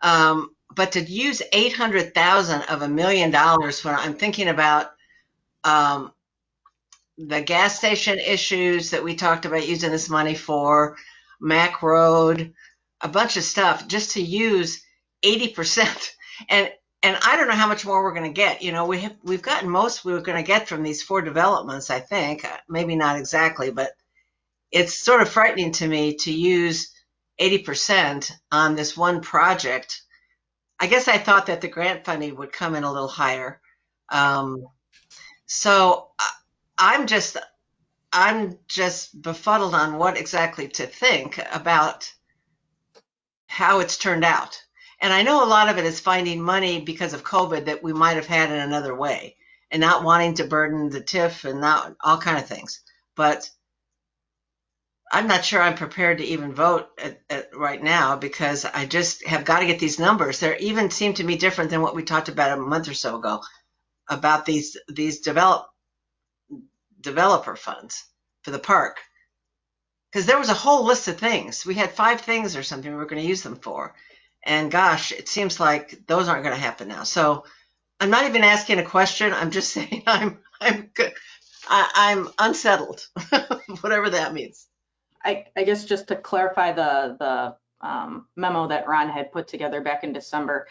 But to use $800,000 of $1 million when I'm thinking about the gas station issues that we talked about using this money for, Mac Road, a bunch of stuff, just to use 80%. And I don't know how much more we're going to get. We've gotten most we were going to get from these 4 developments, I think. Maybe not exactly, but it's sort of frightening to me to use 80% on this one project. I guess I thought that the grant funding would come in a little higher. So I'm just befuddled on what exactly to think about how it's turned out. And I know a lot of it is finding money because of COVID that we might have had in another way, and not wanting to burden the TIF and not all kind of things. But I'm not sure I'm prepared to even vote right now, because I just have got to get these numbers. They even seem to me different than what we talked about a month or so ago about these developer funds for the park. Because there was a whole list of things. We had 5 things or something we were going to use them for. And gosh, it seems like those aren't going to happen now. So I'm not even asking a question. I'm just saying I'm unsettled, whatever that means.
I guess just to clarify the memo that Ron had put together back in December,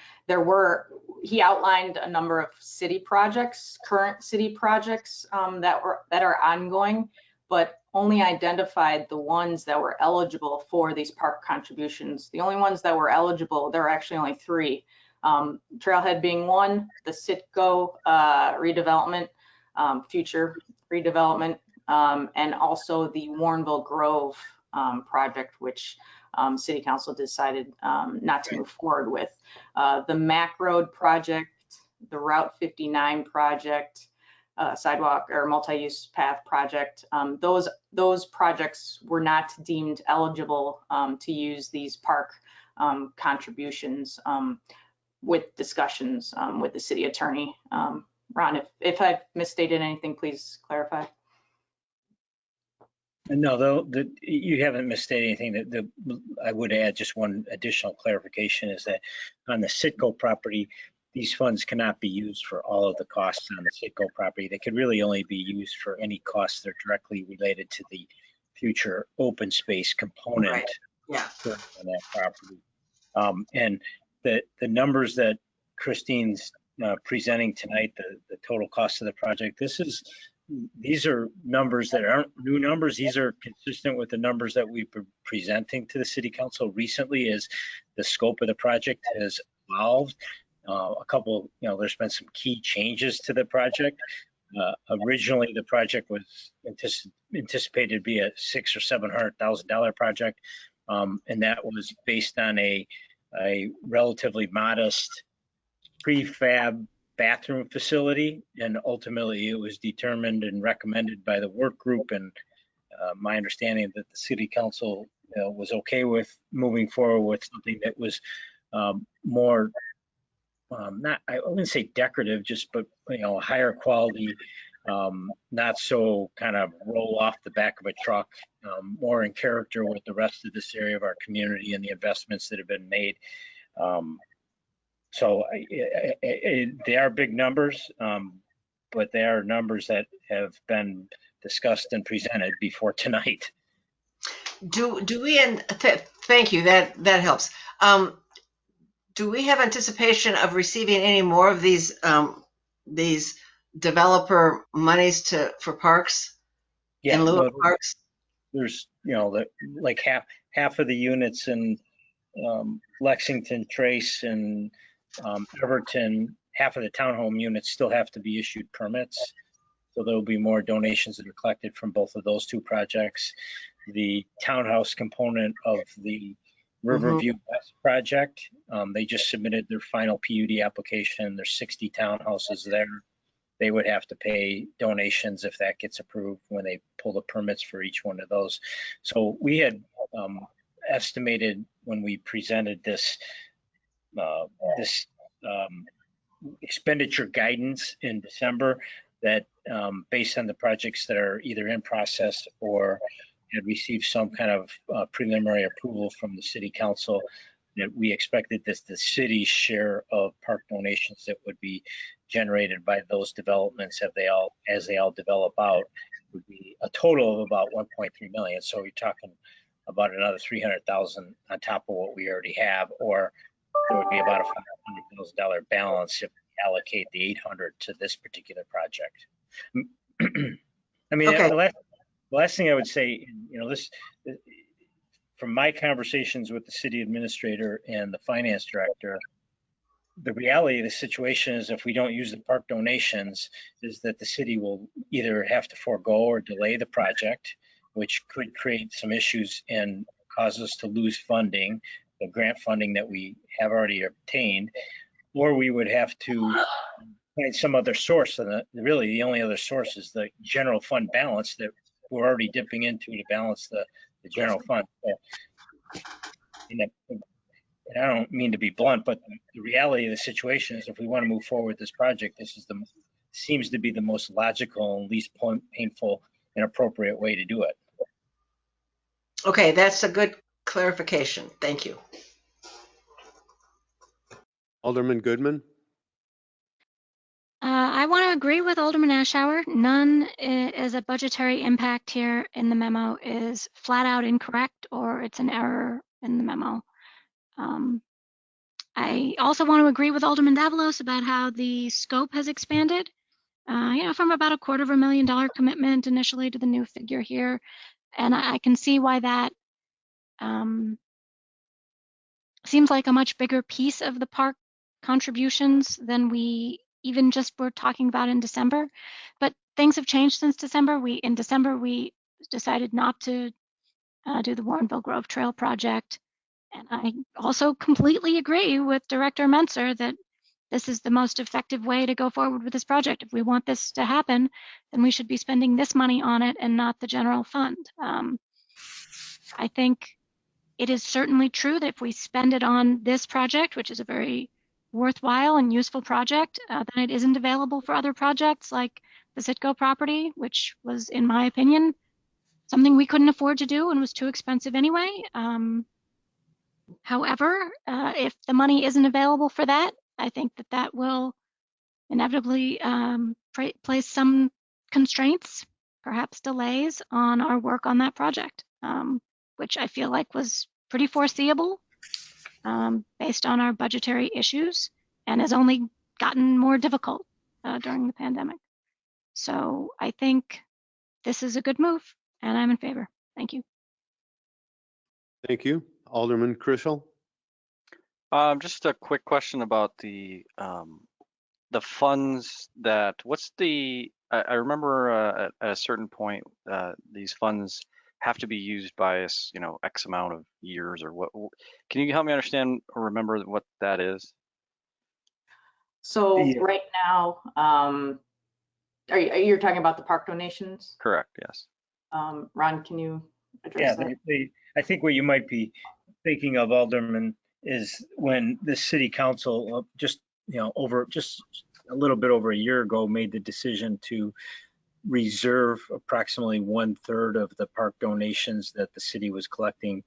he outlined a number of city projects, current city projects that are ongoing, but only identified the ones that were eligible for these park contributions. The only ones that were eligible, there were actually only 3. Trailhead being one, the Citgo redevelopment, future redevelopment, and also the Warrenville Grove project, which City Council decided not to move forward with. The Mac Road project, the Route 59 project, sidewalk or multi-use path project, those projects were not deemed eligible to use these park contributions with discussions with the city attorney. Ron, if I've misstated anything, please clarify.
No, though, you haven't misstated anything. I would add just one additional clarification is that on the Citgo property, these funds cannot be used for all of the costs on the Citgo property. They could really only be used for any costs that are directly related to the future open space component
Right. Yeah.
on that property. And the numbers that Christine's presenting tonight, the total cost of the project, these are numbers that aren't new numbers. These are consistent with the numbers that we've been presenting to the city council recently as the scope of the project has evolved. There's been some key changes to the project. Originally, the project was anticipated to be a $600,000 or $700,000 project, and that was based on a relatively modest prefab bathroom facility, and ultimately it was determined and recommended by the work group, and my understanding that the city council was okay with moving forward with something that was more not, I wouldn't say decorative, but higher quality, not so kind of roll off the back of a truck, more in character with the rest of this area of our community and the investments that have been made. So they are big numbers, but they are numbers that have been discussed and presented before tonight.
Do we, and thank you, that helps. Do we have anticipation of receiving any more of these developer monies for parks?
Yeah,
in lieu of parks?
There's, like half of the units in Lexington, Trace, and Everton, half of the townhome units still have to be issued permits. So there'll be more donations that are collected from both of those two projects. The townhouse component of the Riverview West project, they just submitted their final PUD application. There's 60 townhouses there. They would have to pay donations if that gets approved when they pull the permits for each one of those. So we had estimated when we presented this expenditure guidance in December that based on the projects that are either in process or had received some kind of preliminary approval from the city council, that we expected the city's share of park donations that would be generated by those developments as they all develop out would be a total of about 1.3 million. So you're talking about another 300,000 on top of what we already have, or there would be about a $500,000 balance if we allocate the 800 to this particular project. I mean, okay. The last thing I would say, this, from my conversations with the city administrator and the finance director, the reality of the situation is if we don't use the park donations is that the city will either have to forego or delay the project, which could create some issues and cause us to lose funding, the grant funding that we have already obtained, or we would have to find some other source. And really the only other source is the general fund balance that we're already dipping into to balance the general fund. So, and I don't mean to be blunt, but the reality of the situation is if we want to move forward with this project, this is seems to be the most logical and least painful and appropriate way to do it.
Okay, that's a good clarification. Thank you.
Alderman Goodman.
I want to agree with Alderman Ashour. None is a budgetary impact here in the memo is flat out incorrect, or it's an error in the memo. I also want to agree with Alderman Davalos about how the scope has expanded, from about $250,000 commitment initially to the new figure here. And I can see why that seems like a much bigger piece of the park contributions than we even just were talking about in December. But things have changed since December. In December, we decided not to do the Warrenville Grove Trail project. And I also completely agree with Director Menser that this is the most effective way to go forward with this project. If we want this to happen, then we should be spending this money on it and not the general fund. I think it is certainly true that if we spend it on this project, which is a very worthwhile and useful project, then it isn't available for other projects like the Citgo property, which was, in my opinion, something we couldn't afford to do and was too expensive anyway. However, if the money isn't available for that, I think that will inevitably place some constraints, perhaps delays, on our work on that project, which I feel like was pretty foreseeable. based on our budgetary issues and has only gotten more difficult during the pandemic. So I think this is a good move and I'm in favor. Thank you.
Thank you. Alderman Chrisel.
Just a quick question about the funds that, what's the, I remember at a certain point, these funds have to be used by us, X amount of years or what, can you help me understand or remember what that is?
So right now, you're talking about the park donations?
Correct, yes.
Ron, can you address that?
I think what you might be thinking of, Alderman, is when the city council just a little bit over a year ago made the decision to reserve approximately 1/3 of the park donations that the city was collecting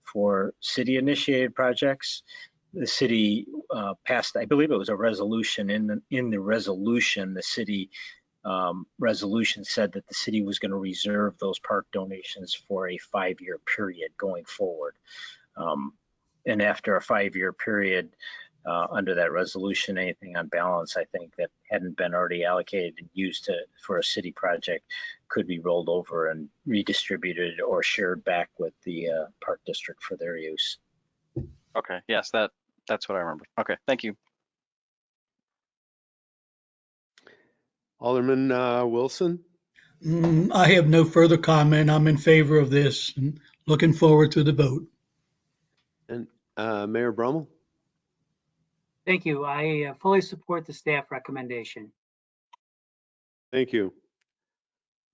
for city initiated projects. The city passed, I believe it was a resolution. In the resolution, the city resolution said that the city was going to reserve those park donations for a 5-year period going forward. And after a 5-year period, under that resolution, anything on balance, I think, that hadn't been already allocated and used for a city project could be rolled over and redistributed or shared back with the park district for their use.
Okay, yes, that's what I remember. Okay, thank you.
Alderman Wilson.
I have no further comment. I'm in favor of this and looking forward to the vote.
And Mayor Brummel.
Thank you. I fully support the staff recommendation.
Thank you.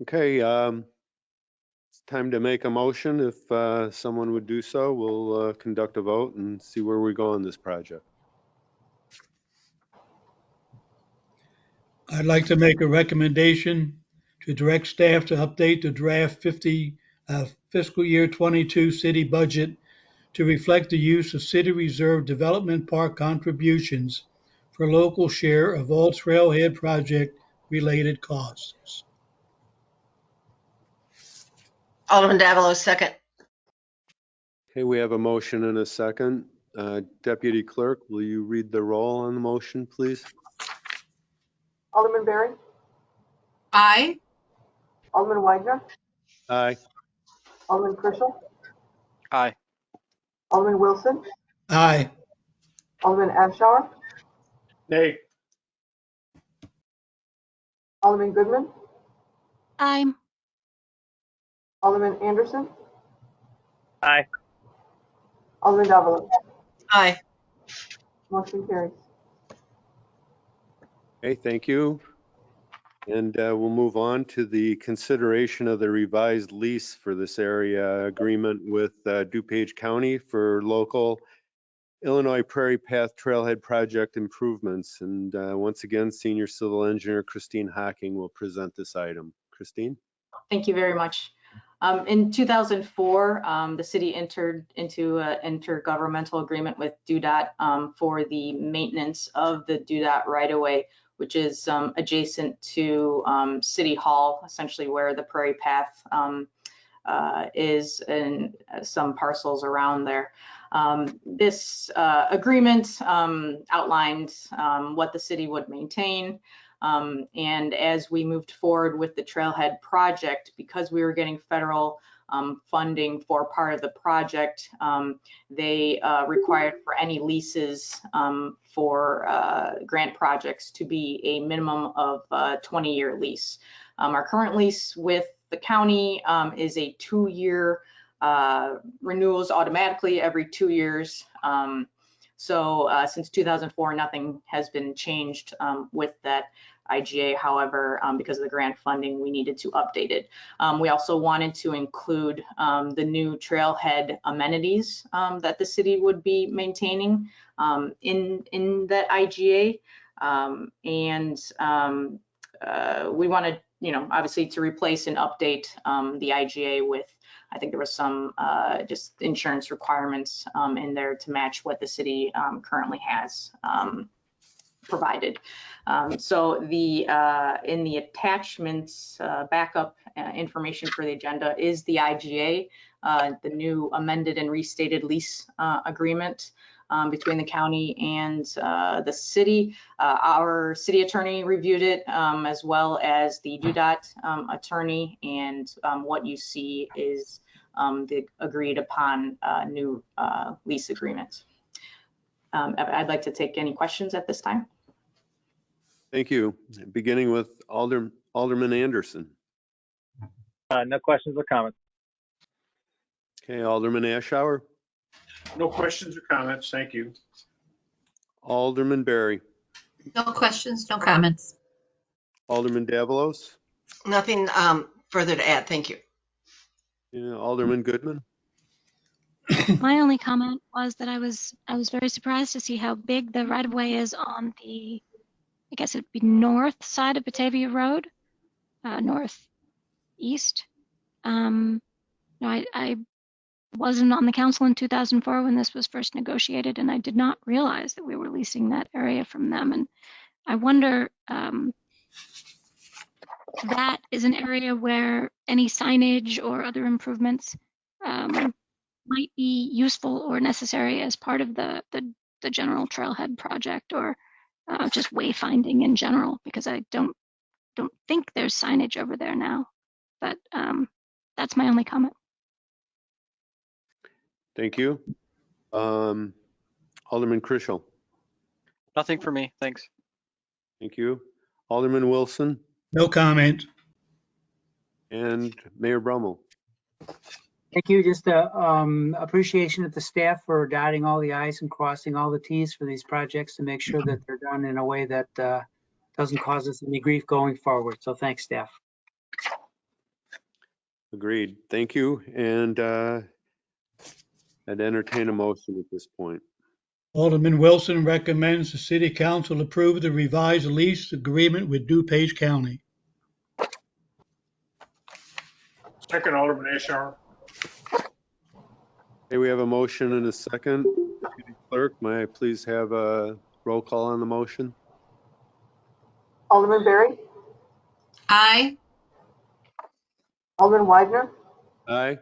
Okay, it's time to make a motion. If someone would do so, we'll conduct a vote and see where we go on this project.
I'd like to make a recommendation to direct staff to update the draft fiscal year 22 city budget to reflect the use of city reserve development park contributions for local share of all trailhead project related costs.
Alderman Davalos, second.
Okay, we have a motion and a second. Deputy Clerk, will you read the roll on the motion, please?
Alderman Berry,
Aye.
Alderman Weidner,
Aye.
Alderman Chrisel,
Aye.
Alderman Wilson,
Aye.
Alderman Abshauer,
Nay.
Alderman Goodman,
Aye.
Alderman Anderson,
Aye.
Alderman Davalos.
Aye.
Motion carries.
Okay, thank you. And we'll move on to the consideration of the revised lease for this area agreement with DuPage County for local Illinois Prairie Path Trailhead project improvements. And once again, Senior Civil Engineer Christine Hocking will present this item. Christine?
Thank you very much. In 2004, the city entered into an intergovernmental agreement with DUDOT for the maintenance of the DUDOT right-of-way, which is adjacent to City Hall, essentially where the Prairie Path is, and some parcels around there. This agreement outlined what the city would maintain. And as we moved forward with the Trailhead project, because we were getting federal funding for part of the project, they required for any leases for grant projects to be a minimum of 20-year lease. Our current lease with the county is a 2-year renewals automatically every 2 years. So since 2004, nothing has been changed with that IGA. However, because of the grant funding, we needed to update it. We also wanted to include the new trailhead amenities that the city would be maintaining in that IGA. We wanted, obviously to replace and update the IGA with, I think there was some just insurance requirements in there to match what the city currently has provided. So in the attachments, backup information for the agenda is the IGA, the new amended and restated lease agreement. between the county and the city. Our city attorney reviewed it, as well as the DUDOT attorney, and what you see is the agreed upon new lease agreement. I'd like to take any questions at this time.
Thank you. Beginning with Alderman Anderson.
No questions or comments.
Okay, Alderman Ashour.
No questions or comments. Thank you.
Alderman Berry.
No questions, no comments.
Alderman Davalos.
Nothing further to add. Thank you.
Yeah, Alderman Goodman.
My only comment was that I was very surprised to see how big the right of way is on the, I guess it'd be north side of Batavia Road, northeast. No, I wasn't on the council in 2004 when this was first negotiated, and I did not realize that we were leasing that area from them. And I wonder, that is an area where any signage or other improvements might be useful or necessary as part of the general trailhead project, or just wayfinding in general, because I don't think there's signage over there now. But that's my only comment.
Thank you. Alderman Krischel.
Nothing for me, thanks.
Thank you. Alderman Wilson.
No comment.
And Mayor Brummel.
Thank you. Just appreciation of the staff for dotting all the i's and crossing all the t's for these projects to make sure that they're done in a way that doesn't cause us any grief going forward. So thanks, staff.
Agreed. Thank you. And I'd entertain a motion at this point.
Alderman Wilson recommends the city council approve the revised lease agreement with DuPage County.
Second, Alderman Ashour.
Okay, we have a motion and a second. Deputy Clerk, may I please have a roll call on the motion?
Alderman Berry.
Aye.
Alderman Widener.
Aye.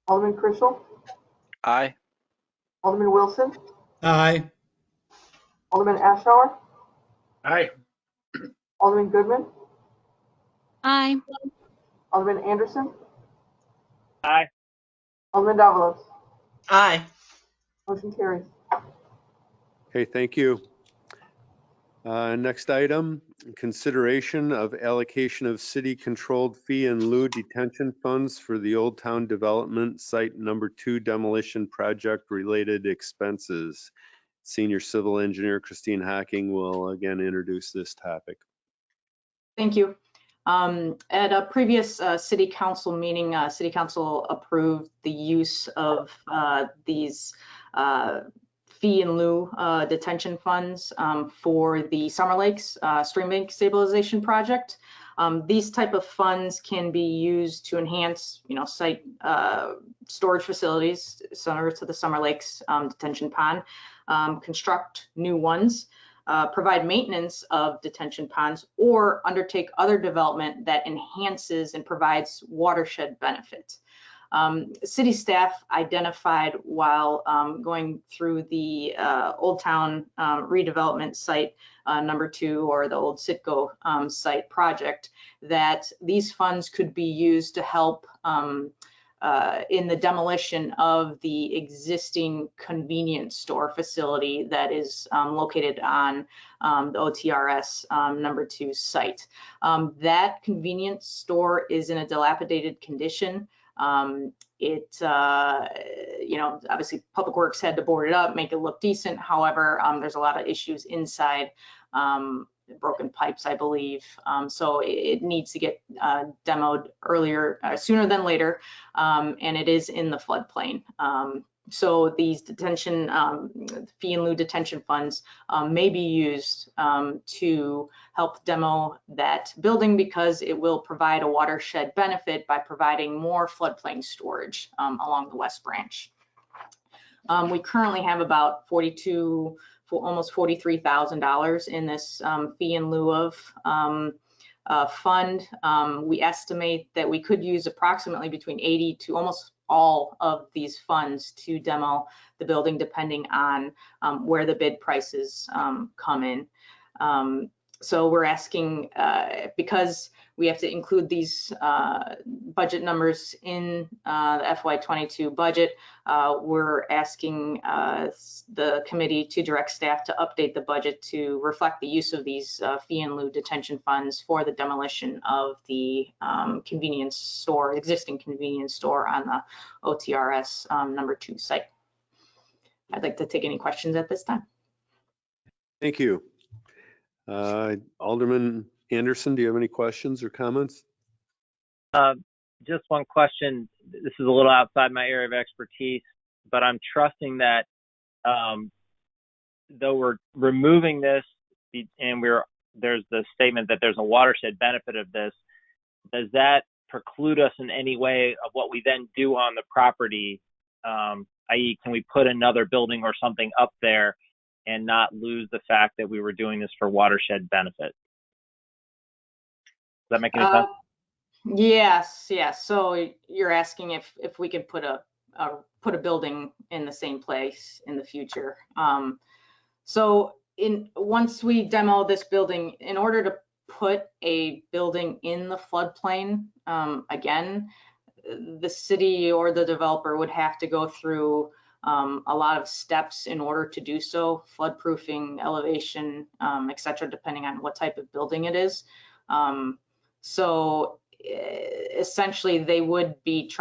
Alderman Krischel.
Aye.
Alderman Wilson.
Aye.
Alderman Ashour.
Aye.
Alderman Goodman.
Aye.
Alderman Anderson.
Aye.
Alderman Davalos.
Aye.
Motion carries.
Okay, thank you. Next item, consideration of allocation of city-controlled fee in lieu detention funds for the Old Town Development Site Number 2 demolition project related expenses. Senior Civil Engineer Christine Hocking will again introduce this topic.
Thank you. At a previous city council meeting, city council approved the use of these fee in lieu detention funds for the Summer Lakes Stream Bank Stabilization Project. These type of funds can be used to enhance, site storage facilities similar to the Summer Lakes detention pond, construct new ones, provide maintenance of detention ponds, or undertake other development that enhances and provides watershed benefit. City staff identified while going through the Old Town redevelopment site number 2, or the old Citgo site project, that these funds could be used to help in the demolition of the existing convenience store facility that is located on the OTRS number 2 site. That convenience store is in a dilapidated condition. Obviously Public Works had to board it up, make it look decent. However, there's a lot of issues inside, broken pipes, I believe. So it needs to get demoed sooner than later, and it is in the floodplain. So these detention, fee in lieu detention funds may be used to help demo that building, because it will provide a watershed benefit by providing more floodplain storage along the West Branch. We currently have about almost $43,000 in this fee in lieu of fund. We estimate that we could use approximately between 80 to almost all of these funds to demo the building, depending on where the bid prices come in. So we're asking, because we have to include these budget numbers in the FY22 budget, we're asking the committee to direct staff to update the budget to reflect the use of these fee in lieu detention funds for the demolition of the convenience store, existing convenience store on the OTRS number 2 site. I'd like to take any questions at this time.
Thank you. Alderman Anderson, do you have any questions or comments?
Just one question. This is a little outside my area of expertise, but I'm trusting that though we're removing this and there's the statement that there's a watershed benefit of this, does that preclude us in any way of what we then do on the property? I.e., can we put another building or something up there and not lose the fact that we were doing this for watershed benefit? Does that make any sense?
Yes. So you're asking if we could put a building in the same place in the future. So once we demo this building, in order to put a building in the floodplain, again, the city or the developer would have to go through a lot of steps in order to do so, floodproofing, elevation, et cetera, depending on what type of building it is. So essentially they would be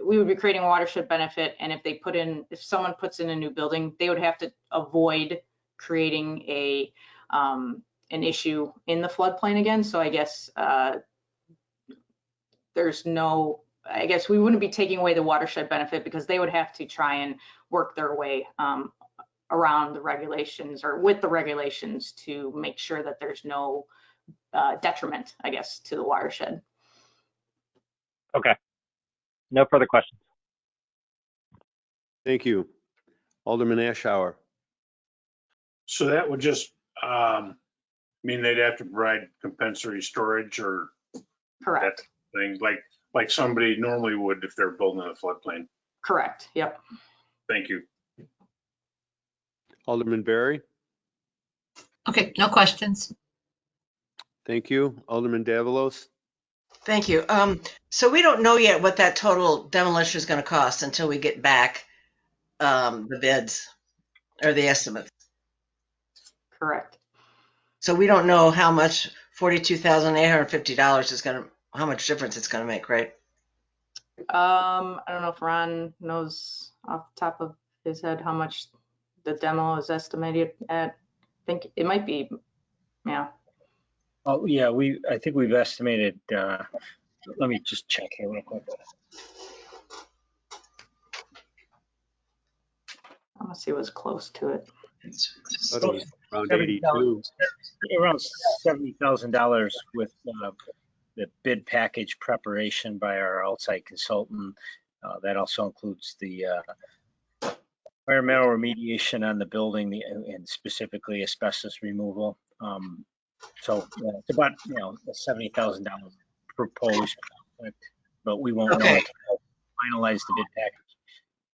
we would be creating a watershed benefit, and if someone puts in a new building, they would have to avoid creating an issue in the floodplain again. So I guess we wouldn't be taking away the watershed benefit, because they would have to try and work their way around the regulations or with the regulations to make sure that there's no detriment, I guess, to the watershed.
Okay. No further questions.
Thank you. Alderman Ashour.
So that would just mean they'd have to provide compensatory storage or
Correct.
that thing, like somebody normally would if they're building in a floodplain.
Correct. Yep.
Thank you.
Alderman Berry.
Okay, no questions.
Thank you. Alderman Davalos.
Thank you. So we don't know yet what that total demolition is going to cost until we get back the bids or the estimates.
Correct.
So we don't know how much $42,850 is going to, how much difference it's going to make, right?
I don't know if Ron knows off the top of his head how much the demo is estimated at. I think it might be, yeah.
Oh, yeah, I think we've estimated, let me just check here real quick.
I'm gonna see what's close to it.
Around 82.
Around $70,000 with the bid package preparation by our outside consultant. That also includes the environmental remediation on the building and specifically asbestos removal. So it's about a $70,000 proposed, but we won't know until we finalize the bid package,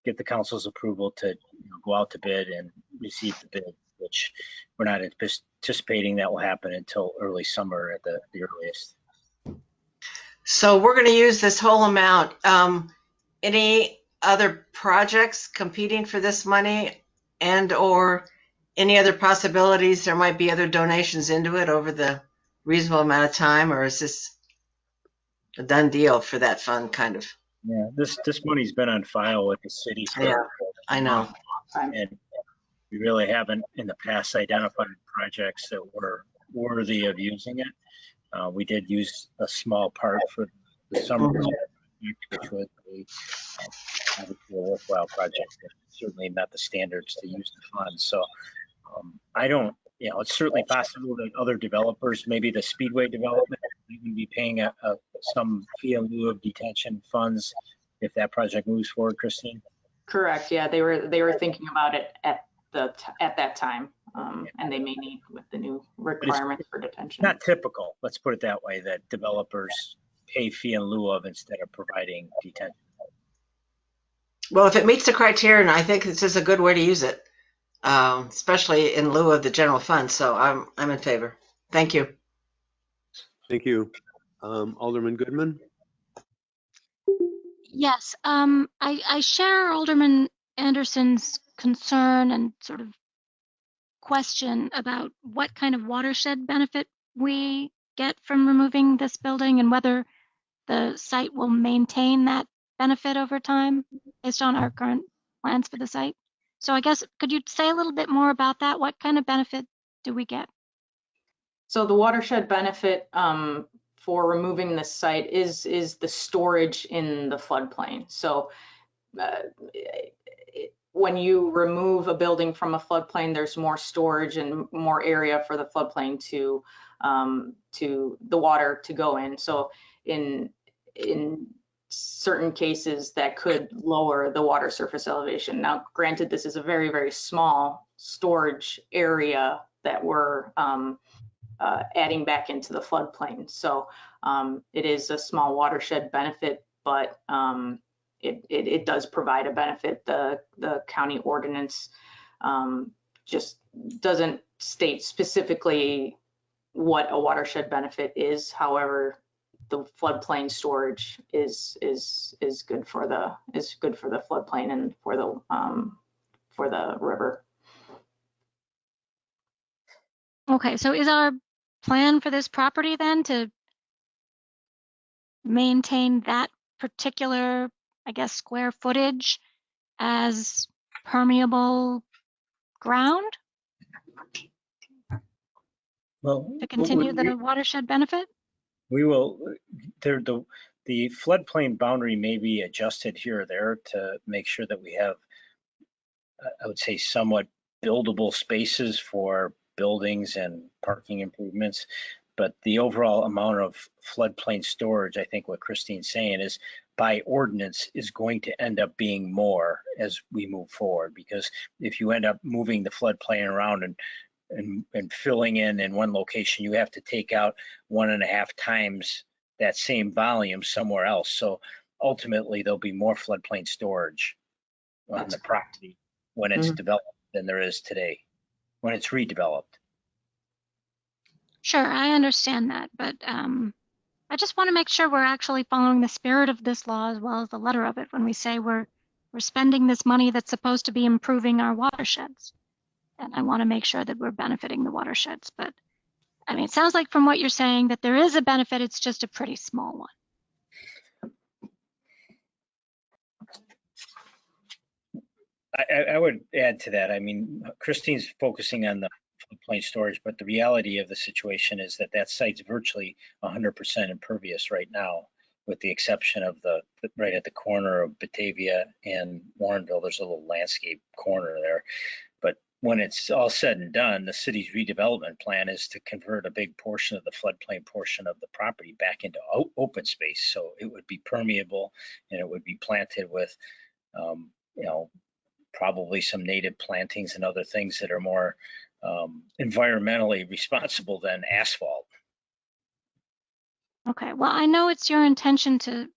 get the council's approval to go out to bid and receive the bid, which we're not anticipating that will happen until early summer at the earliest.
So we're going to use this whole amount. Any other projects competing for this money, and or any other possibilities there might be other donations into it over the reasonable amount of time, or is this a done deal for that fund, kind of?
Yeah, this money's been on file with the city for
I know.
And we really haven't in the past identified projects that were worthy of using it. We did use a small part for the summer project, which was obviously a worthwhile project that certainly met the standards to use the funds. So I don't, it's certainly possible that other developers, maybe the Speedway development, even be paying some fee in lieu of detention funds if that project moves forward, Christine.
Correct. Yeah, they were thinking about it at that time. and they may need with the new
But it's
requirements for detention.
not typical, let's put it that way, that developers pay fee in lieu of instead of providing detention.
Well, if it meets the criterion, I think this is a good way to use it, especially in lieu of the general fund. So I'm in favor. Thank you.
Thank you. Alderman Goodman?
Yes, I share Alderman Anderson's concern and sort of question about what kind of watershed benefit we get from removing this building and whether the site will maintain that benefit over time based on our current plans for the site. So I guess, could you say a little bit more about that? What kind of benefit do we get?
So the watershed benefit for removing this site is the storage in the floodplain. So when you remove a building from a floodplain, there's more storage and more area for the floodplain to the water to go in. So in certain cases that could lower the water surface elevation. Now, granted, this is a very, very small storage area that we're adding back into the floodplain. So it is a small watershed benefit, but it does provide a benefit. The county ordinance just doesn't state specifically what a watershed benefit is. However, the floodplain storage is good for the floodplain and for the river.
Okay, so is our plan for this property then to maintain that particular, I guess, square footage as permeable ground
Well,
to continue the watershed benefit?
we will, the floodplain boundary may be adjusted here or there to make sure that we have, I would say, somewhat buildable spaces for buildings and parking improvements. But the overall amount of floodplain storage, I think what Christine's saying is by ordinance is going to end up being more as we move forward. Because if you end up moving the floodplain around and filling in one location, you have to take out 1.5 times that same volume somewhere else. So ultimately there'll be more floodplain storage on the property when it's developed than there is today, when it's redeveloped.
Sure, I understand that, but I just want to make sure we're actually following the spirit of this law as well as the letter of it when we say we're spending this money that's supposed to be improving our watersheds. And I want to make sure that we're benefiting the watersheds. But I mean, it sounds like from what you're saying that there is a benefit, it's just a pretty small one.
I would add to that. I mean, Christine's focusing on the floodplain storage, but the reality of the situation is that that site's virtually 100% impervious right now, with the exception of the right at the corner of Batavia and Warrenville. There's a little landscape corner there. But when it's all said and done, the city's redevelopment plan is to convert a big portion of the floodplain portion of the property back into open space. So it would be permeable and it would be planted with, probably some native plantings and other things that are more environmentally responsible than asphalt.
Okay, well, I know it's your intention to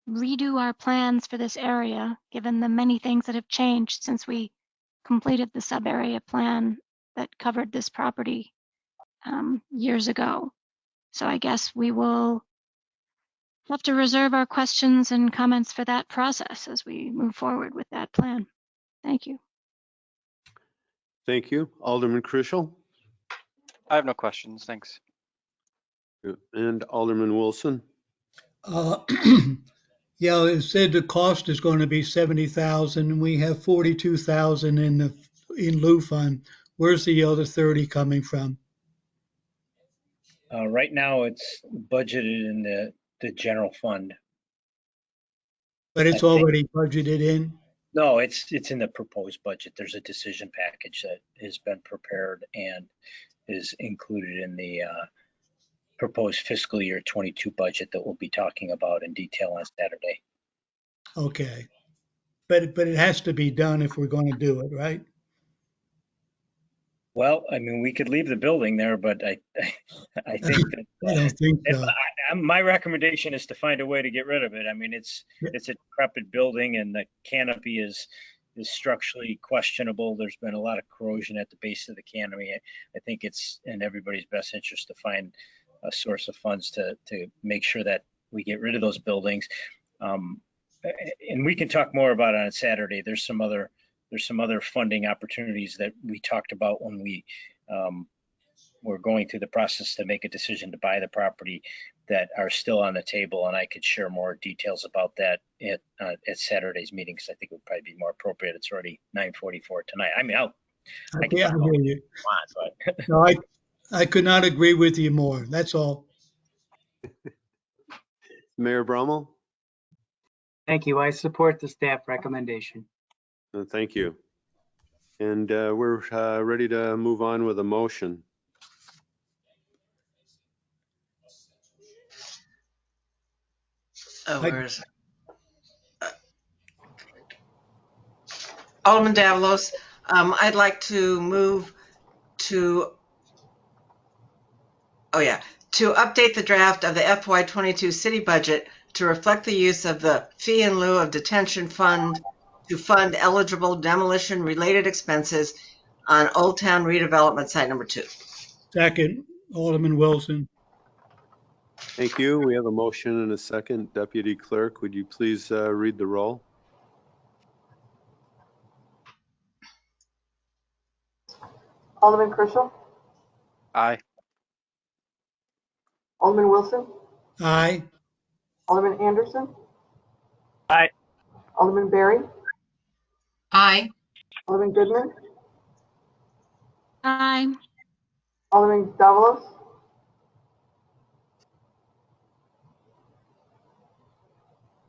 redo our plans for this area, given the many things that have changed since we completed the sub-area plan that covered this property years ago. So I guess we will have to reserve our questions and comments for that process as we move forward with that plan. Thank you.
Thank you. Alderman Krischel?
I have no questions, thanks.
And Alderman Wilson?
Yeah, it said the cost is going to be 70,000 and we have 42,000 in lieu fund. Where's the other 30 coming from?
Right now it's budgeted in the general fund.
But it's already budgeted in?
No, it's in the proposed budget. There's a decision package that has been prepared and is included in the proposed fiscal year 22 budget that we'll be talking about in detail on Saturday.
Okay. But it has to be done if we're going to do it, right?
Well, I mean, we could leave the building there, but I think that
I don't think so.
my recommendation is to find a way to get rid of it. I mean, it's a decrepit building and the canopy is structurally questionable. There's been a lot of corrosion at the base of the canopy. I think it's in everybody's best interest to find a source of funds to make sure that we get rid of those buildings. And we can talk more about it on Saturday. There's some other funding opportunities that we talked about when we were going through the process to make a decision to buy the property that are still on the table, and I could share more details about that at Saturday's meeting, because I think it would probably be more appropriate. It's already 9:44 tonight. I mean, I can talk
hear you.
but
No, I could not agree with you more. That's all.
Mayor Brummel?
Thank you. I support the staff recommendation.
Thank you. And we're ready to move on with a motion.
Oh, where is it? Alderman Davalos, I'd like to move to update the draft of the FY22 city budget to reflect the use of the fee in lieu of detention fund to fund eligible demolition related expenses on Old Town redevelopment site number 2.
Second, Alderman Wilson.
Thank you. We have a motion and a second. Deputy Clerk, would you please read the roll?
Alderman Chrisell,
Aye.
Alderman Wilson,
Aye.
Alderman Anderson,
Aye.
Alderman Berry,
Aye.
Alderman Goodman,
Aye.
Alderman Davalos,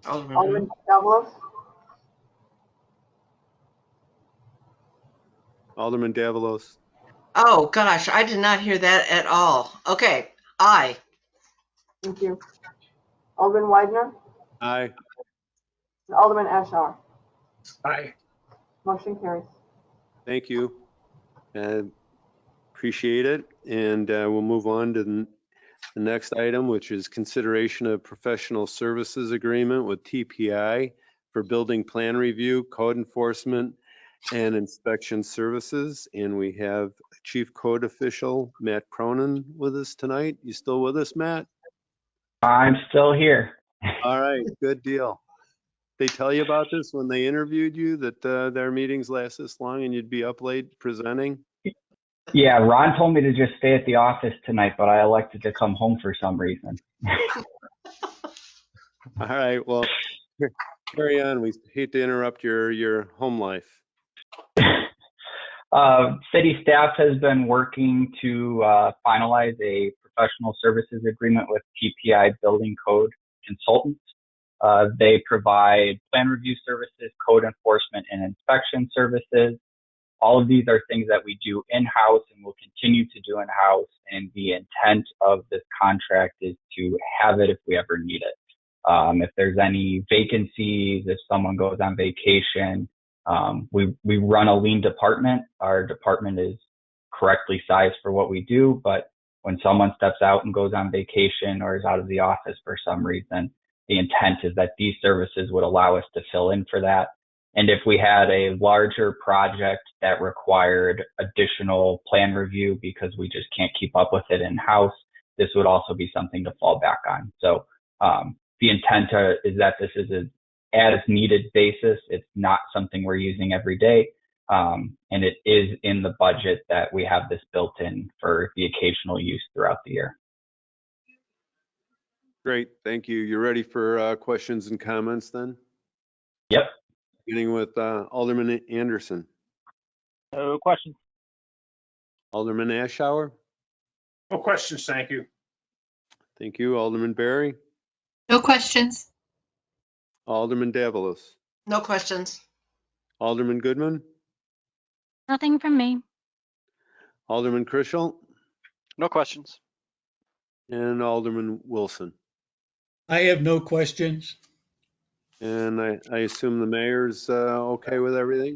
Alderman Davalos,
Alderman Davalos.
Oh, gosh, I did not hear that at all. Okay, aye.
thank you. Alderman Widener,
Aye.
and Alderman Ashar.
Aye.
Motion carries.
Thank you. Appreciate it. And we'll move on to the next item, which is consideration of professional services agreement with TPI for building plan review, code enforcement, and inspection services. And we have Chief Code Official Matt Cronin with us tonight. You still with us, Matt?
I'm still here.
All right, good deal. They tell you about this when they interviewed you, that their meetings last this long and you'd be up late presenting?
Yeah, Ron told me to just stay at the office tonight, but I elected to come home for some reason.
All right, well, carry on. We hate to interrupt your home life.
City staff has been working to finalize a professional services agreement with TPI Building Code Consultants. They provide plan review services, code enforcement, and inspection services. All of these are things that we do in-house and will continue to do in-house. And the intent of this contract is to have it if we ever need it. If there's any vacancies, if someone goes on vacation, we run a lean department. Our department is correctly sized for what we do, but when someone steps out and goes on vacation or is out of the office for some reason, the intent is that these services would allow us to fill in for that. And if we had a larger project that required additional plan review because we just can't keep up with it in-house, this would also be something to fall back on. So the intent is that this is an as-needed basis. It's not something we're using every day. And it is in the budget that we have this built in for the occasional use throughout the year.
Great, thank you. You ready for questions and comments then?
Yep.
Beginning with Alderman Anderson.
No questions.
Alderman Ashour.
No questions, thank you.
Thank you. Alderman Berry.
No questions.
Alderman Davalos.
No questions.
Alderman Goodman.
Nothing from me.
Alderman Chrisell.
No questions.
And Alderman Wilson.
I have no questions.
And I assume the mayor's okay with everything?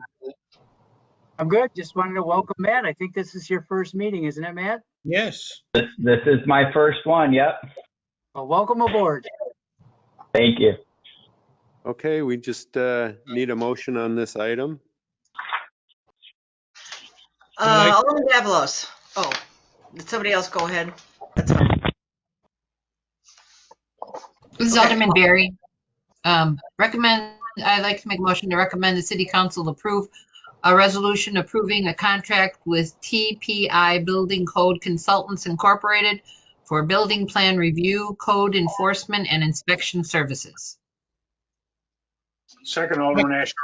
I'm good. Just wanted to welcome Matt. I think this is your first meeting, isn't it, Matt?
Yes.
This is my first one. Yep.
Well, welcome aboard.
Thank you.
Okay, we just need a motion on this item.
Alderman Davalos. Oh, did somebody else go ahead? That's fine.
This is
Okay.
Alderman Barry. I'd like to make a motion to recommend the city council approve a resolution approving a contract with TPI Building Code Consultants Incorporated for building plan review, code enforcement, and inspection services.
Second, Alderman Asher.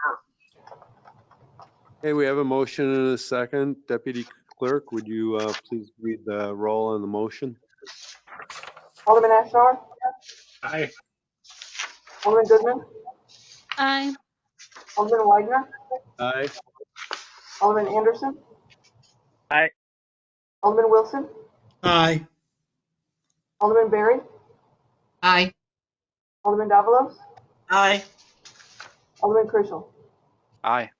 Okay, we have a motion and a second. Deputy Clerk, would you please read the roll on the motion?
Alderman Asher?
Aye.
Alderman Goodman?
Aye.
Alderman Widener?
Aye.
Alderman Anderson?
Aye.
Alderman Wilson?
Aye.
Alderman Barry?
Aye.
Alderman Davalos?
Aye.
Alderman Krischel?
Aye.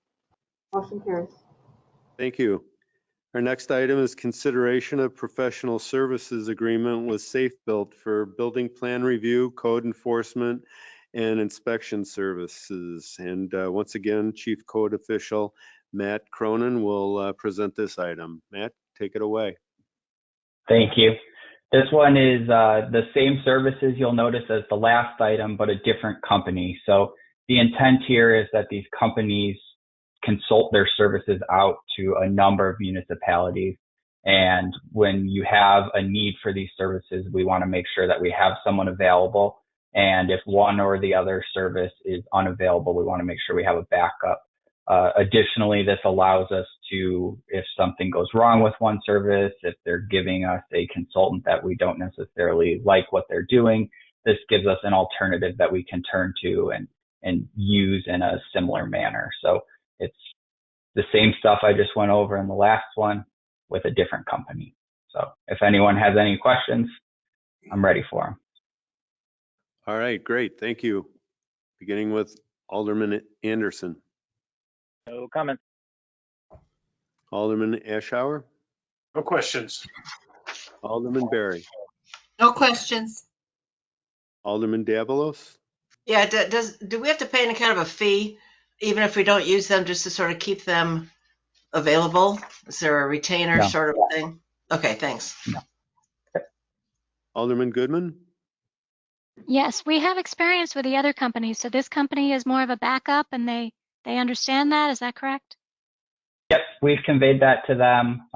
Motion carries.
Thank you. Our next item is consideration of professional services agreement with Safe Built for building plan review, code enforcement, and inspection services. And once again, Chief Code Official Matt Cronin will present this item. Matt, take it away.
Thank you. This one is the same services you'll notice as the last item, but a different company. So the intent here is that these companies consult their services out to a number of municipalities. And when you have a need for these services, we want to make sure that we have someone available. And if one or the other service is unavailable, we want to make sure we have a backup. Additionally, this allows us to, if something goes wrong with one service, if they're giving us a consultant that we don't necessarily like what they're doing, this gives us an alternative that we can turn to and use in a similar manner. So it's the same stuff I just went over in the last one with a different company. So if anyone has any questions, I'm ready for them.
All right, great. Thank you. Beginning with Alderman Anderson.
No comments.
Alderman Ashour.
No questions.
Alderman Barry.
No questions.
Alderman Davalos.
Yeah, do we have to pay any kind of a fee, even if we don't use them, just to sort of keep them available? Is there a retainer
No.
sort of thing? Okay, thanks.
No.
Alderman Goodman.
Yes, we have experience with the other companies. So this company is more of a backup and they understand that. Is that correct?
Yep, we've conveyed that to them,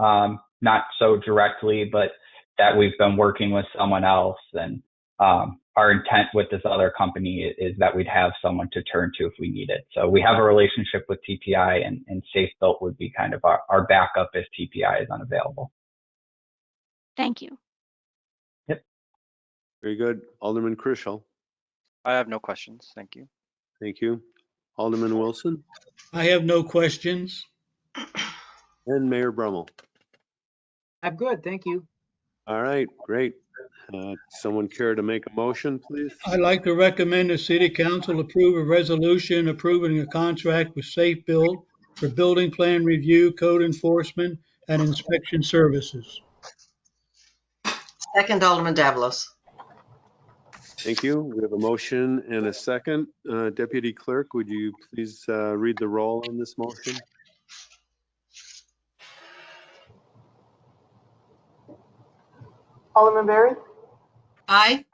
not so directly, but that we've been working with someone else. And our intent with this other company is that we'd have someone to turn to if we need it. So we have a relationship with TPI, and Safe Built would be kind of our backup if TPI is unavailable.
Thank you.
Yep.
Very good. Alderman Krischel.
I have no questions. Thank you.
Thank you. Alderman Wilson.
I have no questions.
And Mayor Brummel.
I'm good. Thank you.
All right, great. Someone care to make a motion, please?
I'd like to recommend the city council approve a resolution approving a contract with Safe Built for building plan review, code enforcement, and inspection services.
Second, Alderman Davalos.
Thank you. We have a motion and a second. Deputy Clerk, would you please read the roll on this motion?
Alderman Barry?
Aye.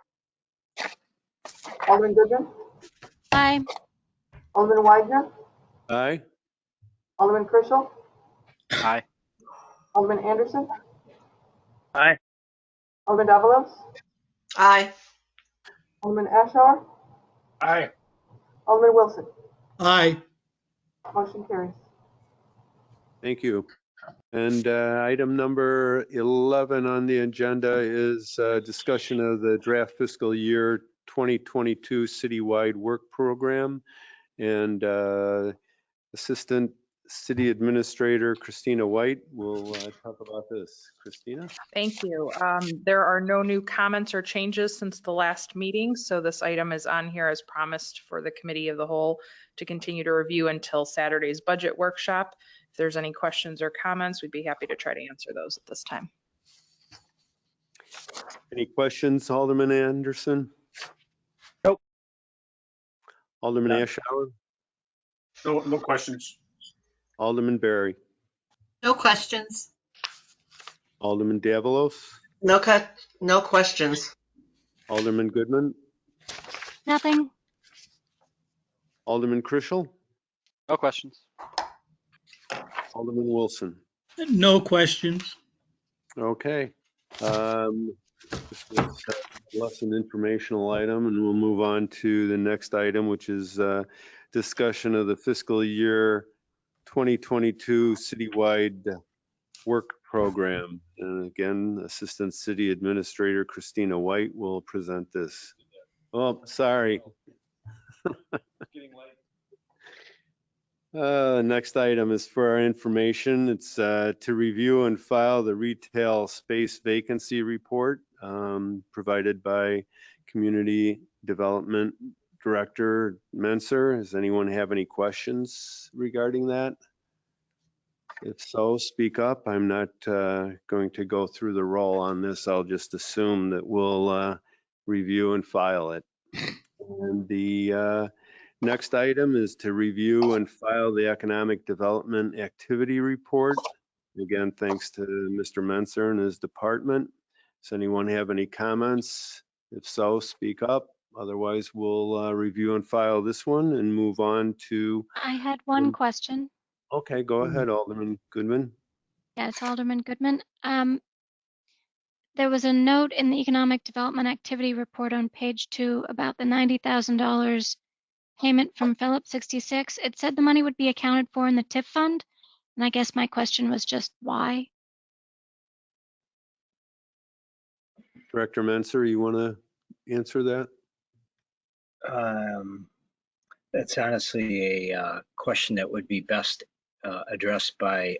Alderman Goodman?
Aye.
Alderman Widener?
Aye.
Alderman Krischel?
Aye.
Alderman Anderson?
Aye.
Alderman Davalos?
Aye.
Alderman Ashour?
Aye.
Alderman Wilson?
Aye.
Motion carries.
Thank you. And item number 11 on the agenda is discussion of the draft fiscal year 2022 citywide work program. And Assistant City Administrator Christina White will talk about this. Christina?
Thank you. There are no new comments or changes since the last meeting, so this item is on here as promised for the Committee of the Whole to continue to review until Saturday's budget workshop. If there's any questions or comments, we'd be happy to try to answer those at this time.
Any questions, Alderman Anderson?
Nope.
Alderman Ashour?
No questions.
Alderman Barry?
No questions.
Alderman Davalos?
No questions.
Alderman Goodman?
Nothing.
Alderman Krischel?
No questions.
Alderman Wilson?
No questions.
Okay. This is less an informational item, and we'll move on to the next item, which is discussion of the fiscal year 2022 citywide work program. And again, Assistant City Administrator Christina White will present this. Oh, sorry. Next item is for our information. It's to review and file the retail space vacancy report provided by Community Development Director Menser. Does anyone have any questions regarding that? If so, speak up. I'm not going to go through the roll on this. I'll just assume that we'll review and file it. And the next item is to review and file the Economic Development Activity Report. Again, thanks to Mr. Menser and his department. Does anyone have any comments? If so, speak up. Otherwise, we'll review and file this one and move on to.
I had one question.
Okay, go ahead, Alderman Goodman.
Yes, Alderman Goodman. There was a note in the Economic Development Activity Report on page 2 about the $90,000 payment from Phillips 66. It said the money would be accounted for in the TIF fund, and I guess my question was just why?
Director Menser, you want to answer that?
That's honestly a question that would be best addressed by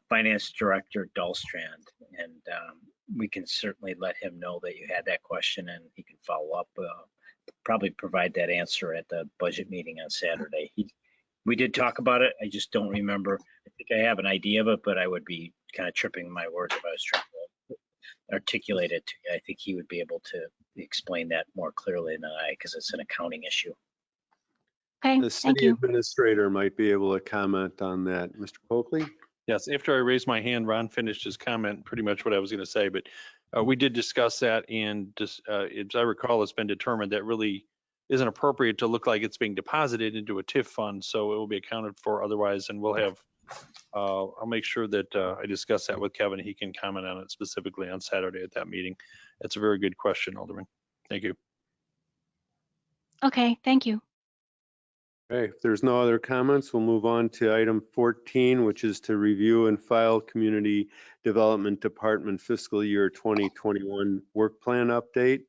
Finance Director Dahlstrand, and we can certainly let him know that you had that question, and he can follow up. Probably provide that answer at the budget meeting on Saturday. We did talk about it. I just don't remember. I think I have an idea of it, but I would be kind of tripping my words if I was trying to articulate it to you. I think he would be able to explain that more clearly than I, because it's an accounting issue.
Okay,
the city administrator might be able to comment on that. Mr. Coakley?
Yes, after I raised my hand, Ron finished his comment, pretty much what I was going to say, but we did discuss that, and just, as I recall, it's been determined that really isn't appropriate to look like it's being deposited into a TIF fund, so it will be accounted for otherwise, and we'll have, I'll make sure that I discuss that with Kevin. He can comment on it specifically on Saturday at that meeting. That's a very good question, Alderman. Thank you.
Okay, thank you.
Okay, if there's no other comments, we'll move on to item 14, which is to review and file Community Development Department fiscal year 2021 work plan update.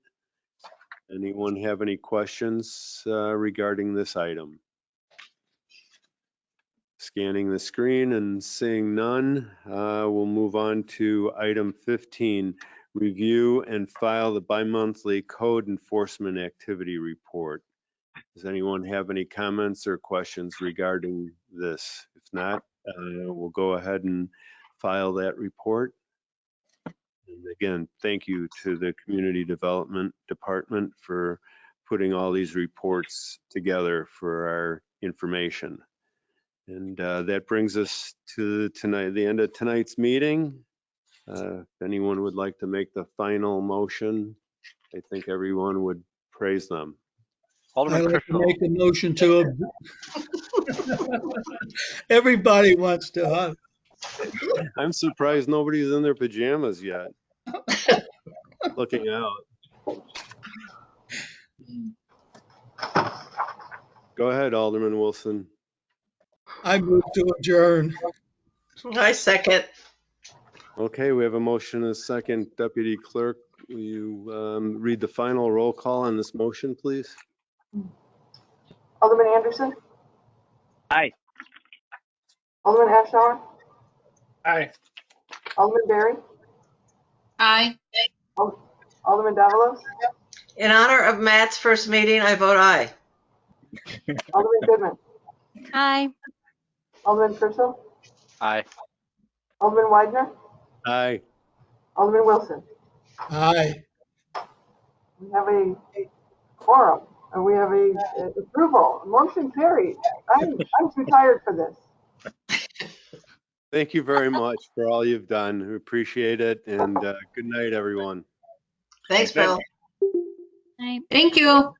Anyone have any questions regarding this item? Scanning the screen and seeing none, we'll move on to item 15, review and file the bi-monthly code enforcement activity report. Does anyone have any comments or questions regarding this? If not, we'll go ahead and file that report. And again, thank you to the Community Development Department for putting all these reports together for our information. And that brings us to the end of tonight's meeting. If anyone would like to make the final motion, I think everyone would praise them.
I'd like to make a motion to. Everybody wants to, huh?
I'm surprised nobody's in their pajamas yet. Looking out. Go ahead, Alderman Wilson.
I move to adjourn.
I second.
Okay, we have a motion and a second. Deputy Clerk, will you read the final roll call on this motion, please?
Alderman Anderson?
Aye.
Alderman Ashour?
Aye.
Alderman Barry?
Aye.
Alderman Davalos?
In honor of Matt's first meeting, I vote aye.
Alderman Goodman?
Aye.
Alderman Purcell,
Aye.
Alderman Widener,
Aye.
Alderman Wilson.
Aye.
We have a quorum, and we have a approval. Motion carried. I'm too tired for this.
Thank you very much for all you've done. We appreciate it. And good night, everyone.
Thanks, Bill.
Aye.
Thank you.